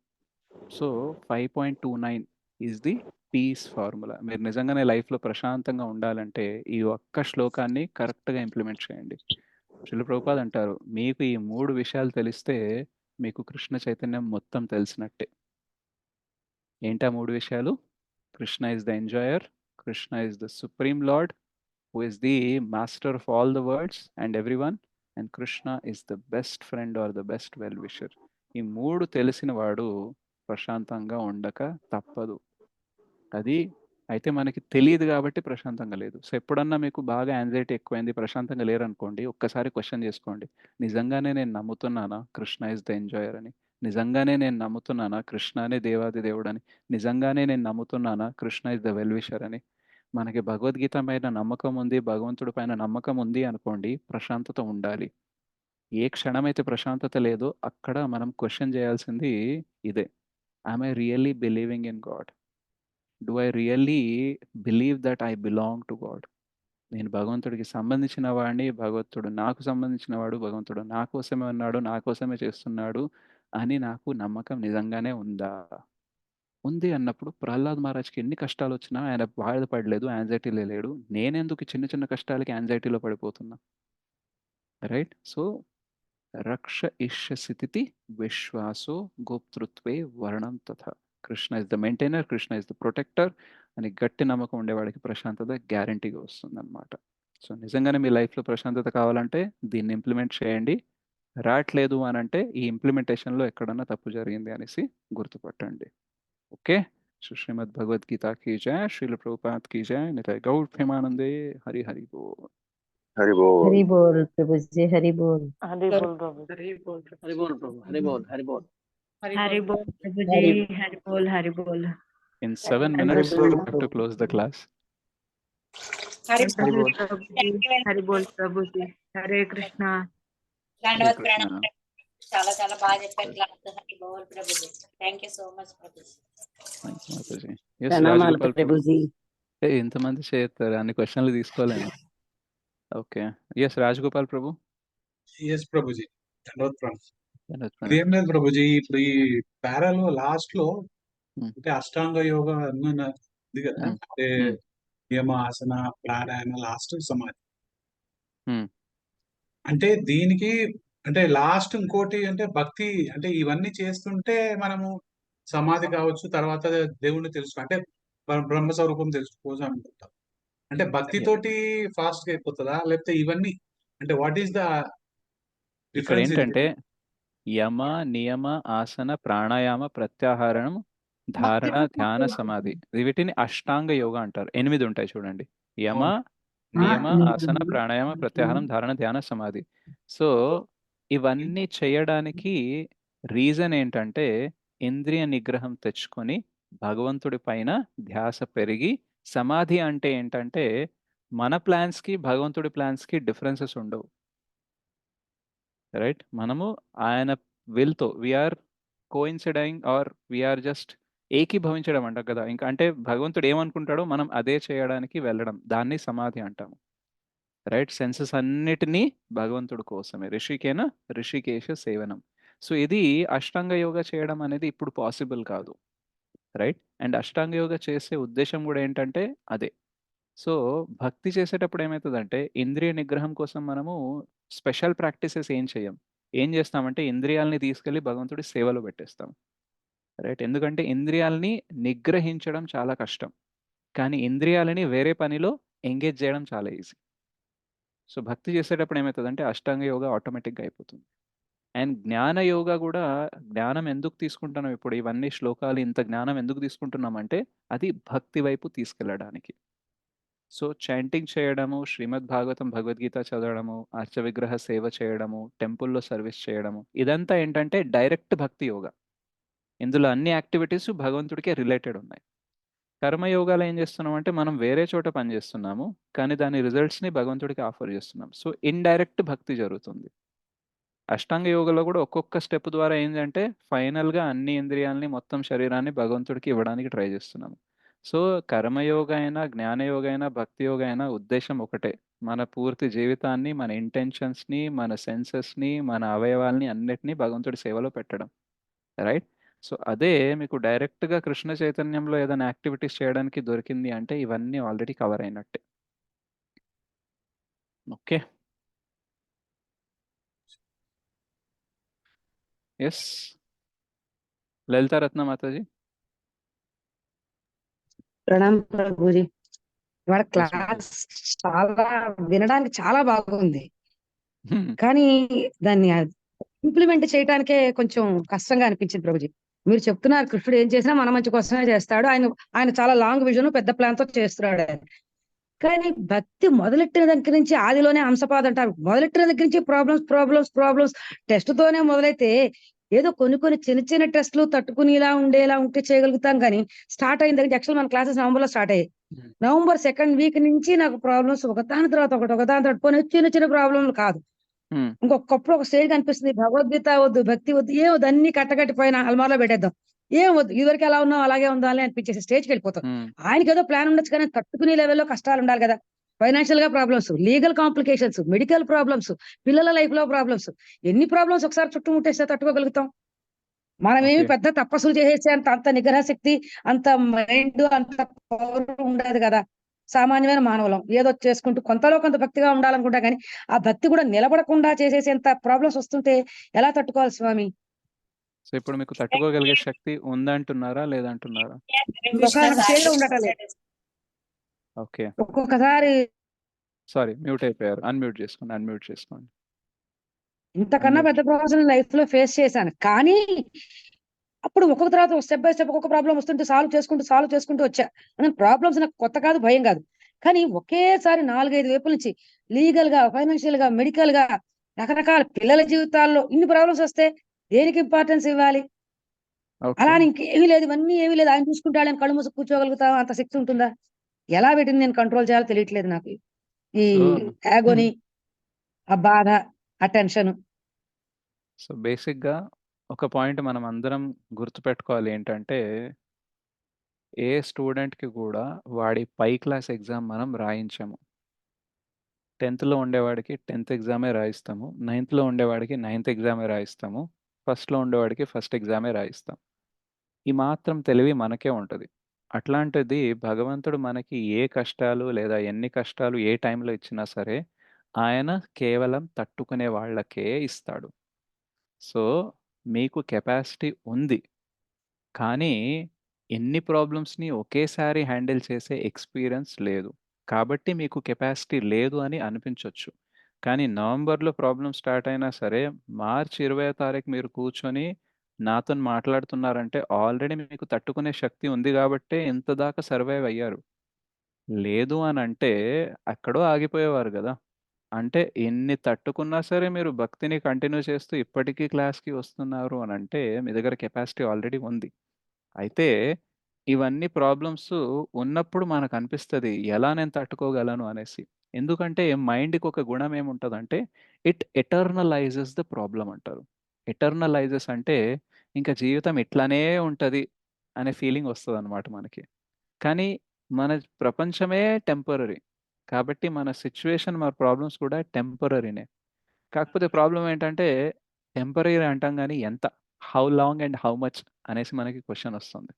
So 5.29 is the peace formula. మీరు నిజంగానే లైఫ్లో ప్రశాంతంగా ఉండాలంటే ఈ ఒక్క శ్లోకాన్ని కరెక్ట్గా ఇంప్లిమెంట్ చేయండి. శ్రీల ప్రభుపాద్ అంటారు, మీకు ఈ 3 విషయాలు తెలిస్తే మీకు కృష్ణ చైతన్యం మొత్తం తెలిసినట్టే. ఏంటా 3 విషయాలు? Krishna is the enjoyer, Krishna is the supreme lord who is the master of all the world's and every one, and Krishna is the best friend or the best well wisher. ఈ 3 తెలిసిన వాడు ప్రశాంతంగా ఉండక తప్పదు. అది అయితే మనకి తెలియదు కాబట్టి ప్రశాంతంగా లేదు. సో ఎప్పుడన్నా మీకు బాగా యాంగ్జైటీ ఎక్కువైంది, ప్రశాంతంగా లేరనుకోండి, ఒక్కసారి క్వశ్చన్ చేసుకోండి, నిజంగానే నేను నమ్ముతున్నానా కృష్ణ ఇస్ ద ఎంజాయర్ అని? నిజంగానే నేను నమ్ముతున్నానా కృష్ణనే దేవాది దేవుడు అని? నిజంగానే నేను నమ్ముతున్నానా Krishna is the well wisher అని? మనకి భగవద్గీత పైన నమ్మకం ఉంది, భగవంతుడి పైన నమ్మకం ఉంది అనుకోండి, ప్రశాంతత ఉండాలి. ఏ క్షణమైతే ప్రశాంతత లేదో అక్కడ మనం క్వశ్చన్ చేయాల్సింది ఇదే. I'm I really believing in God? Do I really believe that I belong to God? నేను భగవంతుడికి సంబంధించిన వాడిని, భగవంతుడు నాకు సంబంధించిన వాడు, భగవంతుడు నా కోసమే ఉన్నాడు, నా కోసమే చేస్తున్నాడు అని నాకు నమ్మకం నిజంగానే ఉందా? ఉంది అన్నప్పుడు ప్రహ్లాద్ మహారాజ్కి ఎన్ని కష్టాలు వచ్చినా ఆయన బాధపడలేదు, యాంగ్జైటీలో లేడు. నేనెందుకు ఈ చిన్న చిన్న కష్టాలకి యాంగ్జైటీలో పడిపోతున్నా? రైట్? సో రక్ష ఇష్యసితి విశ్వాసో గోప్తృత్వే వర్ణం తథా. Krishna is the maintainer, Krishna is the protector అని గట్టి నమ్మకం ఉండేవాడికి ప్రశాంతత గ్యారంటీగా వస్తుంది అనమాట. సో నిజంగానే మీ లైఫ్లో ప్రశాంతత కావాలంటే దీన్ని ఇంప్లిమెంట్ చేయండి. రావట్లేదు అని అంటే ఈ ఇంప్లిమెంటేషన్లో ఎక్కడన్నా తప్పు జరిగింది అనేసి గుర్తుపట్టండి. ఓకే? శ్రీమద్ భగవద్గీత की जय, श्रील प्रभुपाद की जय, निताय गौर प्रेमानंदे, हरि हरि बोल. हरि बोल। हरि बोल प्रभु जी, हरि बोल। हरि बोल प्रभु, हरि बोल, हरि बोल प्रभु, हरि बोल, हरि बोल। हरि बोल प्रभु जी, हरि बोल, हरि बोल। In 7 minutes we have to close the class. Hari बोल प्रभु जी, हरि बोल प्रभु जी। हरे कृष्णा। हरे कृष्णा। చాలా చాలా బాగా చెప్పారు class. Hari boll Prabhuji. Thank you so much Prabhuji. Thank you, Mataji. Yes, ప్రణామాలు Rajgopal Prabhu. ప్రభుజీ. ఇంతమంది చేస్తారు, అన్ని క్వశ్చన్లు తీసుకోలేను. ఓకే. ఎస్ రాజగోపాల్ ప్రభు. ఎస్ ప్రభుజీ, ధన్యవాద్ ప్రభు. ధన్యవాద్ ఇది ఏం లేదు ప్రభుజీ, ఇప్పుడు ఈ పారాలో లాస్ట్ లో Hmm. అంటే అష్టాంగ యోగ ఉంది కదా, Hmm. అంటే Hmm. నియమ, ఆసన, ప్రాణాయామ, లాస్ట్ సమాధి. Hmm. అంటే దీనికి అంటే లాస్ట్ ఇంకోటి అంటే భక్తి, అంటే ఇవన్నీ చేస్తుంటే మనము సమాధి కావచ్చు, తర్వాత దేవుణ్ణి తెలుసు అంటే బ్రహ్మ స్వరూపం తెలుసుకోవచ్చు అనుకుంటాం. అంటే భక్తి తోటి ఫాస్ట్ గా అయిపోతుందా, లేకపోతే ఇవన్నీ అంటే వాట్ ఈస్ ద ఇక్కడ డిఫరెన్స్? ఏంటంటే యమ, నియమ, ఆసన, ప్రాణాయామ, ప్రత్యాహారం, ధారణ, ధ్యాన, సమాధి, వీటిని అష్టాంగ యోగ అంటారు. 8 ఉంటాయి చూడండి. యమ, నియమ, ఆసన, ప్రాణాయామ, ప్రత్యాహారం, ధారణ, ధ్యాన, సమాధి. సో ఇవన్నీ చేయడానికి రీజన్ ఏంటంటే ఇంద్రియ నిగ్రహం తెచ్చుకొని భగవంతుడి పైన ధ్యాస పెరిగి, సమాధి అంటే ఏంటంటే మన ప్లాన్స్కి భగవంతుడి ప్లాన్స్కి డిఫరెన్సెస్ ఉండవు. రైట్? మనము ఆయన విల్తో వీఆర్ కోయిన్సిడింగ్ ఆర్ వీఆర్ జస్ట్ ఏకీభవించడం అంటాం కదా. ఇంకా అంటే భగవంతుడు ఏమనుకుంటాడో మనం అదే చేయడానికి వెళ్ళడం, దాన్ని సమాధి అంటాము. రైట్? సెన్సెస్ అన్నిటినీ భగవంతుడి కోసమే. ఋషికేన ఋషికేశ సేవనం. సో ఇది అష్టాంగ యోగ చేయడం అనేది ఇప్పుడు పాసిబుల్ కాదు. రైట్? అండ్ అష్టాంగ యోగ చేసే ఉద్దేశం కూడా ఏంటంటే అదే. సో భక్తి చేసేటప్పుడు ఏమవుతుందంటే ఇంద్రియ నిగ్రహం కోసం మనము స్పెషల్ ప్రాక్టీసెస్ ఏం చేయం. ఏం చేస్తామంటే ఇంద్రియాలని తీసుకెళ్ళి భగవంతుడి సేవలో పెట్టేస్తాం. రైట్? ఎందుకంటే ఇంద్రియాలని నిగ్రహించడం చాలా కష్టం, కానీ ఇంద్రియాలని వేరే పనిలో ఎంగేజ్ చేయడం చాలా ఈజీ. సో భక్తి చేసేటప్పుడు ఏమవుతుందంటే అష్టాంగ యోగ ఆటోమేటిక్గా అయిపోతుంది. అండ్ జ్ఞాన యోగ కూడా, జ్ఞానం ఎందుకు తీసుకుంటున్నాం ఇప్పుడు, ఇవన్నీ శ్లోకాలు ఇంత జ్ఞానం ఎందుకు తీసుకుంటున్నామంటే అది భక్తి వైపు తీసుకెళ్ళడానికి. సో చాంటింగ్ చేయడము, శ్రీమద్ భాగవతం, భగవద్గీత చదవడము, అర్చ విగ్రహ సేవ చేయడము, టెంపుల్లో సర్వీస్ చేయడము, ఇదంతా ఏంటంటే డైరెక్ట్ భక్తి యోగ. ఇందులో అన్ని యాక్టివిటీస్ భగవంతుడికే రిలేటెడ్ ఉన్నాయి. కర్మయోగాలు ఏం చేస్తున్నాం అంటే మనం వేరే చోట పని చేస్తున్నాము, కానీ దాని రిజల్ట్స్ని భగవంతుడికి ఆఫర్ చేస్తున్నాం. సో ఇండైరెక్ట్ భక్తి జరుగుతుంది. అష్టాంగ యోగలో కూడా ఒక్కొక్క స్టెప్ ద్వారా ఏంటంటే ఫైనల్గా అన్ని ఇంద్రియాలని, మొత్తం శరీరాన్ని భగవంతుడికి ఇవ్వడానికి ట్రై చేస్తున్నాము. సో కర్మయోగ అయినా, జ్ఞానయోగ అయినా, భక్తి యోగ అయినా ఉద్దేశం ఒకటే. మన పూర్తి జీవితాన్ని, మన ఇంటెన్షన్స్ని, మన సెన్సెస్ని, మన అవయవాల్ని అన్నిటినీ భగవంతుడి సేవలో పెట్టడం. రైట్? సో అదే మీకు డైరెక్ట్గా కృష్ణ చైతన్యంలో ఏదైనా యాక్టివిటీస్ చేయడానికి దొరికింది అంటే ఇవన్నీ ఆల్రెడీ కవర్ అయినట్టే. ఓకే? ఎస్ లలితారత్న మాతాజీ. ప్రణామ్ ప్రభుజీ. ఇవాళ Yes, క్లాస్ చాలా వినడానికి చాలా బాగుంది, కానీ దాన్ని ఇంప్లిమెంట్ చేయడానికే కొంచెం కష్టంగా అనిపించింది ప్రభుజీ. మీరు చెప్తున్నారు కృష్ణుడు ఏం చేసినా మన మంచి కోసమే చేస్తాడు, ఆయన చాలా లాంగ్ విజన్, పెద్ద ప్లాన్ తో చేస్తున్నాడు ఆయన. కానీ భక్తి మొదలెట్టిన దగ్గర నుంచి, ఆదిలోనే అంశపాద అంటారు, మొదలెట్టిన దగ్గర నుంచి ప్రాబ్లమ్స్ టెస్ట్ తోనే మొదలైతే ఏదో కొన్ని చిన్న చిన్న టెస్టులు తట్టుకునేలా ఉండేలా ఉంటే చేయగలుగుతాం. కానీ స్టార్ట్ అయిన దగ్గర యాక్చువల్ మన క్లాసెస్ నవంబర్ లో స్టార్ట్ అయ్యాయి. నవంబర్ 2nd వీక్ నుంచి నాకు ప్రాబ్లమ్స్ ఒకదాని తర్వాత ఒకదాని తర్వాత చిన్న చిన్న ప్రాబ్లంలు కాదు, హ్మ్. ఇంకొకప్పుడు ఒక స్టేజ్ కనిపిస్తుంది, భగవద్గీత వద్దు, భక్తి వద్దు, ఏం వద్దు, అన్ని కట్టకట్టిపోయిన అల్మార్లో పెట్టేద్దాం, ఏం వద్దు, ఇదివరకు ఎలా ఉన్నాం అలాగే ఉండాలి అనిపించేసి స్టేజ్కి వెళ్ళిపోతాం. హ్మ్. ఆయనకి ఏదో ప్లాన్ ఉండొచ్చు, కానీ తట్టుకునే లెవెల్లో కష్టాలు ఉండాలి కదా. ఫైనాన్షియల్ గా problems, legal complications, medical problems, పిల్లల లైఫ్ లో ప్రాబ్లమ్స్, ఎన్ని ప్రాబ్లమ్స్ ఒకసారి చుట్టుముట్టేస్తే తట్టుకోగలుగుతాం? మనమేమి ఓకే. పెద్ద తపస్సులు చేసేసి అంత నిగ్రహ శక్తి, అంత మైండ్, అంత పవర్ ఉండదు కదా. సామాన్యమైన మానవులం, ఏదో చేసుకుంటూ కొంతలో కొంత భక్తిగా ఉండాలనుకుంటా, కానీ ఆ భక్తి కూడా నిలబడకుండా చేసేసేంత ప్రాబ్లమ్స్ వస్తుంటే ఎలా తట్టుకోవాలి స్వామి? సో ఇప్పుడు మీకు తట్టుకోగలిగే శక్తి ఉందంటున్నారా లేదంటున్నారా? ఒక స్టేజ్ లో ఉండటం లేదు. ఓకే. ఒక్కొక్కసారి సారీ, మ్యూట్ అయిపోయారు. అన్మ్యూట్ చేసుకోండి. ఇంతకన్నా అన్మ్యూట్. పెద్ద ప్రాబ్లమ్స్ లైఫ్ లో ఫేస్ చేశాను, కానీ అప్పుడు ఒక్కొక్క తర్వాత స్టెప్ బై స్టెప్ ఒక్కొక్క ప్రాబ్లం వస్తుంటే సాల్వ్ చేసుకుంటూ వచ్చా. ప్రాబ్లమ్స్ నాకు కొత్త కాదు, భయం కాదు, కానీ ఒకేసారి 4-5 వైపుల నుంచి లీగల్ గా, ఫైనాన్షియల్ గా, మెడికల్ గా, రకరకాల పిల్లల జీవితాల్లో ఇన్ని ప్రాబ్లమ్స్ వస్తే దేనికి ఇంపార్టెన్స్ ఇవ్వాలి? ఓకే. అలా అని ఇంకేమీ లేదు, ఇవన్నీ ఏమీ లేదు, ఆయన చూసుకుంటాడు, ఆయన కళ్ళు మూసి కూర్చోగలుగుతా అంత శక్తి ఉంటుందా? ఎలా వీటిని నేను కంట్రోల్ చేయాలో తెలియట్లేదు నాకు. ఈ సో యాగోని, ఆ బాధ, ఆ టెన్షన్. సో బేసిక్గా ఒక పాయింట్ మనం అందరం గుర్తుపెట్టుకోవాలి ఏంటంటే, ఏ స్టూడెంట్కి కూడా వాడి పై క్లాస్ ఎగ్జామ్ మనం రాయించాము. 10th ఉండేవాడికి 10th ఎగ్జామే రాయిస్తాము, 9th ఉండేవాడికి 9th ఎగ్జామే రాయిస్తాము, ఫస్ట్లో ఉండేవాడికి ఫస్ట్ ఎగ్జామే రాయిస్తాం. ఈ మాత్రం తెలివి మనకే ఉంటుంది. అట్లాంటిది భగవంతుడు మనకి ఏ కష్టాలు లేదా ఎన్ని కష్టాలు ఏ టైంలో ఇచ్చినా సరే, ఆయన కేవలం తట్టుకునే వాళ్ళకే ఇస్తాడు. సో మీకు కెపాసిటీ ఉంది, కానీ ఎన్ని ప్రాబ్లమ్స్ని ఒకేసారి హ్యాండిల్ చేసే ఎక్స్పీరియన్స్ లేదు. కాబట్టి మీకు కెపాసిటీ లేదు అని అనిపించవచ్చు. కానీ నవంబర్లో ప్రాబ్లం స్టార్ట్ అయినా సరే, మార్చి 20వ తారీఖు మీరు కూర్చొని నాతో మాట్లాడుతున్నారంటే ఆల్రెడీ మీకు తట్టుకునే శక్తి ఉంది కాబట్టే ఇంత దాకా సర్వైవ్ అయ్యారు. లేదు అని అంటే అక్కడో ఆగిపోయేవారు కదా. అంటే ఎన్ని తట్టుకున్నా సరే మీరు భక్తిని కంటిన్యూ చేస్తూ ఇప్పటికీ క్లాస్కి వస్తున్నారు అని అంటే మీ దగ్గర కెపాసిటీ ఆల్రెడీ ఉంది. అయితే ఇవన్నీ ప్రాబ్లమ్స్ ఉన్నప్పుడు మనకు అనిపిస్తుంది ఎలా నేను తట్టుకోగలను అనేసి. ఎందుకంటే మైండ్కి ఒక గుణం ఏముంటుందంటే, ఇట్ ఎటర్నలైజెస్ ద ప్రాబ్లం అంటారు. ఎటర్నలైజెస్ అంటే ఇంకా జీవితం ఇట్లానే ఉంటుంది అనే ఫీలింగ్ వస్తుంది అనమాట మనకి. కానీ మన ప్రపంచమే టెంపరరీ, కాబట్టి మన సిచ్యువేషన్, మన ప్రాబ్లమ్స్ కూడా టెంపరరీనే. కాకపోతే ప్రాబ్లం ఏంటంటే టెంపరరీ అంటాం కానీ ఎంత, how long and how much అనేసి మనకి క్వశ్చన్ వస్తుంది.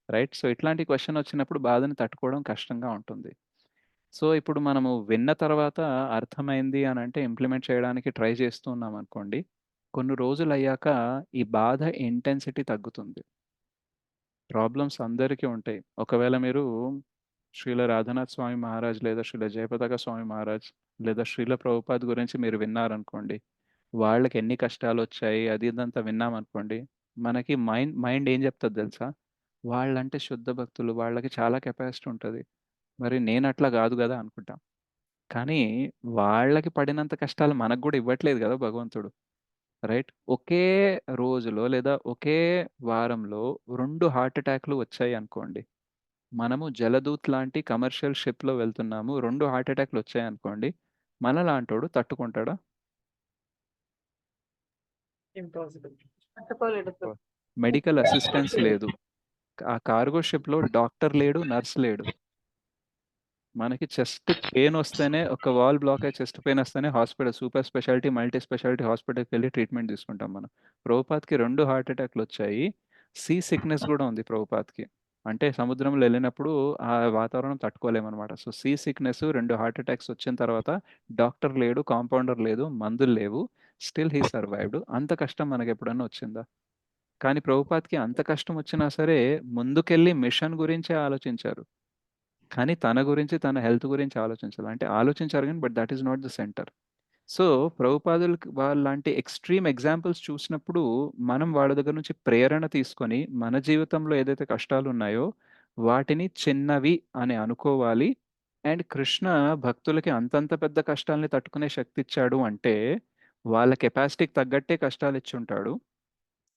రైట్? సో ఇట్లాంటి క్వశ్చన్ వచ్చినప్పుడు బాధని తట్టుకోవడం కష్టంగా ఉంటుంది. సో ఇప్పుడు మనము విన్న తర్వాత అర్థమైంది అని అంటే ఇంప్లిమెంట్ చేయడానికి ట్రై చేస్తూ ఉన్నాం అనుకోండి, కొన్ని రోజులు అయ్యాక ఈ బాధ ఇంటెన్సిటీ తగ్గుతుంది. ప్రాబ్లమ్స్ అందరికీ ఉంటాయి. ఒకవేళ మీరు శ్రీల రాధనాథ్ స్వామి మహారాజ్ లేదా శ్రీల జయపతాక స్వామి మహారాజ్ లేదా శ్రీల ప్రభుపాద్ గురించి మీరు విన్నారనుకోండి, వాళ్ళకి ఎన్ని కష్టాలు వచ్చాయి అది ఇదంతా విన్నామనుకోండి, మనకి మైండ్ ఏం చెప్తుంది తెలుసా? వాళ్ళంటే శుద్ధ భక్తులు, వాళ్ళకి చాలా కెపాసిటీ ఉంటుంది, మరి నేను అట్లా కాదు కదా అనుకుంటాం. కానీ వాళ్ళకి పడినంత కష్టాలు మనకు కూడా ఇవ్వట్లేదు కదా భగవంతుడు. రైట్? ఒకే రోజులో లేదా ఒకే వారంలో 2 హార్ట్ అటాక్లు వచ్చాయి అనుకోండి, మనము జలదూత్ లాంటి కమర్షియల్ షిప్లో వెళ్తున్నాము, 2 హార్ట్ అటాక్లు వచ్చాయి అనుకోండి, మనలాంటోడు తట్టుకుంటాడా? ఇంపాసిబుల్. తట్టుకోలేడు. మెడికల్ అసిస్టెన్స్ లేదు, ఆ కార్గో షిప్లో డాక్టర్ లేడు, నర్స్ లేడు. మనకి చెస్ట్ పెయిన్ వస్తేనే, ఒక వాల్ బ్లాక్ అయ్యి చెస్ట్ పెయిన్ వస్తేనే hospital, super speciality, multi speciality హాస్పిటల్కి వెళ్ళి ట్రీట్మెంట్ తీసుకుంటాం మనం. ప్రభుపాద్కి 2 హార్ట్ అటాక్లు వచ్చాయి, సీ సిక్నెస్ కూడా ఉంది ప్రభుపాద్కి. అంటే సముద్రంలో వెళ్ళినప్పుడు ఆ వాతావరణం తట్టుకోలేమన్నమాట. So sea sickness, 2 heart attacks వచ్చిన తర్వాత డాక్టర్ లేడు, కాంపౌండర్ లేదు, మందులు లేవు, స్టిల్ హీ సర్వైవ్డ్. అంత కష్టం మనకి ఎప్పుడన్నా వచ్చిందా? కానీ ప్రభుపాద్కి అంత కష్టం వచ్చినా సరే ముందుకెళ్ళి మిషన్ గురించే ఆలోచించారు, కానీ తన గురించి, తన హెల్త్ గురించి ఆలోచించాలి. అంటే ఆలోచించారు కానీ but that is not the centre. So ప్రభుపాదులు వాళ్ళలాంటి ఎక్స్ట్రీమ్ ఎగ్జాంపుల్స్ చూసినప్పుడు మనం వాళ్ళ దగ్గర నుంచి ప్రేరణ తీసుకొని మన జీవితంలో ఏదైతే కష్టాలు ఉన్నాయో వాటిని చిన్నవి అని అనుకోవాలి. అండ్ కృష్ణ భక్తులకి అంతంత పెద్ద కష్టాలని తట్టుకునే శక్తి ఇచ్చాడు అంటే వాళ్ళ కెపాసిటీకి తగ్గట్టే కష్టాలు ఇచ్చి ఉంటాడు.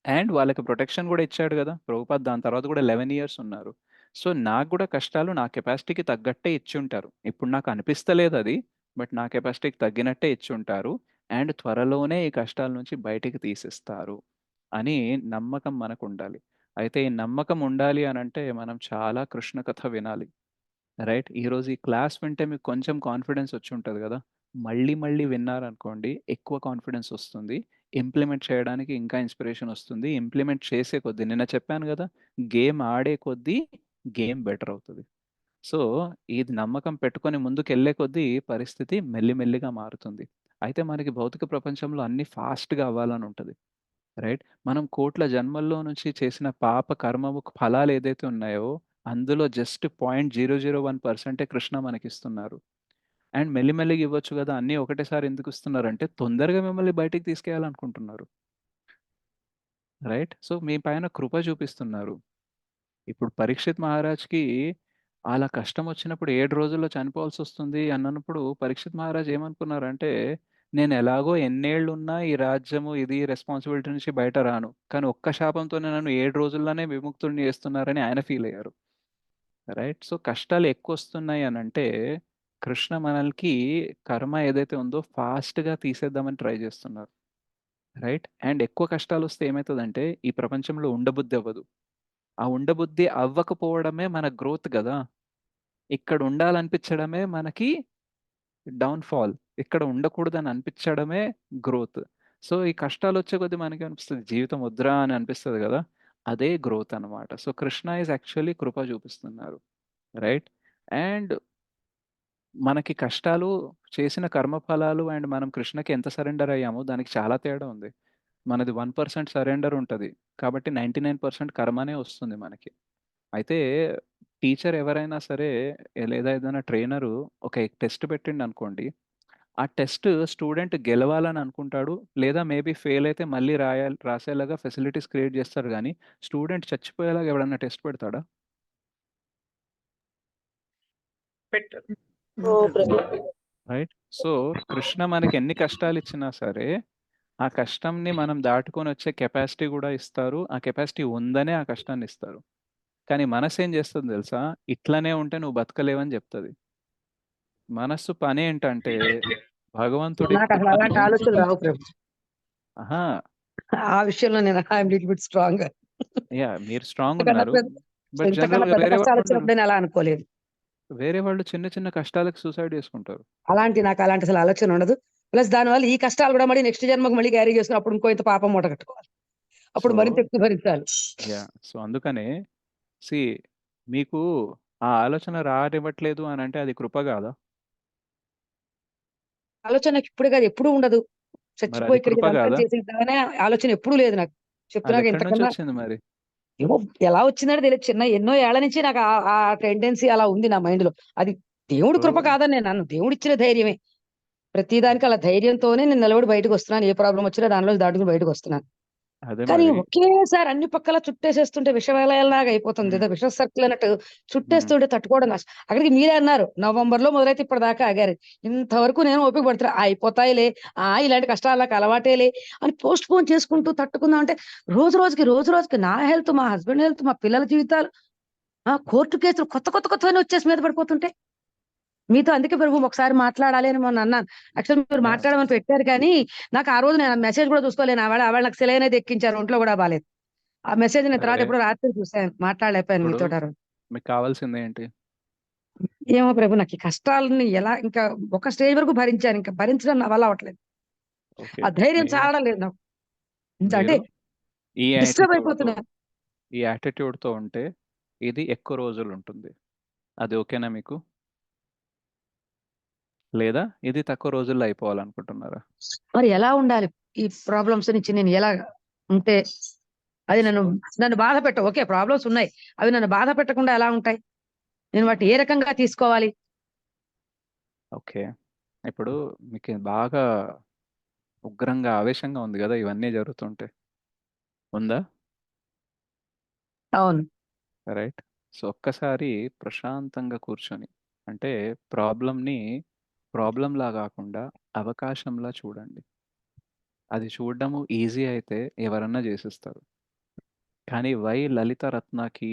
అండ్ వాళ్ళకి ప్రొటెక్షన్ కూడా ఇచ్చాడు కదా ప్రభుపాద్. దాని తర్వాత కూడా 11 ఇయర్స్ ఉన్నారు. సో నాకు కూడా కష్టాలు నా కెపాసిటీకి తగ్గట్టే ఇచ్చి ఉంటారు. ఇప్పుడు నాకు అనిపిస్తలేదు అది, బట్ నా కెపాసిటీకి తగ్గినట్టే ఇచ్చి ఉంటారు. అండ్ త్వరలోనే ఈ కష్టాల నుంచి బయటికి తీసిస్తారు అని నమ్మకం మనకు ఉండాలి. అయితే ఈ నమ్మకం ఉండాలి అని అంటే మనం చాలా కృష్ణ కథ వినాలి. రైట్? ఈరోజు ఈ క్లాస్ వింటే మీకు కొంచెం కాన్ఫిడెన్స్ వచ్చి ఉంటుంది కదా! మళ్ళీ మళ్ళీ విన్నారనుకోండి ఎక్కువ కాన్ఫిడెన్స్ వస్తుంది. ఇంప్లిమెంట్ చేయడానికి ఇంకా ఇన్స్పిరేషన్ వస్తుంది. ఇంప్లిమెంట్ చేసే కొద్దీ నిన్న చెప్పాను కదా! గేమ్ ఆడే కొద్దీ గేమ్ బెటర్ అవుతది. సో, ఇది నమ్మకం పెట్టుకొని ముందుకెళ్ళే కొద్దీ పరిస్థితి మెల్లిమెల్లిగా మారుతుంది. అయితే మనకి భౌతిక ప్రపంచంలో అన్నీ ఫాస్ట్‌గా అవ్వాలని ఉంటది. రైట్? మనం కోట్ల జన్మల్లో నుంచి చేసిన పాప కర్మము ఫలాలు ఏదైతే ఉన్నాయో, అందులో జస్ట్ 0.001% కృష్ణ మనకిస్తున్నారు. అండ్ మెల్లిమెల్లిగా ఇవ్వచ్చు గదా! అన్నీ ఒకటేసారి ఎందుకు ఇస్తున్నారంటే, తొందరగా మిమ్మల్ని బయటికి తీసుకెళ్ళాలనుకుంటున్నారు. రైట్? సో, మీ పైన కృప చూపిస్తున్నారు. ఇప్పుడు పరీక్షిత్ మహారాజ్‌కి అలా కష్టం వచ్చినప్పుడు 7 రోజుల్లో చనిపోవాల్సొస్తుంది అన్నప్పుడు పరీక్షిత్ మహారాజ్ ఏమనుకున్నారంటే, నేను ఎలాగో ఎన్నేళ్లున్నా ఈ రాజ్యము, ఇది రెస్పాన్సిబిలిటీ నుంచి బయట రాను. కానీ ఒక్క శాపంతోనే నన్ను 7 రోజుల్లోనే విముక్తుడిని చేస్తున్నారని ఆయన ఫీల్ అయ్యారు. రైట్? సో, కష్టాలు ఎక్కువొస్తున్నాయి అనంటే, కృష్ణ మనల్కి కర్మ ఏదైతే ఉందో ఫాస్ట్‌గా తీసేద్దామని ట్రై చేస్తున్నారు. రైట్? అండ్ ఎక్కువ కష్టాలొస్తే ఏమైతదంటే, ఈ ప్రపంచంలో ఉండబుద్ధి అవ్వదు. ఆ ఉండబుద్ధి అవ్వకపోవడమే మన గ్రోత్ గదా! ఇక్కడ ఉండాలనిపించడమే మనకి డౌన్‌ఫాల్. ఇక్కడ ఉండకూడదని అనిపించడమే గ్రోత్. సో, ఈ కష్టాలొచ్చే కొద్దీ మనకేమనిపిస్తది జీవితం వద్దురా అని అనిపిస్తది గదా! అదే గ్రోత్ అన్నమాట. సో, కృష్ణ ఈస్ యాక్చువల్లీ కృప చూపిస్తున్నారు. రైట్? అండ్ మనకి కష్టాలు చేసిన కర్మ ఫలాలు అండ్ మనం కృష్ణకి ఎంత సరెండర్ అయ్యామో దానికి చాలా తేడా ఉంది. మనది 1% సరెండర్ ఉంటది. కాబట్టి 99% కర్మనే వస్తుంది మనకి. అయితే టీచర్ ఎవరైనా సరే లేదా ఏదైనా ట్రైనరు ఒక టెస్ట్ పెట్టిండనుకోండి. ఆ టెస్ట్ స్టూడెంట్ గెలవాలని అనుకుంటాడు. లేదా మేబీ ఫెయిల్ అయితే మళ్ళీ రాసేలాగా ఫెసిలిటీస్ క్రియేట్ చేస్తారు గానీ, స్టూడెంట్ చచ్చిపోయేలాగా ఎవడన్నా టెస్ట్ పెడతాడా? పెట్టరు. ఓ ప్రభు. రైట్? సో, కృష్ణ మనకి ఎన్ని కష్టాలిచ్చినా సరే, ఆ కష్టంని మనం దాటుకొనొచ్చే కెపాసిటీ గూడా ఇస్తారు. ఆ కెపాసిటీ ఉందనే ఆ కష్టాన్నిస్తారు. కానీ మనసేం జేస్తది దెలుసా? ఇట్లనే ఉంటే నువ్వు బతకలేవని జెప్తది. మనస్సు పనేంటంటే, భగవంతుడి నాకసలు అలాంటి కృపను ఆలోచనలు రావు ప్రభు. అహా! ఆ విషయంలో నేను I'm little bit strong. Yeah! మీరు ఇంతకన్నా స్ట్రాంగున్నారు. పెద్ద బట్ ఇంతకన్నా జనరల్‌గా పెద్ద కష్టాలొచ్చినప్పుడు నేను అలా అనుకోలేదు. వేరే వాళ్ళు చిన్న చిన్న కష్టాలకు సూసైడ్ జేసుకుంటారు. నాకు అలాంటి అసలు ఆలోచన ఉండదు. ప్లస్ దానివల్ల ఈ కష్టాలు గూడా మళ్ళీ నెక్స్ట్ జన్మకు మళ్ళీ క్యారీ చేసుకొని అప్పుడు ఇంకో ఇంత పాపం మూట కట్టుకోవాలి. అప్పుడు సో మరింత ఎక్కువ భరించాలి. యాహ్! సో, అందుకనే సీ మీకు ఆ ఆలోచన రానివ్వట్లేదు అనంటే అది కృప గాదా? ఆలోచన నాకు ఇప్పుడే కాదు ఎప్పుడూ ఉండదు. మరది చచ్చిపోయి ఇక్కడికి కృప ఇదంతా గాదా? చేసేద్దామనే ఆలోచన ఎప్పుడూ లేదు నాకు. చెప్తున్నాగా అదెక్కడి ఇంతకన్నా నుంచొచ్చింది మరి? ఏమో ఎలా వచ్చిందంటే తెలీదు. ఎన్నో ఏళ్ల నుంచి నాకు ఆ టెండెన్సీ అలా ఉంది నా మైండ్‌లో. అది దేవుడి సో కృప కాదని నేను అనను. దేవుడిచ్చిన ధైర్యమే. ప్రతి దానికి అలా ధైర్యంతోనే నేను నిలబడి బయటకొస్తున్నాను. ఏ ప్రాబ్లమ్ వచ్చినా దానిలోంచి దాటుకొని బయటకొస్తున్నాను. అదే కానీ మరి. ఒకేసారి అన్ని పక్కల చుట్టేసేస్తుంటే విషవలయంలాగా అయిపోతుంది. ఏదో విష సర్కిల్ అన్నట్టు హ్మ్. చుట్టేస్తుంటే తట్టుకోవడం కష్టం. అక్కడికి మీరే అన్నారు నవంబర్‌లో మొదలైతే ఇప్పటిదాకా ఆగారు. ఇంతవరకు నేను ఓపిక పడుతున్నా. అయిపోతాయిలే. ఇలాంటి కష్టాలు నాకు అలవాటేలే అని పోస్ట్‌పోన్ చేసుకుంటూ తట్టుకుందాం అంటే రోజు రోజుకి నా హెల్త్, మా హస్బెండ్ హెల్త్, మా పిల్లల జీవితాలు, కోర్టు కేసులు కొత్తవన్నీ వచ్చేసి మీద పడిపోతుంటాయి. మీతో అందుకే ప్రభు ఒకసారి మాట్లాడాలి అని మొన్న అన్నాను. యాక్చువల్లీ మీరు యాహ్! మాట్లాడమని పెట్టారు కానీ, నాకు ఆ రోజు నేను మెసేజ్ కూడా చూసుకోలేను. ఆవిడ నాకు సెలైన్ అయితే ఎక్కించారు. ఒంట్లో కూడా బాలేదు. ఆ మెసేజ్ నేను తర్వాత సరే. ఎప్పుడో రాత్రి చూసాను. మాట్లాడలేకపోయాను ఇప్పుడు మీతోటి ఆ రోజు. మీకు కావాల్సిందేంటి? ఏమో ప్రభు నాకు ఈ కష్టాలని ఎలా ఇంకా ఒక స్టేజ్ వరకు భరించాను. ఇంకా భరించడం నా వల్ల అవ్వట్లేదు. ఓకే. ఆ ధైర్యం మీరు చాలడం లేదు నాకు. అంటే మీరు ఈ డిస్టర్బ్ యాటిట్యూడ్‌తో అయిపోతున్నా. ఈ యాటిట్యూడ్‌తో ఉంటే ఇది ఎక్కువ రోజులుంటుంది. అది ఓకేనా మీకు? లేదా ఇది తక్కువ రోజుల్లో అయిపోవాలనుకుంటున్నారా? మరి ఎలా ఉండాలి? ఈ ప్రాబ్లమ్స్ నుంచి నేను ఎలా ఉంటే అది సో నన్ను బాధ పెట్టవు. ఓకే. ప్రాబ్లమ్స్ ఉన్నాయి. అవి నన్ను బాధ పెట్టకుండా ఎలా ఉంటాయి? నేను వాటిని ఏ రకంగా తీసుకోవాలి? ఓకే. ఇప్పుడు మీకు బాగా ఉగ్రంగా, ఆవేశంగా ఉంది గదా! ఇవన్నీ జరుగుతుంటే. ఉందా? అవును. రైట్. సో, ఒక్కసారి ప్రశాంతంగా కూర్చొని అంటే ప్రాబ్లమ్‌లా గాకుండా అవకాశంలా చూడండి. అది చూడడము ఈజీ అయితే ఎవరన్నా జేసేస్తారు. కానీ వై లలిత రత్నకి,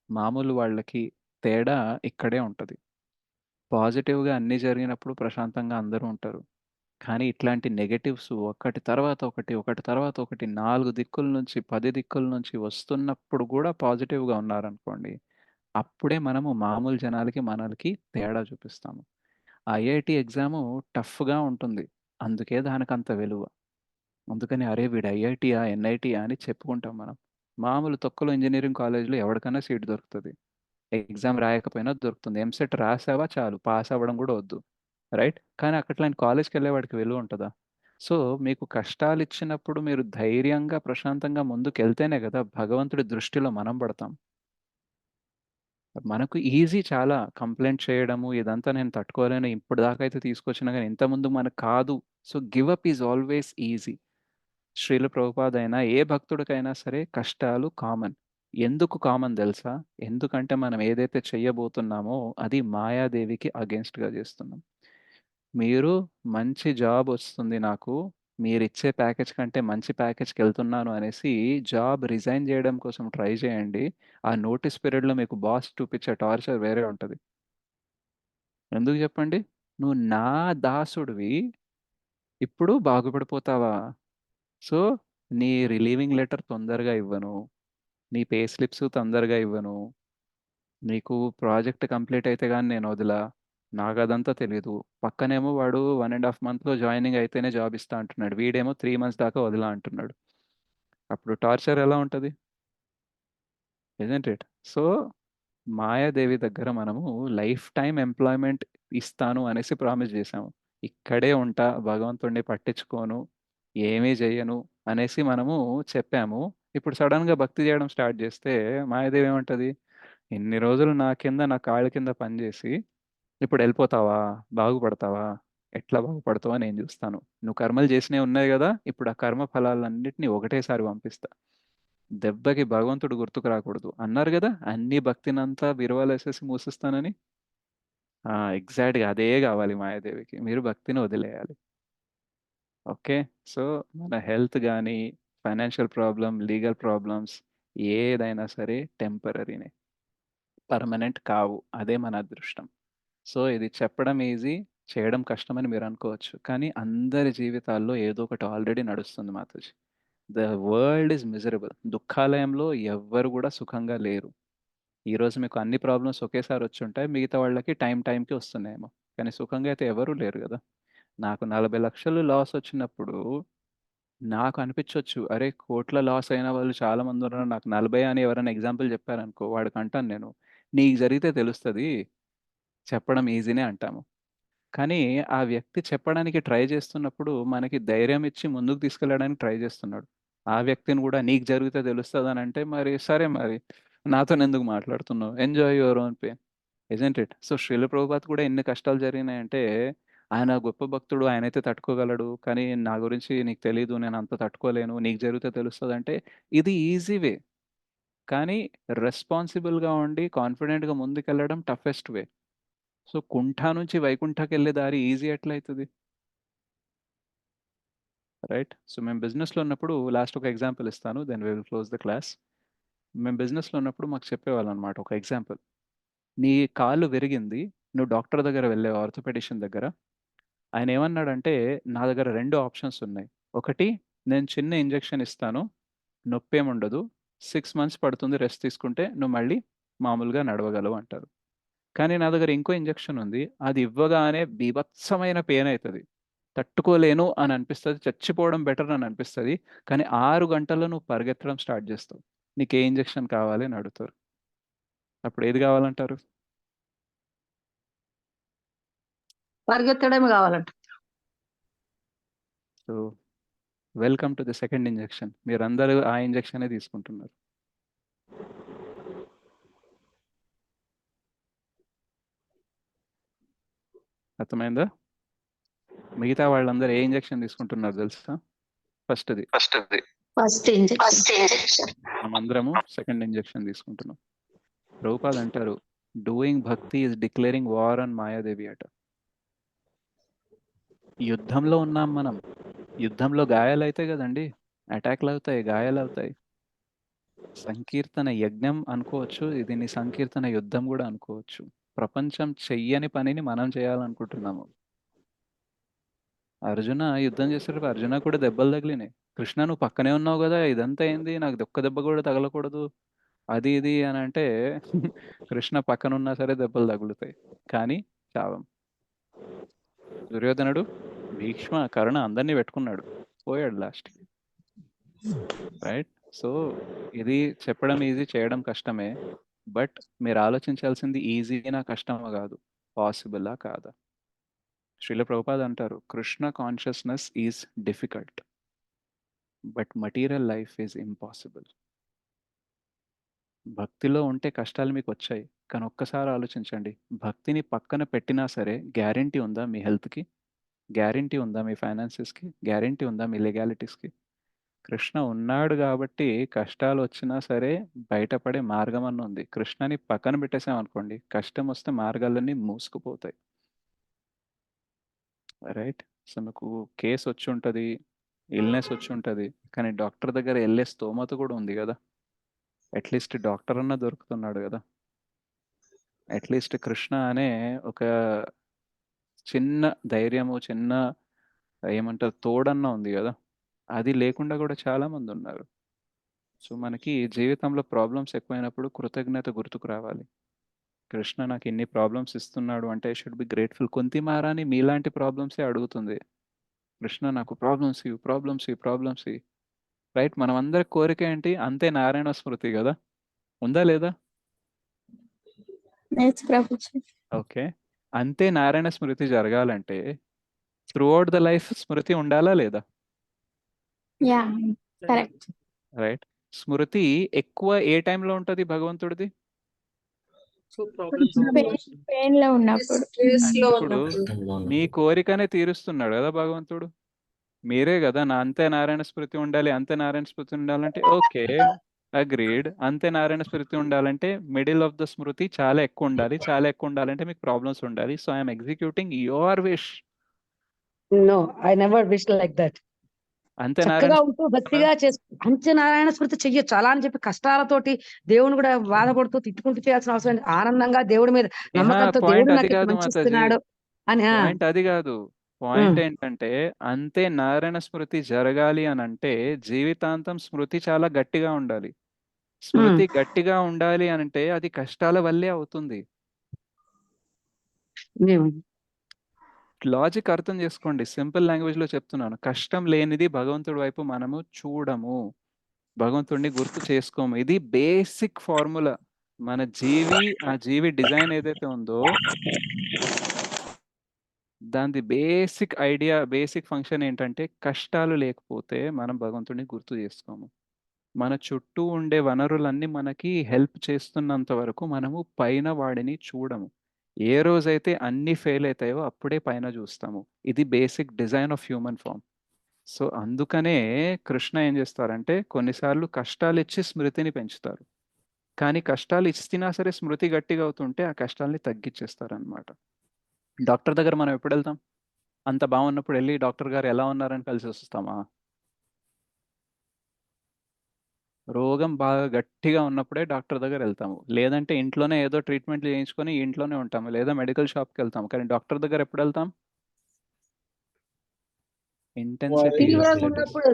మామూలు వాళ్ళకి తేడా ఇక్కడే ఉంటది. పాజిటివ్‌గా అన్నీ జరిగినప్పుడు ప్రశాంతంగా అందరూ ఉంటారు. కానీ ఇట్లాంటి నెగటివ్స్ ఒకటి తర్వాత ఒకటి, ఒకటి తర్వాత ఒకటి 4 దిక్కుల నుంచి, 10 దిక్కుల నుంచి వస్తున్నప్పుడు కూడా పాజిటివ్‌గా ఉన్నారనుకోండి, అప్పుడే మనము మామూలు జనాలకి, మనలకి తేడా చూపిస్తాము. ఐఐటీ ఎగ్జాము టఫ్‌గా ఉంటుంది. అందుకే దానికంత విలువ. అందుకని అరే! వీడు ఐఐటీయా, ఎన్ఐటీయా అని చెప్పుకుంటాం మనం. మామూలు తొక్కలో ఇంజినీరింగ్ కాలేజ్‌లో ఎవడికన్నా సీట్ దొరుకుతది. ఎగ్జామ్ రాయకపోయినా దొరుకుతుంది. ఎంసెట్ రాసావా చాలు. పాస్ అవ్వడం కూడా వద్దు. రైట్? కానీ అట్లాంటి కాలేజ్‌కెళ్ళే వాడికి విలువ ఉంటదా? సో, మీకు కష్టాలిచ్చినప్పుడు మీరు ధైర్యంగా, ప్రశాంతంగా ముందుకెళ్తేనే గదా భగవంతుడి దృష్టిలో మనం పడతాం. మనకు ఈజీ చాలా కంప్లెయింట్ చేయడము, ఇదంతా నేను తట్టుకోలేను, ఇప్పటిదాకా అయితే తీసుకొచ్చినా గానీ ఇంతకుముందు మనకు కాదు. So, give up is always easy. Srila Prabhupada అయినా, ఏ భక్తుడికైనా సరే కష్టాలు కామన్. ఎందుకు కామన్ తెలుసా? ఎందుకంటే మనం ఏదైతే చెయ్యబోతున్నామో అది మాయాదేవికి అగెయిన్స్ట్‌గా చేస్తున్నాం. మీరు మంచి జాబ్ వస్తుంది నాకు, మీరిచ్చే ప్యాకేజ్ కంటే మంచి ప్యాకేజ్‌కెళ్తున్నాను అనేసి జాబ్ రిజైన్ చేయడం కోసం ట్రై చేయండి. ఆ నోటీస్ పీరియడ్‌లో మీకు బాస్ చూపిచ్చే టార్చర్ వేరే ఉంటది. ఎందుకు చెప్పండి? నువ్వు నా దాసుడివి, ఇప్పుడు బాగుపడిపోతావా? సో, నీ రిలీవింగ్ లెటర్ తొందరగా ఇవ్వను. నీ పే స్లిప్స్ తొందరగా ఇవ్వను. నీకు ప్రాజెక్ట్ కంప్లీట్ అయితే గాని నేను వదలా. నాకదంతా తెలీదు. పక్కనేమో వాడు 1 ½ మంత్‌లో జాయినింగ్ అయితేనే జాబ్ ఇస్తా అంటున్నాడు. వీడేమో 3 మంత్స్ దాకా వదలా అంటున్నాడు. అప్పుడు టార్చర్ ఎలా ఉంటది? Isn't it? సో, మాయాదేవి దగ్గర మనము లైఫ్ టైమ్ ఎంప్లాయ్‌మెంట్ ఇస్తాను అనేసి ప్రామిస్ చేశాము. ఇక్కడే ఉంటా, భగవంతుడిని పట్టించుకోను, ఏమీ చెయ్యను అనేసి మనము చెప్పాము. ఇప్పుడు సడెన్‌గా భక్తి చేయడం స్టార్ట్ చేస్తే మాయాదేవి ఏమంటది? ఇన్ని రోజులు నా కింద, నా కాళ్ళ కింద పనిచేసి, ఇప్పుడు వెళ్ళిపోతావా? బాగుపడతావా? ఎట్లా బాగుపడతావో నేను చూస్తాను. నువ్వు కర్మలు చేసినవి ఉన్నాయి కదా! ఇప్పుడు ఆ కర్మ ఫలాలన్నిటిని ఒకటేసారి పంపిస్తా. దెబ్బకి భగవంతుడు గుర్తుకు రాకూడదు. అన్నారు గదా! అన్ని భక్తినంతా బీరువాలో మూసిస్తానని. ఎగ్జాక్ట్‌గా అదే గావాలి మాయాదేవికి. మీరు భక్తిని వదిలేయాలి. ఓకే. సో, మన హెల్త్ గానీ, ఫైనాన్షియల్ ప్రాబ్లమ్, లీగల్ ప్రాబ్లమ్స్ ఏదైనా సరే టెంపరరీనే. పర్మనెంట్ కావు. అదే మన అదృష్టం. సో, ఇది చెప్పడం ఈజీ, చేయడం కష్టమని మీరనుకోవచ్చు. కానీ అందరి జీవితాల్లో ఏదో ఒకటి ఆల్రెడీ నడుస్తుంది మాతాజీ. The world is miserable. దుఃఖాలయంలో ఎవ్వరు గూడా సుఖంగా లేరు. ఈరోజు మీకు అన్ని ప్రాబ్లమ్స్ ఒకేసారి వచ్చుంటాయి. మిగతా వాళ్ళకి టైంకి వస్తున్నాయేమో. కానీ సుఖంగా అయితే ఎవరు లేరు గదా! నాకు 40,00,000 లాస్ వచ్చినప్పుడు నాకు అనిపించొచ్చు, అరే! కోట్ల లాస్ అయిన వాళ్ళు చాలా మందున్నారు. నాకు 40 అని ఎవరైనా ఎగ్జాంపుల్ చెప్పారనుకో, వాడికంటాను నేను, నీకు జరిగితే తెలుస్తది. చెప్పడం ఈజీనే అంటాము. కానీ ఆ వ్యక్తి చెప్పడానికి ట్రై చేస్తున్నప్పుడు మనకి ధైర్యం ఇచ్చి ముందుకు తీసుకెళ్ళడానికి ట్రై చేస్తున్నాడు. ఆ వ్యక్తిని గూడా నీకు జరిగితే తెలుస్తదనంటే మరి సరే మరి నాతోనెందుకు మాట్లాడుతున్నావు? Enjoy your own pain. Isn't it? So, Srila Prabhupad కూడా ఎన్ని కష్టాలు జరిగినాయంటే, ఆయన గొప్ప భక్తుడు. ఆయనైతే తట్టుకోగలడు. కానీ నా గురించి నీకు తెలీదు. నేనంత తట్టుకోలేను. నీకు జరిగితే తెలుస్తదంటే ఇది ఈజీ వే. కానీ రెస్పాన్సిబుల్‌గా ఉండి కాన్ఫిడెంట్‌గా ముందుకెళ్ళడం టఫెస్ట్ వే. సో, కుంఠ నుంచి వైకుంఠకెళ్ళే దారి ఈజీ ఎట్లయితది? రైట్? సో, మేము బిజినెస్‌లో ఉన్నప్పుడు లాస్ట్ ఒక ఎగ్జాంపుల్ ఇస్తాను. Then we will close the class. మేము బిజినెస్‌లో ఉన్నప్పుడు మాకు చెప్పేవాళ్ళనమాట ఒక ఎగ్జాంపుల్. నీ కాలు విరిగింది. నువ్వు డాక్టర్ దగ్గర వెళ్ళావు ఆర్థోపెడిషన్ దగ్గర. ఆయనేమన్నాడంటే, నా దగ్గర 2 ఆప్షన్స్ ఉన్నాయి. ఒకటి, నేను చిన్న ఇంజెక్షన్ ఇస్తాను. నొప్పేముండదు. 6 మంత్స్ పడుతుంది రెస్ట్ తీసుకుంటే నువ్వు మళ్ళీ మామూలుగా నడవగలవు అంటారు. కానీ నా దగ్గర ఇంకో ఇంజెక్షన్ ఉంది. అది ఇవ్వగానే బీభత్సమైన పెయిన్ అయితది. తట్టుకోలేను అని అనిపిస్తది. చచ్చిపోవడం బెటర్ అని అనిపిస్తది. కానీ 6 గంటల్లో నువ్వు పరిగెత్తడం స్టార్ట్ చేస్తావు. నీకు ఏ ఇంజెక్షన్ కావాలి అని అడుగుతారు. అప్పుడు ఏది కావాలంటారు? పరిగెత్తడమే కావాలంట. So, welcome to the second injection. మీరందరూ ఆ ఇంజెక్షనే తీసుకుంటున్నారు. అర్థమైందా? మిగతా వాళ్ళందరూ ఏ ఇంజెక్షన్ తీసుకుంటున్నారు తెలుసా? ఫస్ట్‌ది. First injection. మనమందరము సెకండ్ ఇంజెక్షన్ తీసుకుంటున్నాం. ప్రభుపాద్ అంటారు, డూయింగ్ భక్తి is declaring war on Mayadevi అట. యుద్ధంలో ఉన్నాం మనం. యుద్ధంలో గాయాలైతాయి కదండీ! అటాక్‌లవుతాయి, గాయాలవుతాయి. సంకీర్తన యజ్ఞం అనుకోవచ్చు. దీన్ని సంకీర్తన యుద్ధం గూడా అనుకోవచ్చు. ప్రపంచం చెయ్యని పనిని మనం చేయాలనుకుంటున్నాము. అర్జున యుద్ధం చేసేటప్పుడు అర్జున కూడా దెబ్బలు తగిలినాయి. కృష్ణ నువ్వు పక్కనే ఉన్నావు కదా, ఇదంతా ఏంది, నాకు ఒక్క దెబ్బ కూడా తగలకూడదు అది ఇది అని అంటే కృష్ణ పక్కన ఉన్నా సరే దెబ్బలు తగులుతాయి, కానీ చావం. దుర్యోధనుడు భీష్మ కరుణ అందరినీ పెట్టుకున్నాడు, పోయాడు లాస్ట్. రైట్. సో ఇది చెప్పడం ఈజీ, చేయడం కష్టమే. బట్ మీరు ఆలోచించాల్సింది ఈజీనా కష్టమా కాదు, పాసిబులా కాదా. శ్రీల ప్రభుపాద్ అంటారు, Krishna consciousness is difficult but material life is impossible. భక్తిలో ఉంటే కష్టాలు మీకు వచ్చాయి, కానీ ఒక్కసారి ఆలోచించండి, భక్తిని పక్కన పెట్టినా సరే గ్యారంటీ ఉందా మీ హెల్త్కి, గ్యారంటీ ఉందా మీ ఫైనాన్సెస్కి, గ్యారంటీ ఉందా మీ లీగాలిటీస్కి. కృష్ణ ఉన్నాడు కాబట్టి కష్టాలు వచ్చినా సరే బయటపడే మార్గం అన్న ఉంది. కృష్ణని పక్కన పెట్టేసామనుకోండి, కష్టం వస్తే మార్గాలన్నీ మూసుకుపోతాయి. రైట్. సో మీకు కేసు వచ్చి ఉంటుంది, ఇల్నెస్ వచ్చి ఉంటుంది, కానీ డాక్టర్ దగ్గర వెళ్ళే స్తోమత కూడా ఉంది కదా, అట్లీస్ట్ డాక్టర్ అన్న దొరుకుతున్నాడు కదా, అట్లీస్ట్ కృష్ణ అనే ఒక చిన్న ధైర్యము, చిన్న ఏమంటారు తోడన్న ఉంది కదా, అది లేకుండా కూడా చాలా మంది ఉన్నారు. సో మనకి జీవితంలో ప్రాబ్లమ్స్ ఎక్కువైనప్పుడు కృతజ్ఞత గుర్తుకు రావాలి. కృష్ణ నాకు ఇన్ని ప్రాబ్లమ్స్ ఇస్తున్నాడు అంటే I should be grateful. Kunti మహారాణి మీలాంటి ప్రాబ్లమ్సే అడుగుతుంది, కృష్ణ నాకు ప్రాబ్లమ్స్ ఇవి, ప్రాబ్లమ్స్ ఇవి, ప్రాబ్లమ్స్ ఇవి. రైట్. మనం అందరి కోరిక ఏంటి, అంతే నారాయణ స్మృతి కదా, ఉందా లేదా? ఓకే. అంతే నారాయణ స్మృతి జరగాలంటే త్రూఅవుట్ ద లైఫ్ స్మృతి ఉండాలా లేదా? Yeah correct. రైట్. స్మృతి ఎక్కువ ఏ టైంలో ఉంటుంది భగవంతుడిది? పెయిన్ లో ఉన్నప్పుడు, ఇప్పుడు మీ కోరికనే తీరుస్తున్నాడు కదా భగవంతుడు, మీరే కదా నా అంతే నారాయణ స్మృతి ఉండాలి, అంతే నారాయణ స్మృతి ఉండాలంటే ఓకే అగ్రీడ్. అంతే నారాయణ స్మృతి ఉండాలంటే మిడిల్ ఆఫ్ ద స్మృతి చాలా ఎక్కువ ఉండాలి, చాలా ఎక్కువ ఉండాలంటే మీకు ప్రాబ్లమ్స్ ఉండాలి. So I'm executing your wish. No, I never wish like that. అంతే చక్కగా నారాయణ ఉంటూ భక్తిగా అంత్య నారాయణ స్మృతి చెయ్యొచ్చు. అలా అని చెప్పి కష్టాలతోటి దేవుని కూడా బాధపడుతూ తిట్టుకుంటూ చేయాల్సిన అవసరం లేదు. ఆనందంగా దేవుడి మీద నమ్మకంతో దేవుడు పాయింట్ అది నాకు కాదు మంచి మాతాజీ, ఇస్తున్నాడు అని. పాయింట్ అది కాదు. పాయింట్ ఏంటంటే అంతే నారాయణ స్మృతి జరగాలి అని అంటే జీవితాంతం స్మృతి చాలా గట్టిగా ఉండాలి. స్మృతి గట్టిగా ఉండాలి అని అంటే అది కష్టాల వల్లే అవుతుంది. లాజిక్ అర్థం చేసుకోండి, సింపుల్ లాంగ్వేజ్ లో చెప్తున్నాను. కష్టం లేనిది భగవంతుడి వైపు మనము చూడము, భగవంతుడిని గుర్తు చేసుకోము. ఇది బేసిక్ ఫార్ములా. మన జీవి, ఆ జీవి డిజైన్ ఏదైతే ఉందో దాని బేసిక్ ఐడియా, బేసిక్ ఫంక్షన్ ఏంటంటే కష్టాలు లేకపోతే మనం భగవంతుడిని గుర్తు చేసుకోము. మన చుట్టూ ఉండే వనరులన్నీ మనకి హెల్ప్ చేస్తున్నంత వరకు మనము పైన వాడిని చూడము. ఏ రోజైతే అన్ని ఫెయిల్ అవుతాయో అప్పుడే పైన చూస్తాము. ఇది basic design of human form. So అందుకనే కృష్ణ ఏం చేస్తారంటే కొన్నిసార్లు కష్టాలు ఇచ్చి స్మృతిని పెంచుతారు, కానీ కష్టాలు ఇచ్చినా సరే స్మృతి గట్టిగా అవుతుంటే ఆ కష్టాలని తగ్గించేస్తారనమాట. డాక్టర్ దగ్గర మనం ఎప్పుడు వెళ్తాం? అంత బాగున్నప్పుడు వెళ్ళి డాక్టర్ గారు ఎలా ఉన్నారని కలిసి వస్తామా? రోగం బాగా గట్టిగా ఉన్నప్పుడే డాక్టర్ దగ్గర వెళ్తాము, లేదంటే ఇంట్లోనే ఏదో ట్రీట్మెంట్లు చేయించుకొని ఇంట్లోనే ఉంటాము, లేదా మెడికల్ షాప్కి వెళ్తాము. కానీ డాక్టర్ దగ్గర ఎప్పుడు వెళ్తాం? ఇంటెన్సిటీ. తీవ్రంగా ఉన్నప్పుడు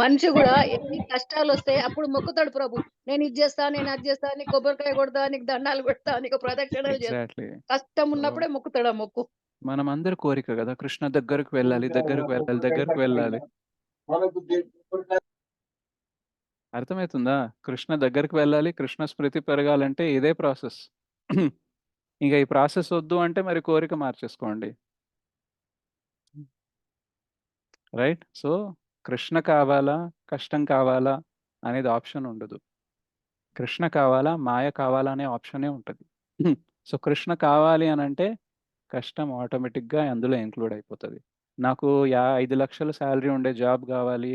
మనిషి కూడా ఎన్ని కష్టాలు వస్తాయి అప్పుడు మొక్కుతాడు, ప్రభు నేను ఇది చేస్తా, నేను అది చేస్తా, నీకు కొబ్బరికాయ కొడతా, నీకు దండాలు పెడతా, నీకు ప్రదక్షిణలు చేస్తా. ఎగ్జాక్ట్లీ. కష్టం ఉన్నప్పుడే మొక్కుతాడు ఆ మొక్కు. మనం అందరి కోరిక కదా కృష్ణ దగ్గరకు వెళ్ళాలి, దగ్గరకు వెళ్ళాలి, దగ్గరకు వెళ్ళాలి. అర్థమవుతుందా? కృష్ణ దగ్గరికి వెళ్ళాలి, కృష్ణ స్మృతి పెరగాలంటే ఇదే ప్రాసెస్. ఇంకా ఈ ప్రాసెస్ వద్దు అంటే మరి కోరిక మార్చేసుకోండి. రైట్. సో కృష్ణ కావాలా, కష్టం కావాలా అనేది ఆప్షన్ ఉండదు. కృష్ణ కావాలా, మాయ కావాలా అనే ఆప్షనే ఉంటుంది. సో కృష్ణ కావాలి అని అంటే కష్టం ఆటోమేటిక్గా అందులో ఇంక్లూడ్ అయిపోతుంది. నాకు 5 లక్షల శాలరీ ఉండే జాబ్ కావాలి,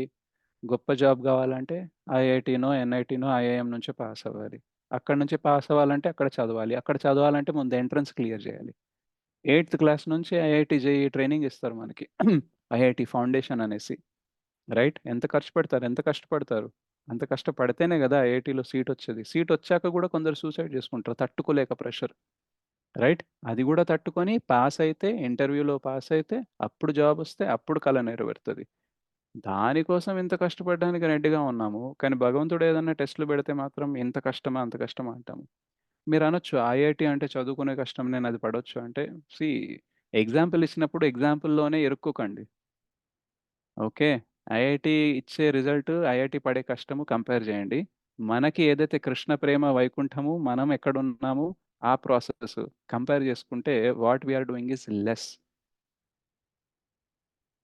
గొప్ప జాబ్ కావాలంటే ఐఐటీనో, ఎన్ఐటీనో, ఐఐఎం నుంచి పాస్ అవ్వాలి. అక్కడ నుంచి పాస్ అవ్వాలంటే అక్కడ చదవాలి. అక్కడ చదవాలంటే ముందు ఎంట్రన్స్ క్లియర్ చేయాలి. 8th క్లాస్ నుంచి ఐఐటి జేఈ ట్రైనింగ్ ఇస్తారు మనకి, ఐఐటి ఫౌండేషన్ అనేసి. రైట్. ఎంత ఖర్చు పెడతారు, ఎంత కష్టపడతారు? అంత కష్టపడితేనే కదా ఐఐటీలో సీట్ వచ్చేది. సీట్ వచ్చాక కూడా కొందరు సూసైడ్ చేసుకుంటారు తట్టుకోలేక ప్రెషర్. రైట్? అది కూడా తట్టుకొని పాస్ అయితే, ఇంటర్వ్యూలో పాస్ అయితే, అప్పుడు జాబ్ వస్తే అప్పుడు కల నెరవేరుతుంది. దానికోసం ఇంత కష్టపడడానికి రెడీగా ఉన్నాము. కానీ భగవంతుడు ఏదన్నా టెస్ట్‌లు పెడితే మాత్రం ఇంత కష్టమా? అంత కష్టమా? అంటాము. మీరనొచ్చు ఐఐటీ అంటే చదువుకునే కష్టం నేనది పడొచ్చు అంటే సీ ఎగ్జాంపుల్ ఇచ్చినప్పుడు ఎగ్జాంపుల్‌లోనే ఇరుక్కోకండి. ఓకే. ఐఐటీ ఇచ్చే రిజల్ట్, ఐఐటీ పడే కష్టము కంపేర్ చేయండి. మనకి ఏదైతే కృష్ణ ప్రేమ వైకుంఠము, మనం ఎక్కడున్నాము ఆ ప్రాసెస్ కంపేర్ చేసుకుంటే what we are doing is less.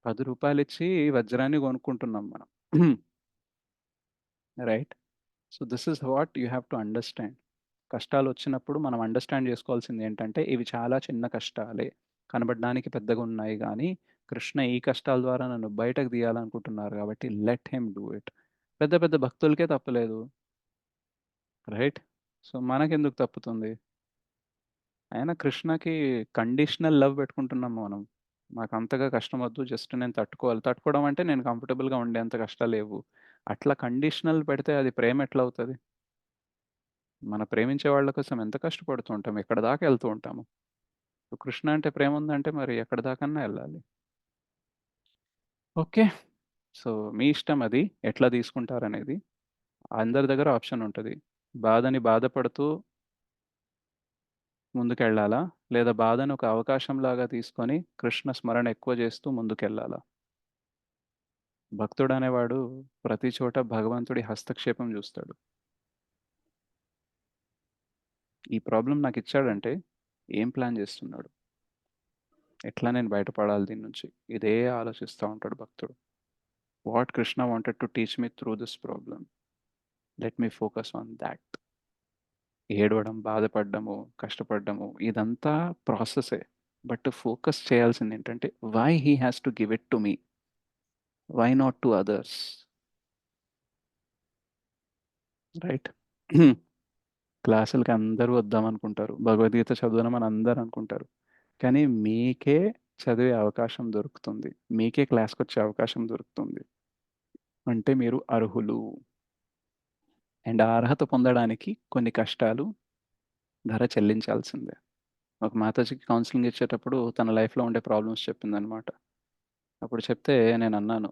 రూ. 10 ఇచ్చి వజ్రాన్ని కొనుక్కుంటున్నాం మనం. Right? So this is what you have to understand. కష్టాలొచ్చినప్పుడు మనం అండర్‌స్టాండ్ చేసుకోవాల్సింది ఏంటంటే, ఇవి చాలా చిన్న కష్టాలే. కనబడడానికి పెద్దగా ఉన్నాయి గానీ, కృష్ణ ఈ కష్టాల ద్వారా నన్ను బయటకు తీయాలనుకుంటున్నారు కాబట్టి లెట్ హిమ్ డూ ఇట్. పెద్ద పెద్ద భక్తులకే తప్పలేదు. రైట్? సో మనకెందుకు తప్పుతుంది? అయినా కృష్ణకి కండిషనల్ లవ్ పెట్టుకుంటున్నాం మనం. నాకంతగా కష్టమొద్దు. జస్ట్ నేను తట్టుకోవాలి. తట్టుకోవడం అంటే నేను కంఫర్టబుల్‌గా ఉండేంత కష్టాలేవు. అట్లా కండిషనల్ పెడితే అది ప్రేమ ఎట్లా అవుతది? మన ప్రేమించే వాళ్ళ కోసం ఎంత కష్టపడుతూ ఉంటాం. ఎక్కడి దాకా ఎళ్తూ ఉంటాము. సో కృష్ణ అంటే ప్రేమ ఉందంటే మరి ఎక్కడి దాకన్నా ఎళ్ళాలి. ఓకే. సో మీ ఇష్టం అది. ఎట్లా తీసుకుంటారనేది. అందరి దగ్గర ఆప్షన్ ఉంటది. బాధని బాధపడుతూ ముందుకెళ్ళాలా? లేదా బాధను ఒక అవకాశంలాగా తీసుకొని కృష్ణ స్మరణ ఎక్కువ చేస్తూ ముందుకెళ్ళాలా? భక్తుడనేవాడు ప్రతి చోట భగవంతుడి హస్తక్షేపం చూస్తాడు. ఈ ప్రాబ్లమ్ నాకిచ్చాడంటే ఏం ప్లాన్ చేస్తున్నాడు? ఎట్లా నేను బయటపడాలి దీని నుంచి? ఇదే ఆలోచిస్తా ఉంటాడు భక్తుడు. What Krishna wanted to teach me through this problem. Let me focus on thought. ఏడవడం, బాధపడ్డము, కష్టపడ్డము ఇదంతా ప్రాసెసే. బట్ ఫోకస్ చేయాల్సిందేంటంటే why he has to give it to me? Why not to others? Right? క్లాసులకి అందరూ వద్దామనుకుంటారు. భగవద్గీత చదవమని అందరూ అనుకుంటారు. కానీ మీకే చదివే అవకాశం దొరుకుతుంది. మీకే క్లాస్‌కొచ్చే అవకాశం దొరుకుతుంది. అంటే మీరు అర్హులు. అండ్ ఆ అర్హత పొందడానికి కొన్ని కష్టాలు ధర చెల్లించాల్సిందే. ఒక మాతాజీకి కౌన్సెలింగ్ ఇచ్చేటప్పుడు తన లైఫ్‌లో ఉండే ప్రాబ్లమ్స్ చెప్పిందనమాట. అప్పుడు చెప్తే నేనన్నాను,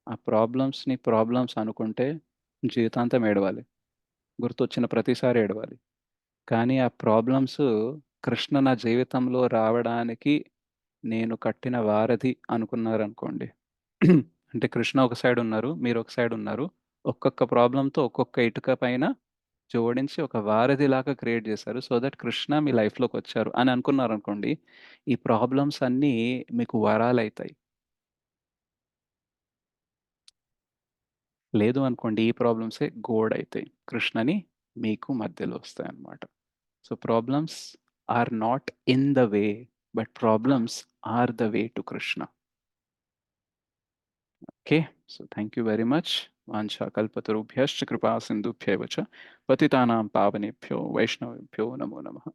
ఆ ప్రాబ్లమ్స్‌ని ప్రాబ్లమ్స్ అనుకుంటే జీవితాంతం ఏడవాలి. గుర్తొచ్చిన ప్రతిసారి ఏడవాలి. కానీ ఆ ప్రాబ్లమ్స్ కృష్ణ నా జీవితంలో రావడానికి నేను కట్టిన వారధి అనుకున్నారనుకోండి. అంటే కృష్ణ ఒక సైడ్ ఉన్నారు. మీరు ఒక సైడ్ ఉన్నారు. ఒక్కొక్క ప్రాబ్లమ్‌తో ఒక్కొక్క ఇటుక పైన జోడించి ఒక వారధిలాగా క్రియేట్ చేశారు. సో దట్ కృష్ణ మీ లైఫ్‌లోకొచ్చారు అని అనుకున్నారనుకోండి. ఈ ప్రాబ్లమ్స్ అన్నీ మీకు వరాలైతాయి. లేదు అనుకోండి ఈ ప్రాబ్లమ్సే గోడైతాయి. కృష్ణని మీకు మధ్యలో వస్తాయన్నమాట. So problems are not in the way, but problems are the way to Krishna. Okay. So thank you very much. వాంఛాకల్పతరుభ్యశ్చ కృపా సింధుభ్యైవ చ పతితానాం పావనేభ్యో వైష్ణవేభ్యో నమో నమః.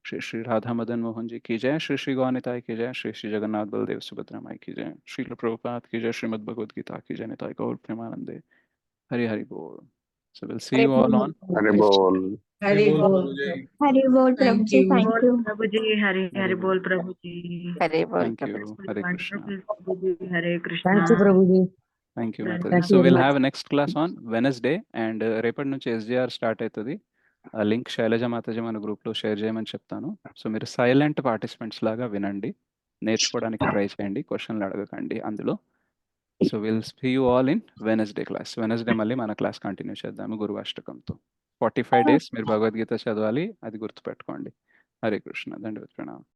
श्री श्री राधा मदन मोहन जी की जय, श्री श्री गौनिताय की जय, श्री श्री जगन्नाथ बलदेव सुभद्रा माई की जय, श्रील प्रभुपाद की जय, श्रीमद् भगवद गीता की जय, निताय गौर प्रेमानंदे। हरि हरि बोल. So we'll see Hari you all बोल on हरि next बोल week. हरि बोल हरि बोल प्रभु जी, बोल thank you. Prabhu ji, Hare Hari Hare bol. बोल प्रभु जी। हरे बोल Thank Prabhu you. Ji. Hare Krishna. Wonderful Prabhu ji, Hare Krishna. Thank you Prabhuji. Thank you, Hare Mataji. Thank So you very we'll much. have a next class on Wednesday and రేపటి నుంచి SGR start అవుతుంది. ఆ link Shailaja Mataji మన గ్రూప్లో share చేయమని చెప్తాను. సో మీరు సైలెంట్ పార్టిసిపెంట్స్ లాగా వినండి, నేర్చుకోవడానికి ట్రై చేయండి, క్వశ్చన్లు అడగకండి అందులో. So will see you all in Wednesday class. Wednesday మళ్ళీ మన క్లాస్ కంటిన్యూ చేద్దాము గురువాష్టకంతో. 45 days మీరు భగవద్గీత చదవాలి, అది గుర్తుపెట్టుకోండి. హరే కృష్ణ. దండవత్ ప్రణామం.